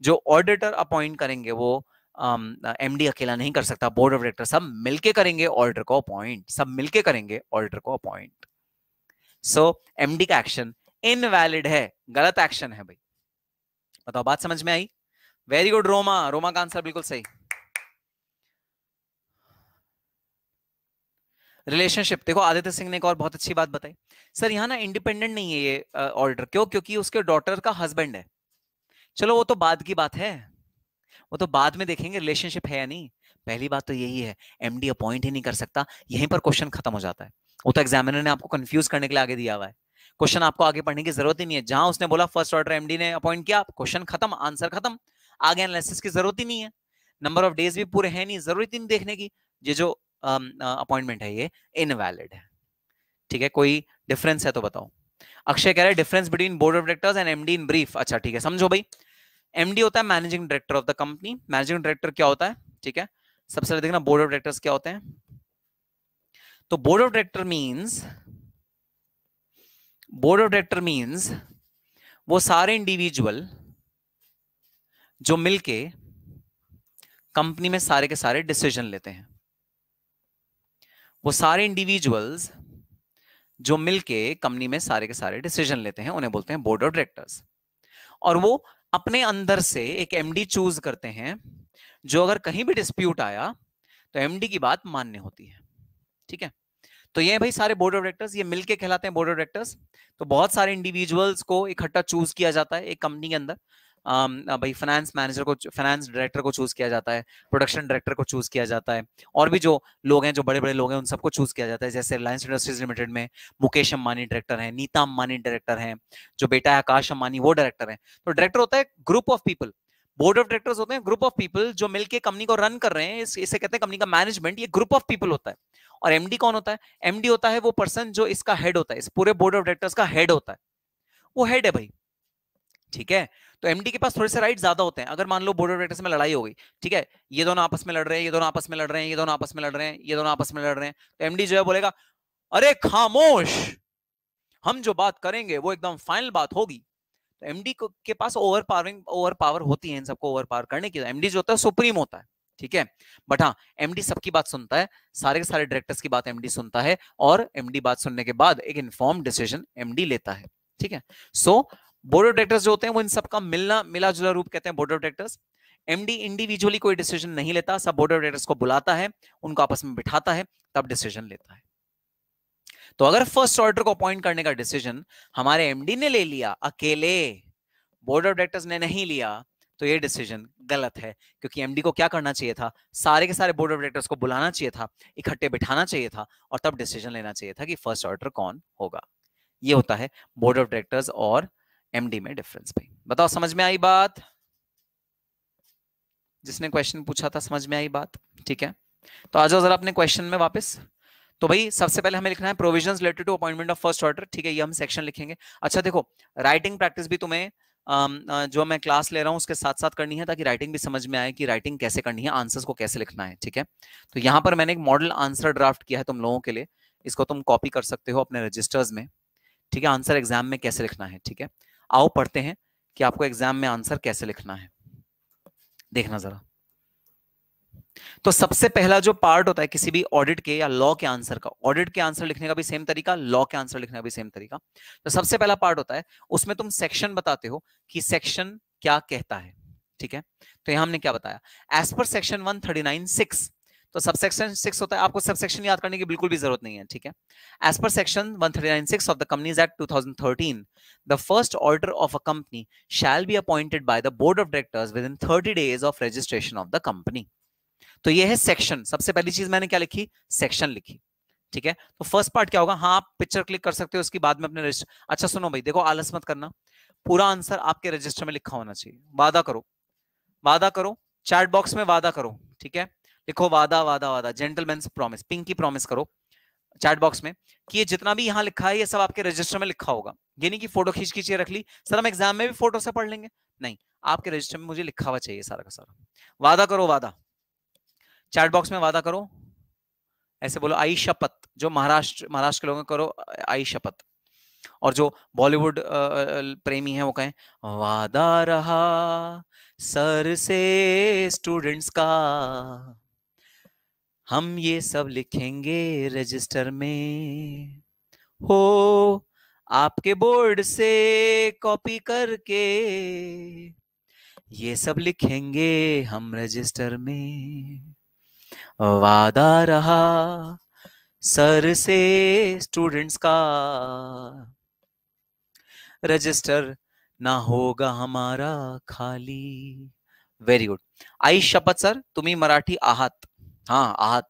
जो ऑडिटर अपॉइंट करेंगे वो एमडी अकेला नहीं कर सकता, बोर्ड ऑफ डायरेक्टर सब मिलके करेंगे ऑडिटर को अपॉइंट, सब मिलके करेंगे ऑडिटर को अपॉइंट। सो एमडी का एक्शन इनवैलिड है, गलत एक्शन है भाई। बताओ बात समझ में आई? वेरी गुड रोमा, रोमा का आंसर बिल्कुल सही। रिलेशनशिप देखो, आदित्य सिंह ने एक और बहुत अच्छी बात बताई, सर यहाँ ना इंडिपेंडेंट नहीं है ये ऑर्डर। क्यों? क्योंकि उसके डॉटर का हस्बैंड है। चलो वो तो बाद की बात है, वो तो बाद में देखेंगे रिलेशनशिप है या नहीं। पहली बात तो यही है, एमडी अपॉइंट ही नहीं कर सकता, यहीं पर क्वेश्चन खत्म हो जाता है। वो तो एग्जामिनर ने आपको कंफ्यूज करने के लिए आगे दिया हुआ है। क्वेश्चन आपको आगे पढ़ने की जरूरत ही नहीं है। जहां उसने बोला फर्स्ट ऑर्डर एमडी ने अपॉइंट किया, क्वेश्चन खत्म, आंसर खत्म, आगे एनालिसिस की जरूरत ही नहीं है। नंबर ऑफ डेज भी पूरे हैं नहीं, जरूरत ही नहीं देखने की। ये जो अपॉइंटमेंट है ये इनवैलिड है, ठीक है। कोई डिफरेंस है तो बताओ। अक्षय कह रहा है difference between board of directors and MD in brief. अच्छा ठीक है, समझो भाई। एमडी होता है managing director of the company. Managing director क्या होता है? ठीक है, सबसे पहले देखना बोर्ड ऑफ डायरेक्टर्स क्या होते हैं। तो बोर्ड ऑफ डायरेक्टर मींस वो सारे इंडिविजुअल जो मिलके कंपनी में सारे के सारे डिसीजन लेते हैं। वो सारे इंडिविजुअल्स जो मिलके कंपनी में सारे के सारे डिसीजन लेते हैं उन्हें बोलते हैं बोर्ड ऑफ डायरेक्टर्स। और वो अपने अंदर से एक एमडी चूज करते हैं, जो अगर कहीं भी डिस्प्यूट आया तो एमडी की बात मान्य होती है, ठीक है। तो ये भाई सारे बोर्ड ऑफ डायरेक्टर्स, ये मिलके कहलाते हैं बोर्ड ऑफ डायरेक्टर्स। तो बहुत सारे इंडिविजुअल्स को इकट्ठा चूज किया जाता है एक कंपनी के अंदर। भाई फाइनेंस मैनेजर को, फाइनेंस डायरेक्टर को चूज किया जाता है, प्रोडक्शन डायरेक्टर को चूज किया जाता है, और भी जो लोग हैं, जो बड़े बड़े लोग हैं, उन सबको चूज किया जाता है। जैसे रिलायंस इंडस्ट्रीज लिमिटेड में मुकेश अंबानी डायरेक्टर हैं, नीता अंबानी डायरेक्टर हैं, जो बेटा है आकाश अंबानी वो डायरेक्टर हैं। तो डायरेक्टर होता है group of people, board of directors होते हैं ग्रुप ऑफ पीपल जो मिलकर कंपनी को रन कर रहे हैं। इसे कहते हैं कंपनी का मैनेजमेंट, ये ग्रुप ऑफ पीपल होता है। और एमडी कौन होता है? एमडी होता है वो पर्सन जो इसका हेड होता है, इस पूरे बोर्ड ऑफ डायरेक्टर्स का हेड होता है, वो हेड है भाई, ठीक है। तो एमडी के पास थोड़े से राइट ज्यादा होते हैं। अगर मान लो बोर्ड ऑफ डायरेक्टर्स में लड़ाई हो गई, ठीक है, ये दोनों आपस में लड़ रहे हैं, ये दोनों आपस में लड़ रहे हैं, ये दोनों आपस में लड़ रहे हैं, ये दोनों आपस में लड़ रहे हैं, तो एमडी जो है बोलेगा अरे खामोश, हम जो बात करेंगे वो एकदम फाइनल बात होगी। तो एमडी के पास ओवर पावर होती है इन सबको ओवर पावर करने की। एमडी जो होता है सुप्रीम होता है, ठीक है। बट हाँ, एमडी सबकी बात सुनता है, सारे के सारे डायरेक्टर्स की बात एमडी सुनता है, और एमडी बात सुनने के बाद एक इन्फॉर्म्ड डिसीजन एमडी लेता है, ठीक है। सो बोर्ड ऑफ डायरेक्टर्स जो होते हैं वो इन सबका मिला जुला रूप कहते हैं board of directors. MD individually कोई डिसीजन नहीं लेता, सब बोर्ड ऑफ डायरेक्टर्स को बुलाता है, उनको आपस में बिठाता है, तब डिसीजन लेता है। तो अगर फर्स्ट ऑर्डर को अपॉइंट करने का डिसीजन हमारे एमडी ने ले लिया अकेले, बोर्ड ऑफ डायरेक्टर्स ने नहीं लिया, तो ये डिसीजन गलत है। क्योंकि एमडी को क्या करना चाहिए था? सारे के सारे बोर्ड ऑफ डायरेक्टर्स को बुलाना चाहिए था, इकट्ठे बिठाना चाहिए था, और तब डिसीजन लेना चाहिए था कि फर्स्ट ऑर्डर कौन होगा। ये होता है बोर्ड ऑफ डायरेक्टर्स और एमडी में डिफरेंस। भाई बताओ समझ में आई बात? जिसने क्वेश्चन पूछा था समझ में आई बात? ठीक है, तो आ जाओ जरा अपने क्वेश्चन में वापस। तो भाई सबसे पहले हमें लिखना है provisions related to appointment of first order, ठीक है, ये हम सेक्शन लिखेंगे। अच्छा देखो, राइटिंग प्रैक्टिस भी तुम्हें जो मैं क्लास ले रहा हूं उसके साथ साथ करनी है, ताकि राइटिंग भी समझ में आए कि राइटिंग कैसे करनी है, आंसर्स को कैसे लिखना है, ठीक है। तो यहाँ पर मैंने एक मॉडल आंसर ड्राफ्ट किया है तुम लोगों के लिए, इसको तुम कॉपी कर सकते हो अपने रजिस्टर्स में, ठीक है। आंसर एग्जाम में कैसे लिखना है, ठीक है। आओ पढ़ते हैं कि आपको एग्जाम में आंसर कैसे लिखना है, देखना जरा। तो सबसे पहला जो पार्ट होता है किसी भी ऑडिट के या लॉ के आंसर का, ऑडिट के आंसर लिखने का भी सेम तरीका, लॉ के आंसर लिखने का भी सेम तरीका। तो सबसे पहला पार्ट होता है, उसमें तुम सेक्शन बताते हो कि सेक्शन क्या कहता है, ठीक है। तो यहां हमने क्या बताया, एज पर सेक्शन 139(6), तो सबसेक्शन 6 होता है, आपको सबसेक्शन याद करने की बिल्कुल भी जरूरत नहीं है, ठीक है। As per section 139(6) of the companies act 2013, the first auditor of a company shall be appointed by the board of directors within 30 days of registration of the company. तो ये है सेक्शन, सबसे पहली चीज मैंने क्या लिखी, सेक्शन लिखी, ठीक है। तो फर्स्ट पार्ट क्या होगा, हाँ आप पिक्चर क्लिक कर सकते हो, उसके बाद में अपने रजिस्टर। अच्छा सुनो भाई, देखो आलस मत करना, पूरा आंसर आपके रजिस्टर में लिखा होना चाहिए। वादा करो, वादा करो, चैट बॉक्स में वादा करो, ठीक है। लिखो वादा वादा वादा, जेंटलमैन्स प्रॉमिस, पिंकी प्रॉमिस करो चैट बॉक्स में कि ये जितना भी यहां लिखा है ये सब आपके रजिस्टर में लिखा होगा। ये नहीं कि फोटो खींच खींचिए रख ली, सर हम एग्जाम में भी फोटो से पढ़ लेंगे, नहीं, आपके रजिस्टर में मुझे लिखा हुआ चाहिए सारा का सारा। वादा करो, वादा, चैट बॉक्स में वादा करो, ऐसे बोलो आई शपथ, जो महाराष्ट्र के लोग करो आई शपथ, और जो बॉलीवुड प्रेमी है वो कहें वादा रहा सर से स्टूडेंट्स का, हम ये सब लिखेंगे रजिस्टर में, हो आपके बोर्ड से कॉपी करके ये सब लिखेंगे हम रजिस्टर में, वादा रहा सर से स्टूडेंट्स का, रजिस्टर ना होगा हमारा खाली। वेरी गुड, आई शपथ सर तुम्ही मराठी आहात, हाँ आहात।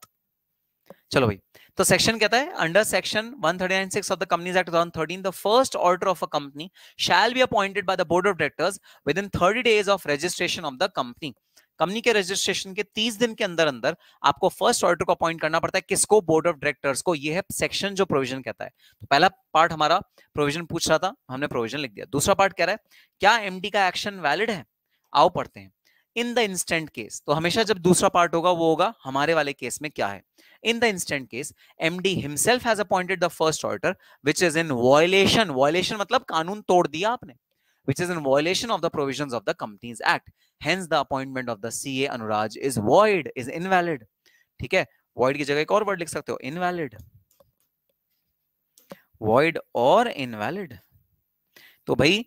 चलो भाई, तो सेक्शन कहता है under section 139(6) of the companies act 2013, the first auditor of a company shall be appointed by the board of directors within 30 days of registration of the company. Company के रजिस्ट्रेशन के 30 दिन के अंदर अंदर आपको first auditor को appoint करना पड़ता है, किसको, बोर्ड ऑफ डायरेक्टर्स को। ये है सेक्शन जो प्रोविजन कहता है। तो पहला पार्ट हमारा प्रोविजन पूछ रहा था, हमने प्रोविजन लिख दिया। दूसरा पार्ट कह रहा है क्या एमडी का एक्शन वैलिड है, आओ पढ़ते हैं। इन द इंस्टेंट केस, तो हमेशा जब दूसरा पार्ट होगा वो होगा हमारे वाले केस में क्या है। In the instant case, MD himself has appointed the first auditor, which is in violation. Violation मतलब कानून तोड़ दिया आपने. Which is in violation of the provisions of the Companies Act. Hence, the appointment of the CA Anuraj is void, is invalid. ठीक है, void की जगह एक और वर्ड लिख सकते हो, invalid. Void और invalid. तो भाई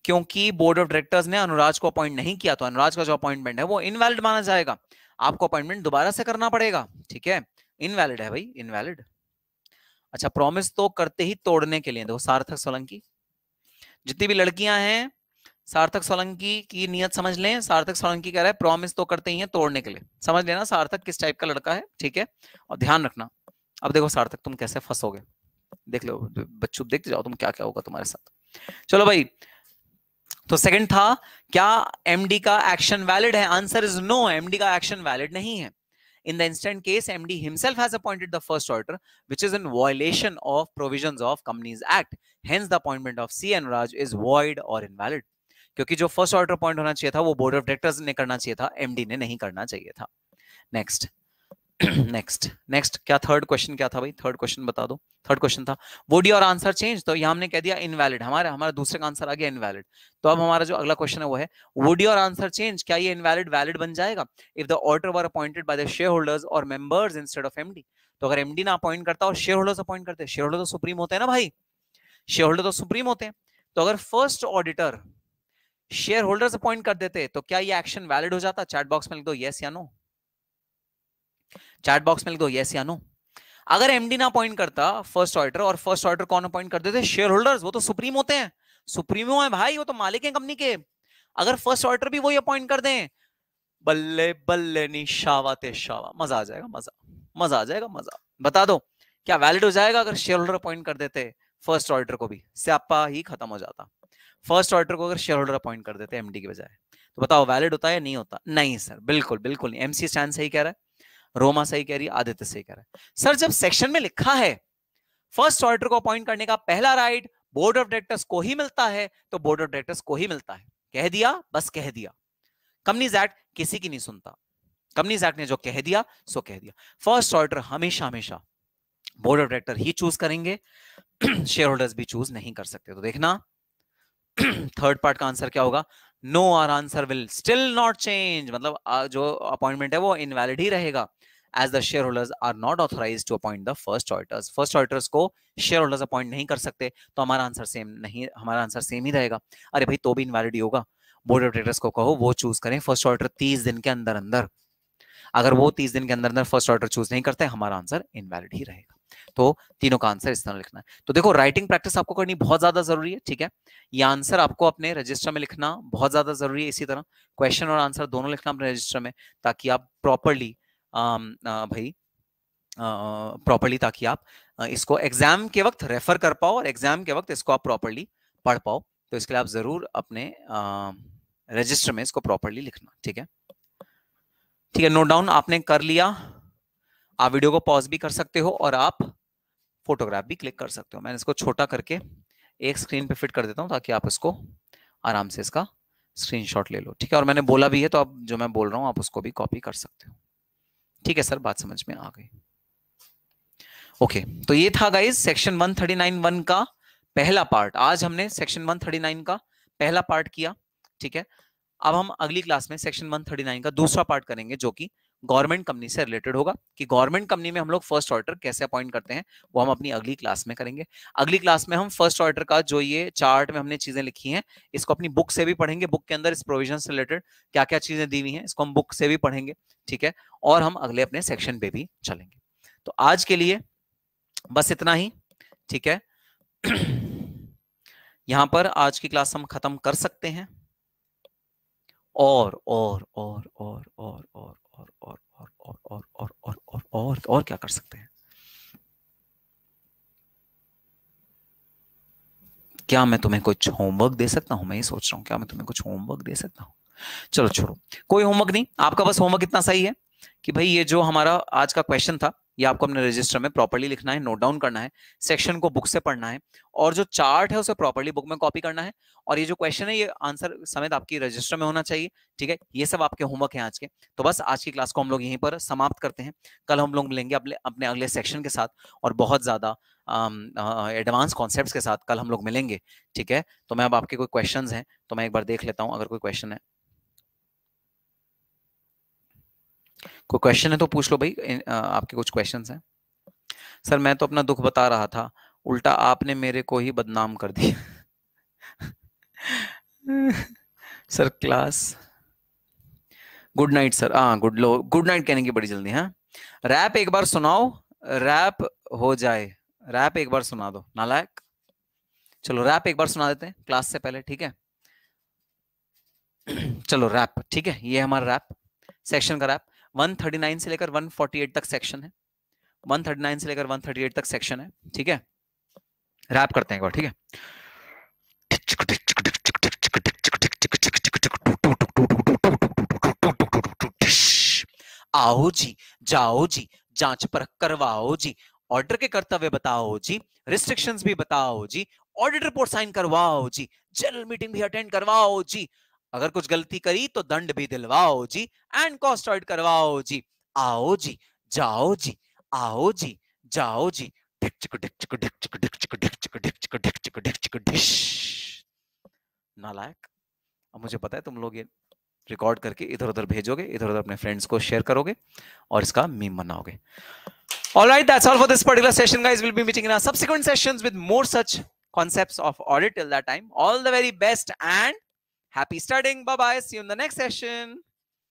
क्योंकि बोर्ड ऑफ डायरेक्टर्स ने अनुराज को अपॉइंट नहीं किया तो अनुराज का जो अपॉइंटमेंट है वो इनवैलिड माना जाएगा, आपको अपॉइंटमेंट दोबारा से करना पड़ेगा, ठीक है। इनवैलिड है भाई, इनवैलिड। अच्छा, प्रॉमिस तो करते ही तोड़ने के लिए, देखो सार्थक सोलंकी, जितनी भी लड़कियां हैं सार्थक सोलंकी की नियत समझ लें। सार्थक सोलंकी कह रहा है प्रॉमिस तो करते ही है तोड़ने के लिए, समझ लेना सार्थक किस टाइप का लड़का है, ठीक है। और ध्यान रखना, अब देखो सार्थक तुम कैसे फंसोगे, देख लो बच्चों, देखते जाओ तुम क्या क्या होगा तुम्हारे साथ। चलो भाई, तो सेकंड था क्या एमडी का एक्शन वैलिड है, आंसर इज नो, एमडी का एक्शन वैलिड नहीं है। In the instant case, MD himself has appointed the first auditor, which is in violation of provisions of Companies Act. Hence, the appointment of C. Anuraj is void or invalid. क्योंकि जो first order appoint होना चाहिए था वो board of directors ने करना चाहिए था, एमडी ने नहीं करना चाहिए था। नेक्स्ट नेक्स्ट क्या थर्ड क्वेश्चन क्या था भाई, थर्ड क्वेश्चन बता दो। थर्ड क्वेश्चन था वुड योर आंसर चेंज, तो यहाँ हमने कह दिया इनवैलिड, हमारा दूसरे का आंसर आ गया इनवैलिड। तो अब हमारा जो अगला क्वेश्चन है वो है वुड योर आंसर चेंज, क्या ये इनवैलिड वैलिड बन जाएगा if the auditor were appointed by the share holders और मेंबर्स इंस्टेड ऑफ एमडी। तो अगर एमडी ना अपॉइंट करता और शेयर होल्डर्स अपॉइंट करते, शेयर होल्डर तो सुप्रीम होते हैं ना भाई, शेयर होल्डर तो सुप्रीम होते हैं। तो अगर first auditor shareholders appoint कर देते तो क्या ये एक्शन वैलिड हो जाता? चैट बॉक्स में लिख दो यस या नो, चैट बॉक्स में लिख दो यस या नो। अगर एमडी ना अपॉइंट करता फर्स्ट ऑडिटर और फर्स्ट ऑडिटर कौन अपॉइंट कर देते? शेयर होल्डर्स, वो तो सुप्रीम होते हैं, सुप्रीमो है भाई, वो तो मालिक है कंपनी के। अगर फर्स्ट ऑडिटर भी वही अपॉइंट कर दें, बल्ले बल्ले नी शावा ते शावा, मजा आ जाएगा, मजा आ जाएगा, मजा। बता दो क्या वैलिड हो जाएगा अगर शेयर होल्डर अपॉइंट कर देते फर्स्ट ऑडिटर को भी? स्यापा ही खत्म हो जाता। फर्स्ट ऑडिटर को अगर शेयर होल्डर अपॉइंट कर देते एमडी की बजाय, तो बताओ वैलिड होता है या नहीं होता? नहीं सर, बिल्कुल बिल्कुल नहीं। एमसी स्टैन सही कह रहा है, रोमा सही कह रही है, आदित्य सही कह रहा है। सर जब सेक्शन में लिखा है फर्स्ट ऑडिटर को अपॉइंट करने का पहला राइट बोर्ड ऑफ डायरेक्टर्स को ही मिलता है, तो बोर्ड ऑफ डायरेक्टर्स को ही मिलता है। कह दिया, बस कह दिया। कंपनीज एक्ट किसी की नहीं सुनता, कंपनीज एक्ट ने जो कह दिया सो कह दिया। फर्स्ट ऑडिटर हमेशा हमेशा board of director he choose करेंगे, शेयर होल्डर्स भी चूज नहीं कर सकते। तो देखना थर्ड पार्ट का आंसर क्या होगा? No, our answer will still not change, मतलब जो अपॉइंटमेंट है वो इनवैलिड ही रहेगा, as the shareholders are not authorized to appoint the first auditors. First auditors को shareholders अपॉइंट नहीं कर सकते, तो हमारा आंसर सेम नहीं, हमारा आंसर सेम ही रहेगा। अरे भाई तो भी इनवैलिड ही होगा, बोर्ड ऑफ डायरेक्टर्स को कहो वो चूज करें फर्स्ट ऑडिटर 30 दिन के अंदर अंदर। अगर वो 30 दिन के अंदर अंदर फर्स्ट ऑर्डर चूज नहीं करते, हमारा आंसर इनवैलिड ही रहेगा। तो तीनों का आंसर इस तरह लिखना है। तो देखो राइटिंग प्रैक्टिस आपको करनी बहुत ज्यादा जरूरी है, ठीक है। ये आंसर आपको अपने रजिस्टर में लिखना बहुत ज्यादा जरूरी है। इसी तरह क्वेश्चन और आंसर दोनों लिखना अपने रजिस्टर में, ताकि आप प्रॉपरली भाई प्रॉपरली ताकि आप इसको एग्जाम के वक्त रेफर कर पाओ और एग्जाम के वक्त इसको आप प्रॉपरली पढ़ पाओ। तो इसके लिए आप जरूर अपने रजिस्टर में इसको प्रॉपरली लिखना, ठीक है। ठीक है, नोट डाउन आपने कर लिया। आप वीडियो को पॉज भी कर सकते हो और आप फोटोग्राफ भी क्लिक कर सकते हो। मैंने इसको छोटा करके एक स्क्रीन पे फिट कर देता हूं ताकि आप इसको आराम से इसका स्क्रीनशॉट ले लो, ठीक है। और मैंने बोला भी है, तो आप जो मैं बोल रहा हूं आप उसको भी कॉपी कर सकते हो, ठीक है सर, बात समझ में आ गई। ओके, तो ये था गाइस सेक्शन 139(1) का पहला पार्ट। आज हमने सेक्शन 139 का पहला पार्ट किया, ठीक है। अब हम अगली क्लास में सेक्शन 139 का दूसरा पार्ट करेंगे, जो कि गवर्नमेंट कंपनी से रिलेटेड होगा, कि गवर्नमेंट कंपनी में हम लोग फर्स्ट ऑडिटर कैसे अपॉइंट करते हैं, वो हम अपनी अगली क्लास में करेंगे। अगली क्लास में हम फर्स्ट ऑडिटर का जो ये चार्ट में हमने चीजें लिखी हैं, इसको अपनी बुक से भी पढ़ेंगे। बुक के अंदर इस प्रोविजन से रिलेटेड क्या क्या चीजें दी हुई हैं, इसको हम बुक से भी पढ़ेंगे, ठीक है। और हम अगले अपने सेक्शन पे भी चलेंगे। तो आज के लिए बस इतना ही, ठीक है। यहां पर आज की क्लास हम खत्म कर सकते हैं। और क्या कर सकते हैं? क्या मैं तुम्हें कुछ होमवर्क दे सकता हूं? मैं ये सोच रहा हूं, क्या मैं तुम्हें कुछ होमवर्क दे सकता हूं? चलो छोड़ो, कोई होमवर्क नहीं। आपका बस होमवर्क इतना सही है कि भाई ये जो हमारा आज का क्वेश्चन था, ये आपको अपने रजिस्टर में प्रॉपर्ली लिखना है, नोट डाउन करना है, सेक्शन को बुक से पढ़ना है, और जो चार्ट है उसे प्रॉपर्ली बुक में कॉपी करना है, और ये जो क्वेश्चन है ये आंसर समेत आपकी रजिस्टर में होना चाहिए, ठीक है। ये सब आपके होमवर्क हैं आज के। तो बस आज की क्लास को हम लोग यहीं पर समाप्त करते हैं। कल हम लोग मिलेंगे अपने अगले सेक्शन के साथ, और बहुत ज्यादा एडवांस कॉन्सेप्ट्स के साथ कल हम लोग मिलेंगे, ठीक है। तो मैं अब आपके कोई क्वेश्चंस हैं तो मैं एक बार देख लेता हूं, अगर कोई क्वेश्चन है। कोई क्वेश्चन है तो पूछ लो भाई, आपके कुछ क्वेश्चंस हैं? सर मैं तो अपना दुख बता रहा था, उल्टा आपने मेरे को ही बदनाम कर दिया। Sir class good night sir. हाँ गुड नाइट कहने की बड़ी जल्दी। हाँ, रैप एक बार सुनाओ, रैप हो जाए, रैप एक बार सुना दो नालायक। चलो रैप एक बार सुना देते हैं क्लास से पहले, ठीक है। चलो रैप, ठीक है, ये हमारा रैप सेक्शन का रैप 139 से लेकर 148 तक सेक्शन है। 139 से लेकर 138 तक सेक्शन है, ठीक है। रैप करते हैं एक बार, ठीक है। आओ जी, जाओ जी, जांच परख करवाओ जी, ऑर्डर के कर्तव्य बताओ जी, रिस्ट्रिक्शंस भी बताओ जी, ऑडिट रिपोर्ट साइन करवाओ जी, जनरल मीटिंग भी अटेंड करवाओ जी, अगर कुछ गलती करी तो दंड भी दिलवाओ जी, एंड कॉस्ट ऑडिट करवाओ जी। आओ जी, जाओ जी, आओ जी, जाओ जी। नालायक, अब मुझे पता है तुम लोग ये रिकॉर्ड करके इधर उधर भेजोगे, इधर उधर अपने फ्रेंड्स को शेयर करोगे और इसका मीम बनाओगे। All right, that's all for this particular session, guys. We'll be meeting in our subsequent sessions with more such concepts of audit. Till that time, all the very best and happy studying. Bye bye. See you in the next session.